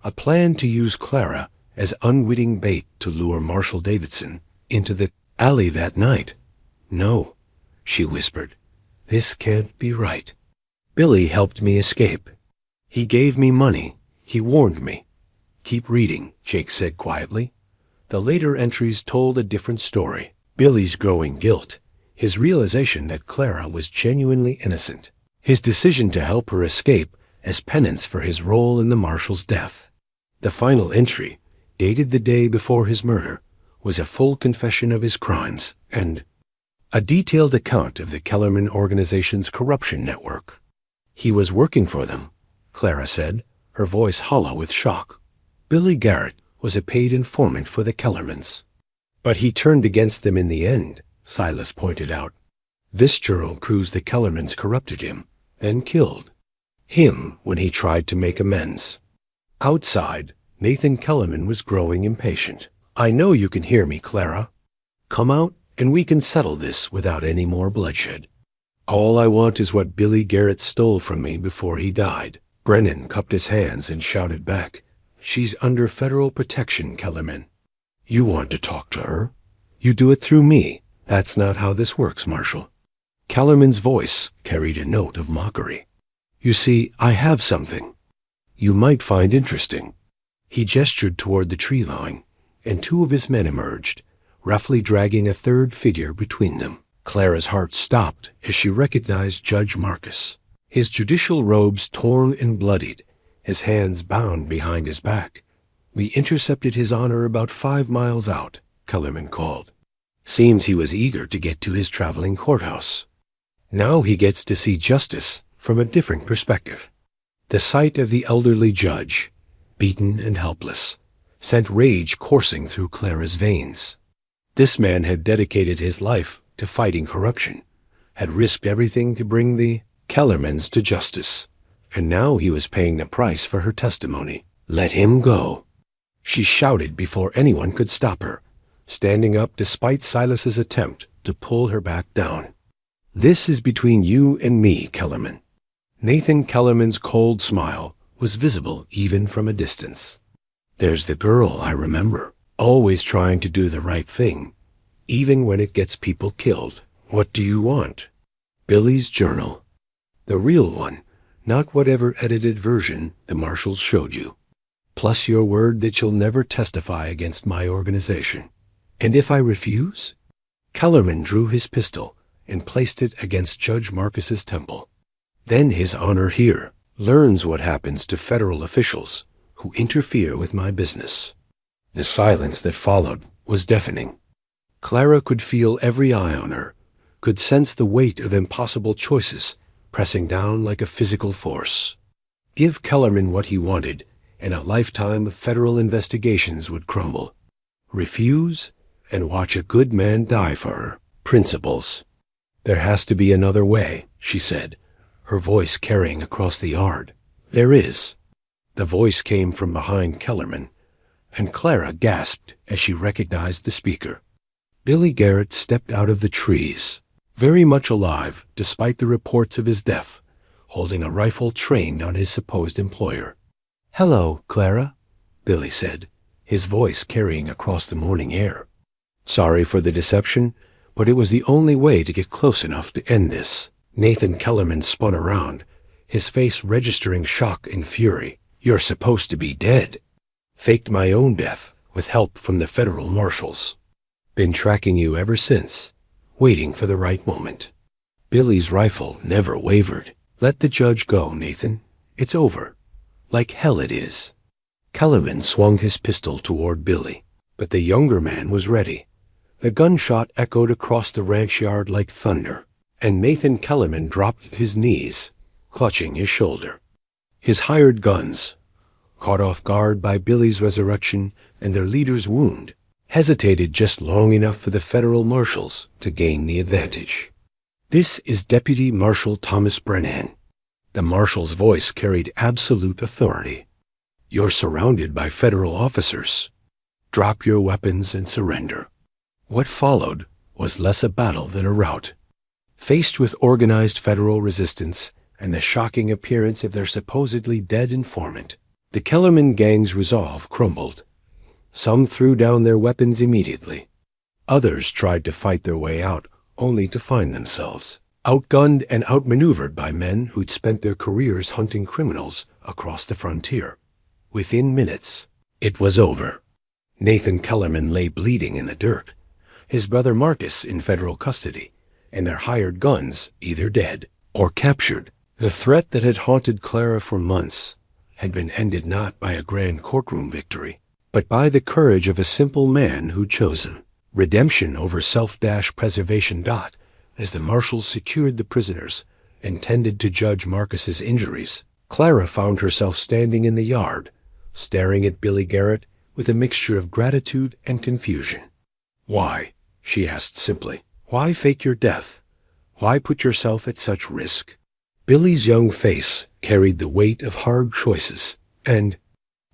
a plan to use Clara as unwitting bait to lure Marshal Davidson into the alley that night. No, she whispered. This can't be right. Billy helped me escape. He gave me money. He warned me. Keep reading, Jake said quietly. The later entries told a different story. Billy's growing guilt, his realization that Clara was genuinely innocent, his decision to help her escape as penance for his role in the marshal's death. The final entry, dated the day before his murder, was a full confession of his crimes and a detailed account of the Kellerman organization's corruption network. He was working for them, Clara said, her voice hollow with shock. Billy Garrett was a paid informant for the Kellermans. But he turned against them in the end, Silas pointed out. This journal proves the Kellermans corrupted him, then killed him when he tried to make amends. Outside, Nathan Kellerman was growing impatient. I know you can hear me, Clara. Come out and we can settle this without any more bloodshed. All I want is what Billy Garrett stole from me before he died. Brennan cupped his hands and shouted back. She's under federal protection, Kellerman. You want to talk to her? You do it through me. That's not how this works, Marshal. Kellerman's voice carried a note of mockery. You see, I have something you might find interesting. He gestured toward the tree line, and 2 of his men emerged, roughly dragging a third figure between them. Clara's heart stopped as she recognized Judge Marcus, his judicial robes torn and bloodied, his hands bound behind his back. We intercepted his honor about 5 miles out, Kellerman called. Seems he was eager to get to his traveling courthouse. Now he gets to see justice from a different perspective. The sight of the elderly judge, beaten and helpless, sent rage coursing through Clara's veins. This man had dedicated his life to fighting corruption, had risked everything to bring the Kellermans to justice, and now he was paying the price for her testimony. Let him go, she shouted before anyone could stop her, standing up despite Silas's attempt to pull her back down. "This is between you and me, Kellerman." Nathan Kellerman's cold smile was visible even from a distance. "There's the girl I remember, always trying to do the right thing, even when it gets people killed. What do you want?" "Billy's journal. The real one, not whatever edited version the marshals showed you. Plus your word that you'll never testify against my organization." "And if I refuse?" Kellerman drew his pistol and placed it against Judge Marcus's temple. "Then his honor here learns what happens to federal officials who interfere with my business." The silence that followed was deafening. Clara could feel every eye on her, could sense the weight of impossible choices pressing down like a physical force. Give Kellerman what he wanted, and a lifetime of federal investigations would crumble. Refuse, and watch a good man die for her principles. "There has to be another way," she said, her voice carrying across the yard. "There is." The voice came from behind Kellerman, and Clara gasped as she recognized the speaker. Billy Garrett stepped out of the trees, very much alive despite the reports of his death, holding a rifle trained on his supposed employer. "Hello, Clara," Billy said, his voice carrying across the morning air. "Sorry for the deception, but it was the only way to get close enough to end this." Nathan Kellerman spun around, his face registering shock and fury. "You're supposed to be dead." "Faked my own death with help from the federal marshals. Been tracking you ever since, waiting for the right moment." Billy's rifle never wavered. "Let the judge go, Nathan. It's over. Like hell it is." Kellerman swung his pistol toward Billy, but the younger man was ready. The gunshot echoed across the ranch yard like thunder, and Nathan Kellerman dropped to his knees, clutching his shoulder. His hired guns, caught off guard by Billy's resurrection and their leader's wound, hesitated just long enough for the federal marshals to gain the advantage. "This is Deputy Marshal Thomas Brennan." The marshal's voice carried absolute authority. "You're surrounded by federal officers. Drop your weapons and surrender." What followed was less a battle than a rout. Faced with organized federal resistance and the shocking appearance of their supposedly dead informant, the Kellerman gang's resolve crumbled. Some threw down their weapons immediately. Others tried to fight their way out, only to find themselves outgunned and outmaneuvered by men who'd spent their careers hunting criminals across the frontier. Within minutes, it was over. Nathan Kellerman lay bleeding in the dirt, his brother Marcus in federal custody, and their hired guns either dead or captured. The threat that had haunted Clara for months had been ended not by a grand courtroom victory, but by the courage of a simple man who'd chosen redemption over self-preservation. As the marshals secured the prisoners and tended to Judge Marcus's injuries, Clara found herself standing in the yard, staring at Billy Garrett with a mixture of gratitude and confusion. "Why?" she asked simply. "Why fake your death? Why put yourself at such risk?" Billy's young face carried the weight of hard choices and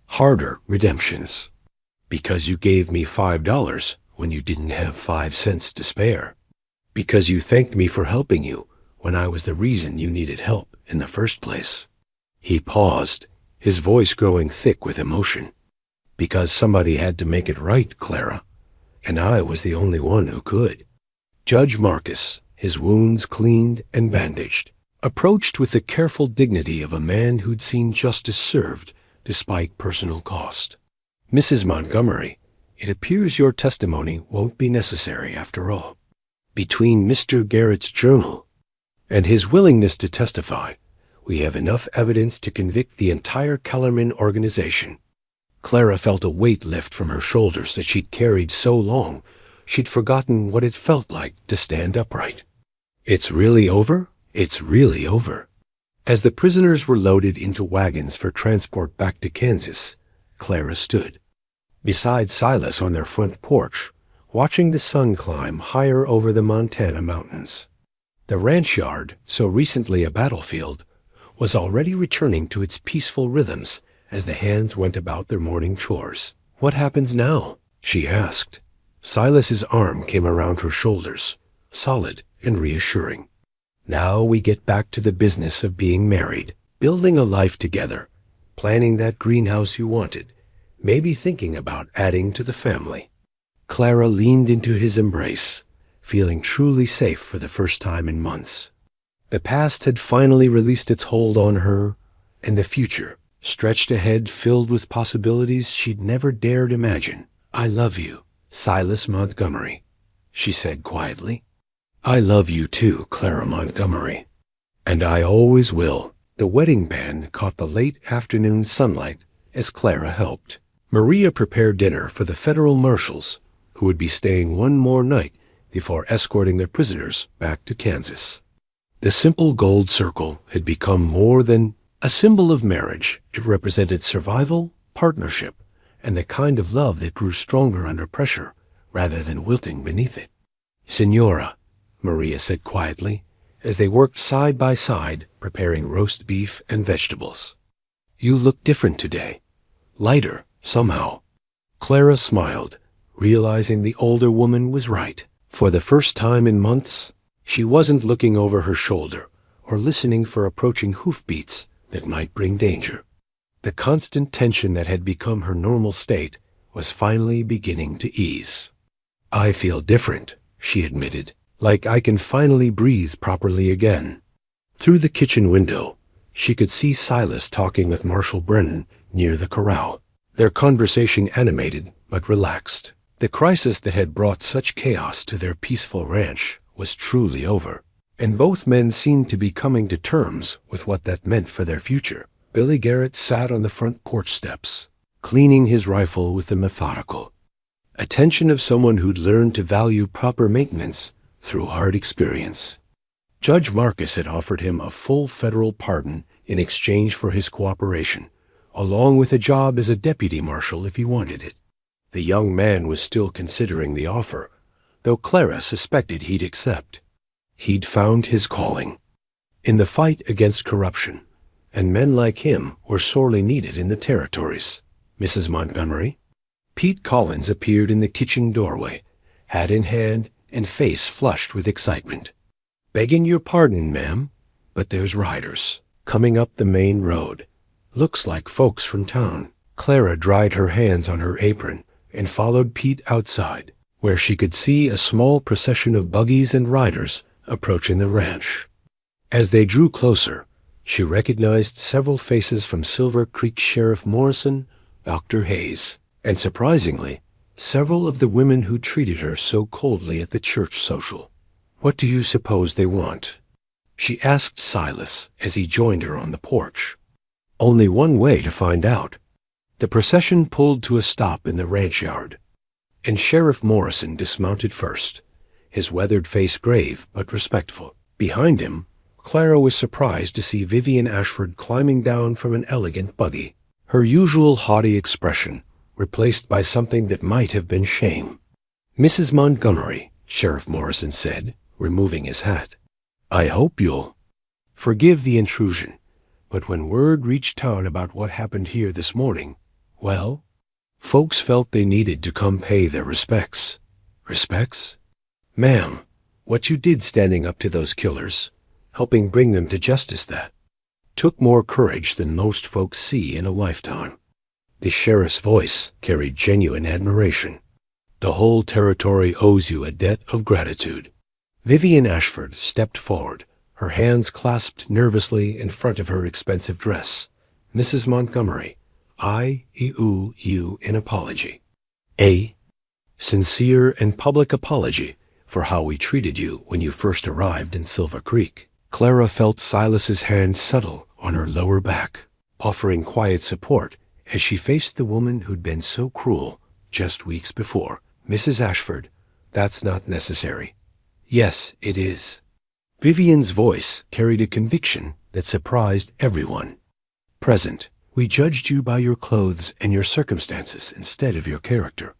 harder redemptions. "Because you gave me $5 when you didn't have 5 cents to spare. Because you thanked me for helping you when I was the reason you needed help in the first place." He paused, his voice growing thick with emotion. "Because somebody had to make it right, Clara, and I was the only one who could." Judge Marcus, his wounds cleaned and bandaged, approached with the careful dignity of a man who'd seen justice served despite personal cost. "Mrs. Montgomery, it appears your testimony won't be necessary after all. Between Mr. Garrett's journal and his willingness to testify, we have enough evidence to convict the entire Kellerman organization." Clara felt a weight lift from her shoulders that she'd carried so long she'd forgotten what it felt like to stand upright. "It's really over? It's really over." As the prisoners were loaded into wagons for transport back to Kansas, Clara stood beside Silas on their front porch, watching the sun climb higher over the Montana mountains. The ranch yard, so recently a battlefield, was already returning to its peaceful rhythms as the hands went about their morning chores. "What happens now?" she asked. Silas's arm came around her shoulders, solid and reassuring. Now we get back to the business of being married, building a life together, planning that greenhouse you wanted, maybe thinking about adding to the family. Clara leaned into his embrace, feeling truly safe for the first time in months. The past had finally released its hold on her, and the future stretched ahead filled with possibilities she'd never dared imagine. "I love you, Silas Montgomery," she said quietly. "I love you too, Clara Montgomery. And I always will." The wedding band caught the late afternoon sunlight as Clara helped. Maria prepared dinner for the federal marshals, who would be staying one more night before escorting their prisoners back to Kansas. The simple gold circle had become more than a symbol of marriage. It represented survival, partnership, and the kind of love that grew stronger under pressure rather than wilting beneath it. "Senora," Maria said quietly, as they worked side by side preparing roast beef and vegetables. "You look different today. Lighter, somehow." Clara smiled, realizing the older woman was right. For the first time in months, she wasn't looking over her shoulder or listening for approaching hoofbeats that might bring danger. The constant tension that had become her normal state was finally beginning to ease. "I feel different," she admitted, "like I can finally breathe properly again." Through the kitchen window, she could see Silas talking with Marshal Brennan near the corral, their conversation animated but relaxed. The crisis that had brought such chaos to their peaceful ranch was truly over, and both men seemed to be coming to terms with what that meant for their future. Billy Garrett sat on the front porch steps, cleaning his rifle with the methodical attention of someone who'd learned to value proper maintenance through hard experience. Judge Marcus had offered him a full federal pardon in exchange for his cooperation, along with a job as a deputy marshal if he wanted it. The young man was still considering the offer, though Clara suspected he'd accept. He'd found his calling in the fight against corruption, and men like him were sorely needed in the territories. "Mrs. Montgomery?" Pete Collins appeared in the kitchen doorway, hat in hand and face flushed with excitement. "Begging your pardon, ma'am, but there's riders coming up the main road. Looks like folks from town." Clara dried her hands on her apron and followed Pete outside, where she could see a small procession of buggies and riders approaching the ranch. As they drew closer, she recognized several faces from Silver Creek Sheriff Morrison, Dr. Hayes, and surprisingly, several of the women who treated her so coldly at the church social. "What do you suppose they want?" she asked Silas as he joined her on the porch. Only one way to find out. The procession pulled to a stop in the ranch yard, and Sheriff Morrison dismounted first, his weathered face grave but respectful. Behind him, Clara was surprised to see Vivian Ashford climbing down from an elegant buggy, her usual haughty expression replaced by something that might have been shame. "Mrs. Montgomery," Sheriff Morrison said, removing his hat, "I hope you'll forgive the intrusion, but when word reached town about what happened here this morning, well, folks felt they needed to come pay their respects." "Respects?" "Ma'am, what you did standing up to those killers, helping bring them to justice, that took more courage than most folks see in a lifetime." The sheriff's voice carried genuine admiration. "The whole territory owes you a debt of gratitude." Vivian Ashford stepped forward, her hands clasped nervously in front of her expensive dress. "Mrs. Montgomery, I owe you an apology. A sincere and public apology for how we treated you when you first arrived in Silver Creek." Clara felt Silas's hand settle on her lower back, offering quiet support as she faced the woman who'd been so cruel just weeks before. "Mrs. Ashford, that's not necessary." "Yes, it is." Vivian's voice carried a conviction that surprised everyone present. "We judged you by your clothes and your circumstances instead of your character.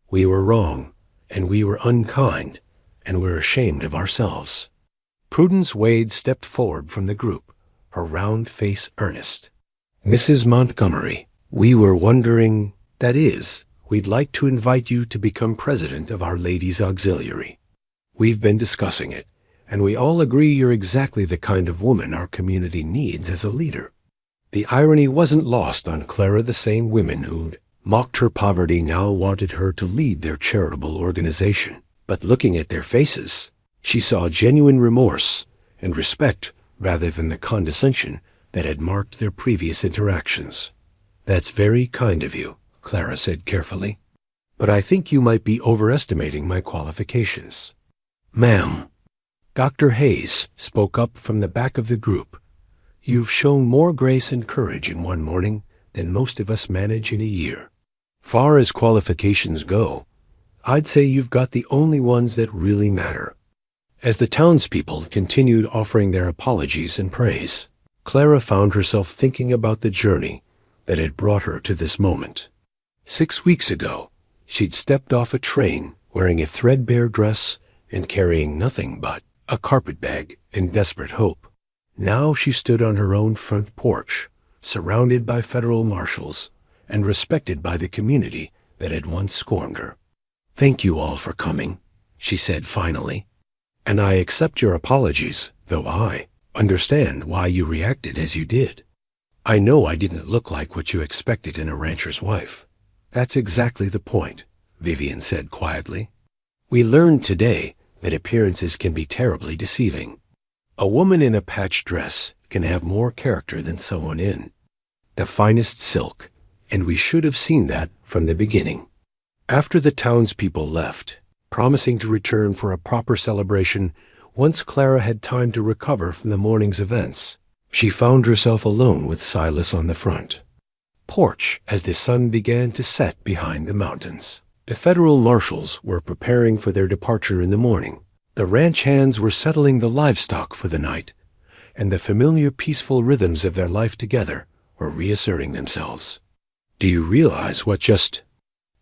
We were wrong, and we were unkind, and we're ashamed of ourselves." Prudence Wade stepped forward from the group, her round face earnest. "Mrs. Montgomery, we were wondering, that is, we'd like to invite you to become president of Our Ladies Auxiliary." We've been discussing it, and we all agree you're exactly the kind of woman our community needs as a leader." The irony wasn't lost on Clara. The same women who'd mocked her poverty now wanted her to lead their charitable organization. But looking at their faces, she saw genuine remorse and respect rather than the condescension that had marked their previous interactions. "That's very kind of you," Clara said carefully. "But I think you might be overestimating my qualifications." "Ma'am," Dr. Hayes spoke up from the back of the group, "you've shown more grace and courage in one morning than most of us manage in a year. Far as qualifications go, I'd say you've got the only ones that really matter." As the townspeople continued offering their apologies and praise, Clara found herself thinking about the journey that had brought her to this moment. 6 weeks ago, she'd stepped off a train wearing a threadbare dress and carrying nothing but a carpetbag in desperate hope. Now she stood on her own front porch, surrounded by federal marshals and respected by the community that had once scorned her. "Thank you all for coming," she said finally. "And I accept your apologies, though I understand why you reacted as you did. I know I didn't look like what you expected in a rancher's wife." "That's exactly the point," Vivian said quietly. "We learned today that appearances can be terribly deceiving. A woman in a patched dress can have more character than someone in the finest silk, and we should have seen that from the beginning." After the townspeople left, promising to return for a proper celebration once Clara had time to recover from the morning's events, she found herself alone with Silas on the front porch as the sun began to set behind the mountains. The federal marshals were preparing for their departure in the morning. The ranch hands were settling the livestock for the night, and the familiar peaceful rhythms of their life together were reasserting themselves. "Do you realize what just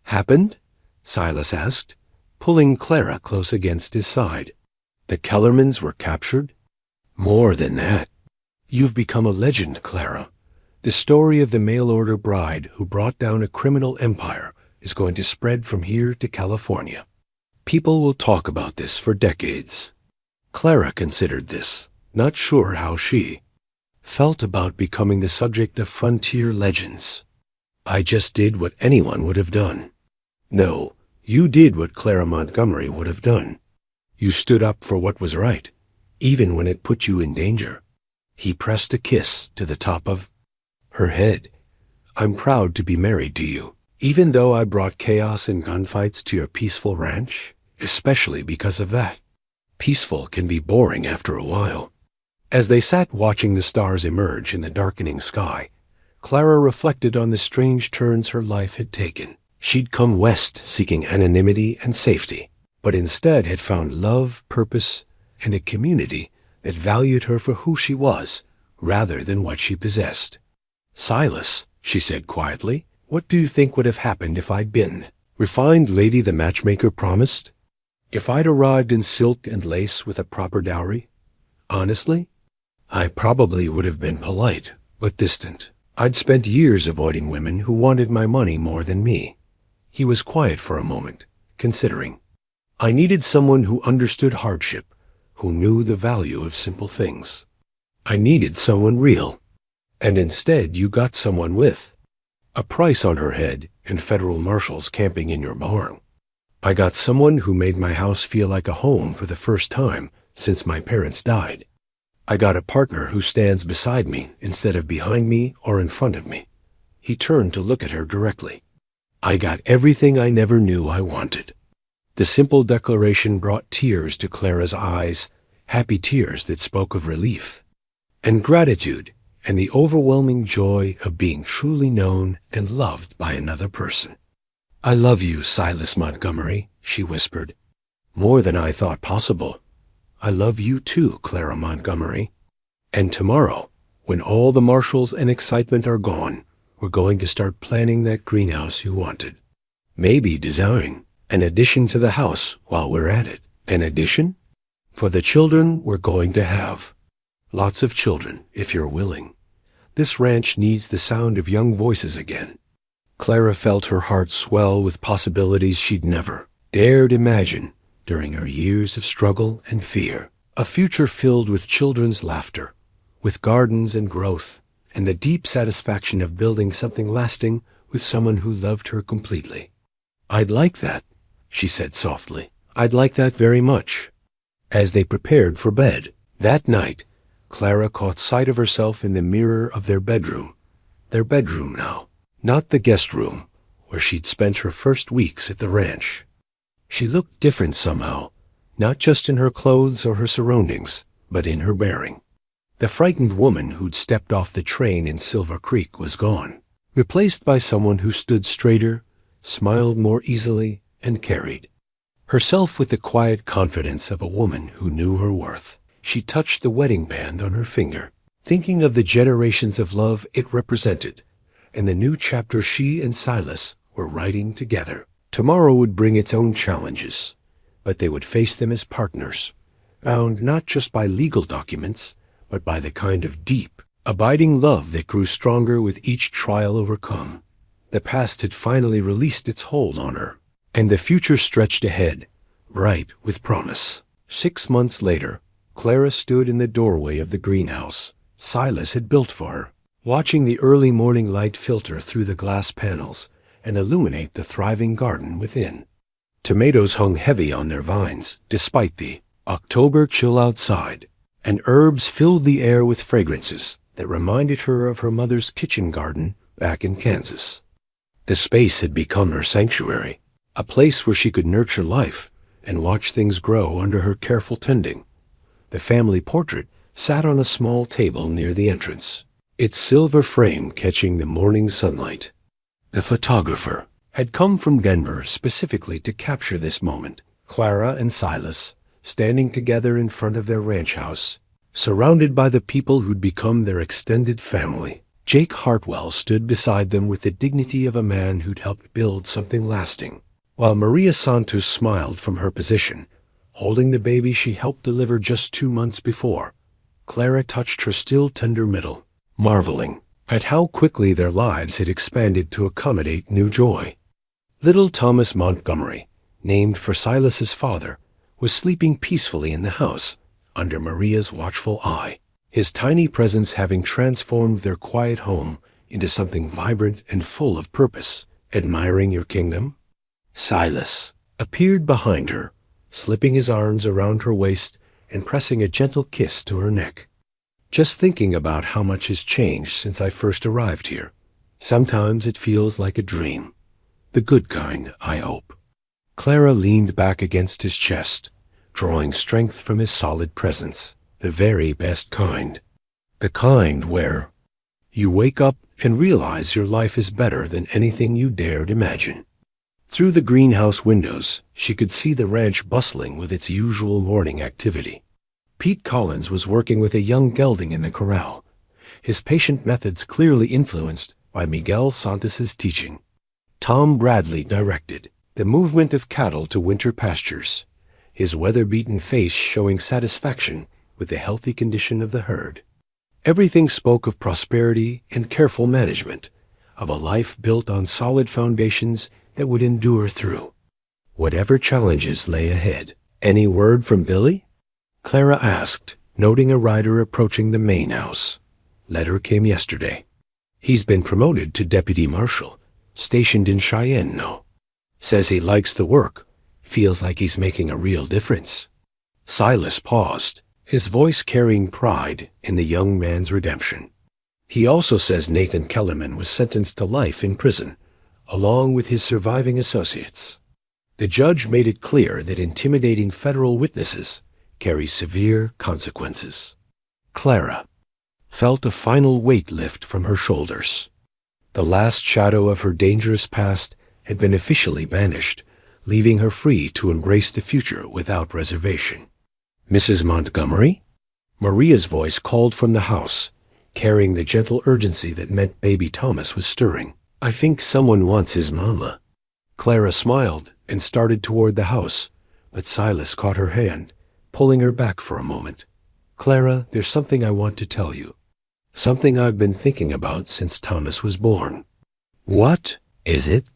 happened?" Silas asked, pulling Clara close against his side. "The Kellermans were captured?" "More than that. You've become a legend, Clara. The story of the mail-order bride who brought down a criminal empire is going to spread from here to California. People will talk about this for decades." Clara considered this, not sure how she felt about becoming the subject of frontier legends. "I just did what anyone would have done." "No, you did what Clara Montgomery would have done. You stood up for what was right, even when it put you in danger." He pressed a kiss to the top of her head. "I'm proud to be married to you, even though I brought chaos and gunfights to your peaceful ranch, especially because of that. Peaceful can be boring after a while." As they sat watching the stars emerge in the darkening sky, Clara reflected on the strange turns her life had taken. She'd come west seeking anonymity and safety, but instead had found love, purpose, and a community that valued her for who she was rather than what she possessed. "Silas," she said quietly, "what do you think would have happened if I'd been refined lady the matchmaker promised? If I'd arrived in silk and lace with a proper dowry? Honestly, I probably would have been polite, but distant. I'd spent years avoiding women who wanted my money more than me." He was quiet for a moment, considering. "I needed someone who understood hardship, who knew the value of simple things. I needed someone real. And instead you got someone with a price on her head and federal marshals camping in your barn. I got someone who made my house feel like a home for the first time since my parents died. I got a partner who stands beside me instead of behind me or in front of me." He turned to look at her directly. "I got everything I never knew I wanted." The simple declaration brought tears to Clara's eyes, happy tears that spoke of relief and gratitude and the overwhelming joy of being truly known and loved by another person. "I love you, Silas Montgomery," she whispered. "More than I thought possible. I love you too, Clara Montgomery. And tomorrow, when all the marshals and excitement are gone, we're going to start planning that greenhouse you wanted. Maybe design an addition to the house while we're at it." "An addition?" "For the children we're going to have. Lots of children, if you're willing. This ranch needs the sound of young voices again." Clara felt her heart swell with possibilities she'd never dared imagine during her years of struggle and fear. A future filled with children's laughter, with gardens and growth, and the deep satisfaction of building something lasting with someone who loved her completely. "I'd like that," she said softly. "I'd like that very much." As they prepared for bed that night, Clara caught sight of herself in the mirror of their bedroom now, not the guest room where she'd spent her first weeks at the ranch. She looked different somehow, not just in her clothes or her surroundings, but in her bearing. The frightened woman who'd stepped off the train in Silver Creek was gone, replaced by someone who stood straighter, smiled more easily, and carried herself with the quiet confidence of a woman who knew her worth. She touched the wedding band on her finger, thinking of the generations of love it represented, and the new chapter she and Silas were writing together. Tomorrow would bring its own challenges, but they would face them as partners, bound not just by legal documents, but by the kind of deep, abiding love that grew stronger with each trial overcome. The past had finally released its hold on her, and the future stretched ahead, bright with promise. 6 months later, Clara stood in the doorway of the greenhouse Silas had built for her, watching the early morning light filter through the glass panels and illuminate the thriving garden within. Tomatoes hung heavy on their vines, despite the October chill outside, and herbs filled the air with fragrances that reminded her of her mother's kitchen garden back in Kansas. The space had become her sanctuary, a place where she could nurture life and watch things grow under her careful tending. The family portrait sat on a small table near the entrance, its silver frame catching the morning sunlight. The photographer had come from Denver specifically to capture this moment. Clara and Silas, standing together in front of their ranch house, surrounded by the people who'd become their extended family. Jake Hartwell stood beside them with the dignity of a man who'd helped build something lasting, while Maria Santos smiled from her position, holding the baby she helped deliver just 2 months before. Clara touched her still tender middle, marveling at how quickly their lives had expanded to accommodate new joy. Little Thomas Montgomery, named for Silas's father, was sleeping peacefully in the house, under Maria's watchful eye, his tiny presence having transformed their quiet home into something vibrant and full of purpose. "Admiring your kingdom?" Silas appeared behind her, slipping his arms around her waist and pressing a gentle kiss to her neck. "Just thinking about how much has changed since I first arrived here. Sometimes it feels like a dream. The good kind, I hope." Clara leaned back against his chest, drawing strength from his solid presence. "The very best kind. The kind where you wake up and realize your life is better than anything you dared imagine." Through the greenhouse windows, she could see the ranch bustling with its usual morning activity. Pete Collins was working with a young gelding in the corral, his patient methods clearly influenced by Miguel Santos's teaching. Tom Bradley directed the movement of cattle to winter pastures, his weather-beaten face showing satisfaction with the healthy condition of the herd. Everything spoke of prosperity and careful management, of a life built on solid foundations that would endure through whatever challenges lay ahead. "Any word from Billy?" Clara asked, noting a rider approaching the main house. "Letter came yesterday. He's been promoted to deputy marshal, stationed in Cheyenne now. Says he likes the work, feels like he's making a real difference." Silas paused, his voice carrying pride in the young man's redemption. "He also says Nathan Kellerman was sentenced to life in prison, along with his surviving associates. The judge made it clear that intimidating federal witnesses carries severe consequences." Clara felt a final weight lift from her shoulders. The last shadow of her dangerous past had been officially banished, leaving her free to embrace the future without reservation. "Mrs. Montgomery?" Maria's voice called from the house, carrying the gentle urgency that meant baby Thomas was stirring. "I think someone wants his mama." Clara smiled and started toward the house, but Silas caught her hand, pulling her back for a moment. "Clara, there's something I want to tell you. Something I've been thinking about since Thomas was born." "What is it?"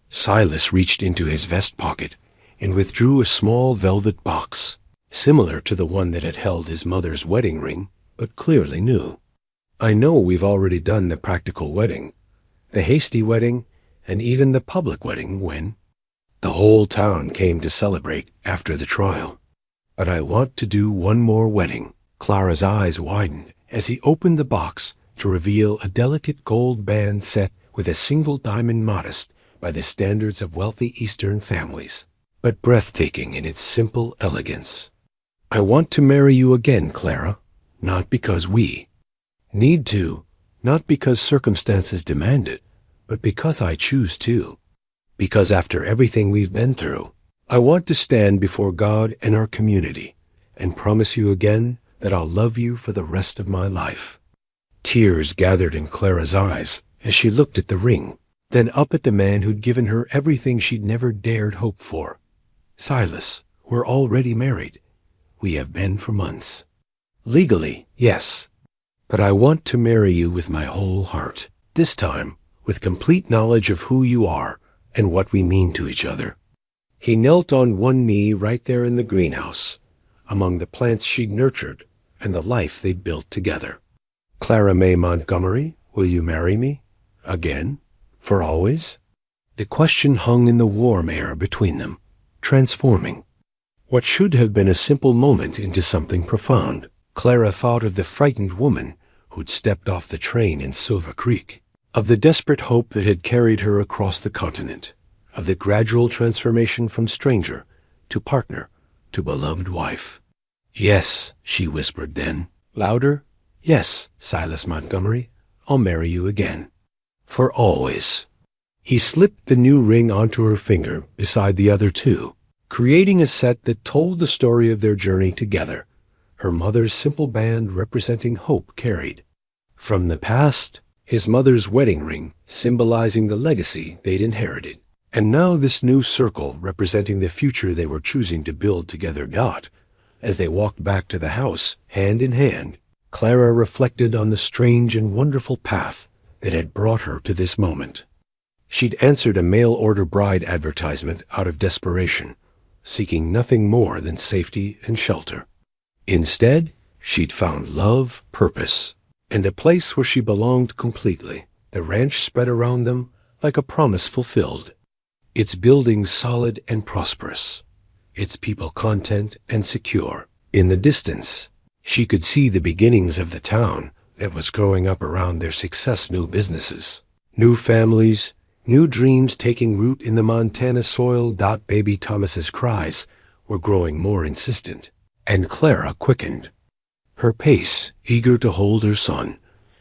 Silas reached into his vest pocket and withdrew a small velvet box, similar to the one that had held his mother's wedding ring, but clearly new. I know we've already done the practical wedding, the hasty wedding, and even the public wedding when the whole town came to celebrate after the trial. But I want to do one more wedding. Clara's eyes widened as he opened the box to reveal a delicate gold band set with a single diamond modest by the standards of wealthy Eastern families, but breathtaking in its simple elegance. I want to marry you again, Clara, not because we need to, not because circumstances demand it, but because I choose to. Because after everything we've been through, I want to stand before God and our community and promise you again that I'll love you for the rest of my life. Tears gathered in Clara's eyes as she looked at the ring, then up at the man who'd given her everything she'd never dared hope for. Silas, we're already married. We have been for months. Legally, yes. But I want to marry you with my whole heart, this time with complete knowledge of who you are and what we mean to each other. He knelt on one knee right there in the greenhouse, among the plants she'd nurtured and the life they'd built together. Clara May Montgomery, will you marry me? Again? For always? The question hung in the warm air between them, transforming what should have been a simple moment into something profound. Clara thought of the frightened woman who'd stepped off the train in Silver Creek, of the desperate hope that had carried her across the continent, of the gradual transformation from stranger to partner to beloved wife. Yes, she whispered then. Louder. Yes, Silas Montgomery, I'll marry you again. For always. He slipped the new ring onto her finger beside the other two, creating a set that told the story of their journey together, her mother's simple band representing hope carried from the past, his mother's wedding ring symbolizing the legacy they'd inherited, and now this new circle representing the future they were choosing to build together. As they walked back to the house, hand in hand, Clara reflected on the strange and wonderful path that had brought her to this moment. She'd answered a mail-order bride advertisement out of desperation, seeking nothing more than safety and shelter. Instead, she'd found love, purpose, and a place where she belonged completely. The ranch spread around them like a promise fulfilled, its buildings solid and prosperous, its people content and secure. In the distance, she could see the beginnings of the town that was growing up around their success. New businesses, new families, new dreams taking root in the Montana soil. Baby Thomas's cries were growing more insistent, and Clara quickened her pace, eager to hold her son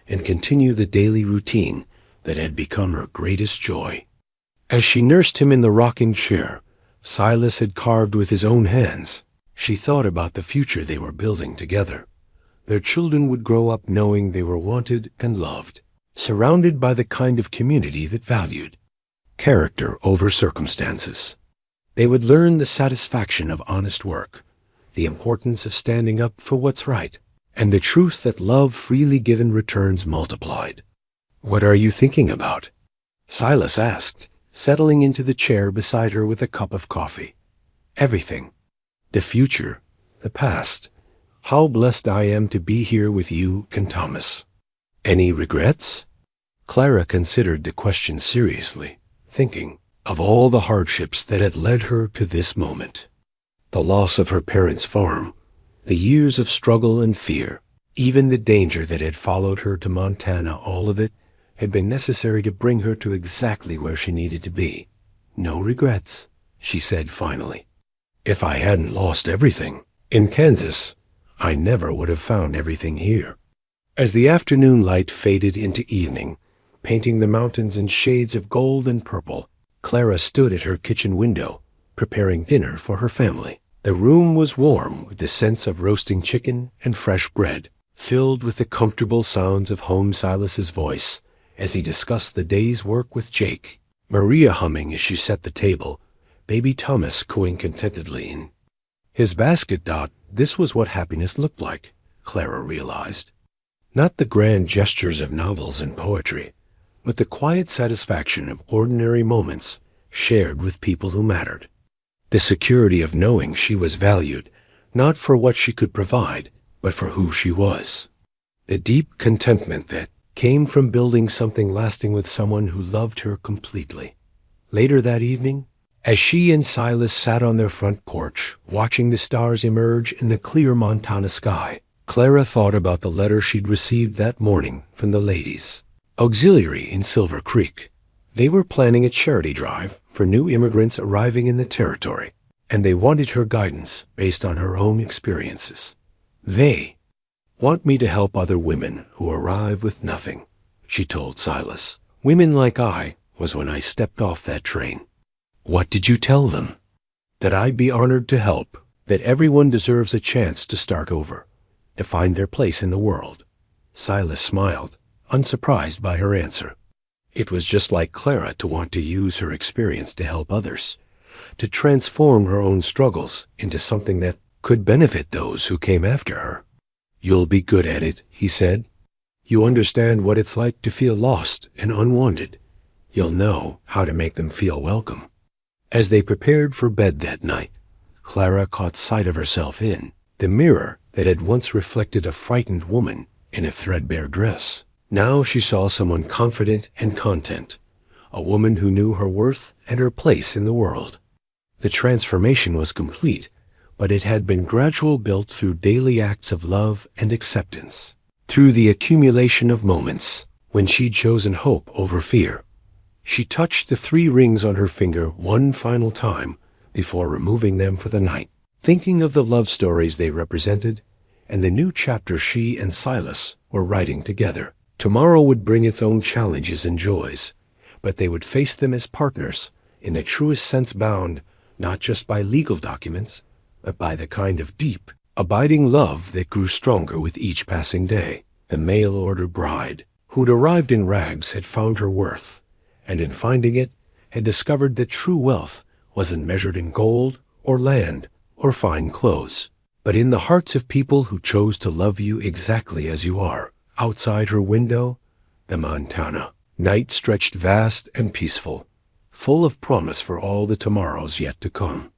and continue the daily routine that had become her greatest joy. As she nursed him in the rocking chair Silas had carved with his own hands, she thought about the future they were building together. Their children would grow up knowing they were wanted and loved, surrounded by the kind of community that valued character over circumstances. They would learn the satisfaction of honest work, the importance of standing up for what's right, and the truth that love freely given returns multiplied. What are you thinking about? Silas asked, settling into the chair beside her with a cup of coffee. Everything. The future, the past. How blessed I am to be here with you and Thomas. Any regrets? Clara considered the question seriously, thinking of all the hardships that had led her to this moment. The loss of her parents' farm, the years of struggle and fear, even the danger that had followed her to Montana, all of it had been necessary to bring her to exactly where she needed to be. No regrets, she said finally. If I hadn't lost everything in Kansas, I never would have found everything here. As the afternoon light faded into evening, painting the mountains in shades of gold and purple, Clara stood at her kitchen window, preparing dinner for her family. The room was warm with the scents of roasting chicken and fresh bread, filled with the comfortable sounds of home Silas's voice as he discussed the day's work with Jake, Maria humming as she set the table, baby Thomas cooing contentedly in his basket. This was what happiness looked like, Clara realized. Not the grand gestures of novels and poetry, but the quiet satisfaction of ordinary moments shared with people who mattered. the security of knowing she was valued, not for what she could provide, but for who she was. The deep contentment that came from building something lasting with someone who loved her completely. Later that evening, as she and Silas sat on their front porch, watching the stars emerge in the clear Montana sky, Clara thought about the letter she'd received that morning from the ladies' auxiliary in Silver Creek. They were planning a charity drive for new immigrants arriving in the territory, and they wanted her guidance based on her own experiences. "They want me to help other women who arrive with nothing," she told Silas. "Women like I was when I stepped off that train." "What did you tell them?" "That I'd be honored to help, that everyone deserves a chance to start over, to find their place in the world." Silas smiled, unsurprised by her answer. It was just like Clara to want to use her experience to help others, to transform her own struggles into something that could benefit those who came after her. "You'll be good at it," he said. "You understand what it's like to feel lost and unwanted. You'll know how to make them feel welcome." As they prepared for bed that night, Clara caught sight of herself in the mirror that had once reflected a frightened woman in a threadbare dress. Now she saw someone confident and content, a woman who knew her worth and her place in the world. The transformation was complete, but it had been gradual, built through daily acts of love and acceptance, through the accumulation of moments when she'd chosen hope over fear. She touched the 3 rings on her finger one final time before removing them for the night, thinking of the love stories they represented and the new chapter she and Silas were writing together. Tomorrow would bring its own challenges and joys, but they would face them as partners, in the truest sense bound not just by legal documents, but by the kind of deep, abiding love that grew stronger with each passing day. The mail-order bride, who'd arrived in rags, had found her worth, and in finding it, had discovered that true wealth wasn't measured in gold or land or fine clothes, but in the hearts of people who chose to love you exactly as you are. Outside her window, the Montana night stretched vast and peaceful, full of promise for all the tomorrows yet to come.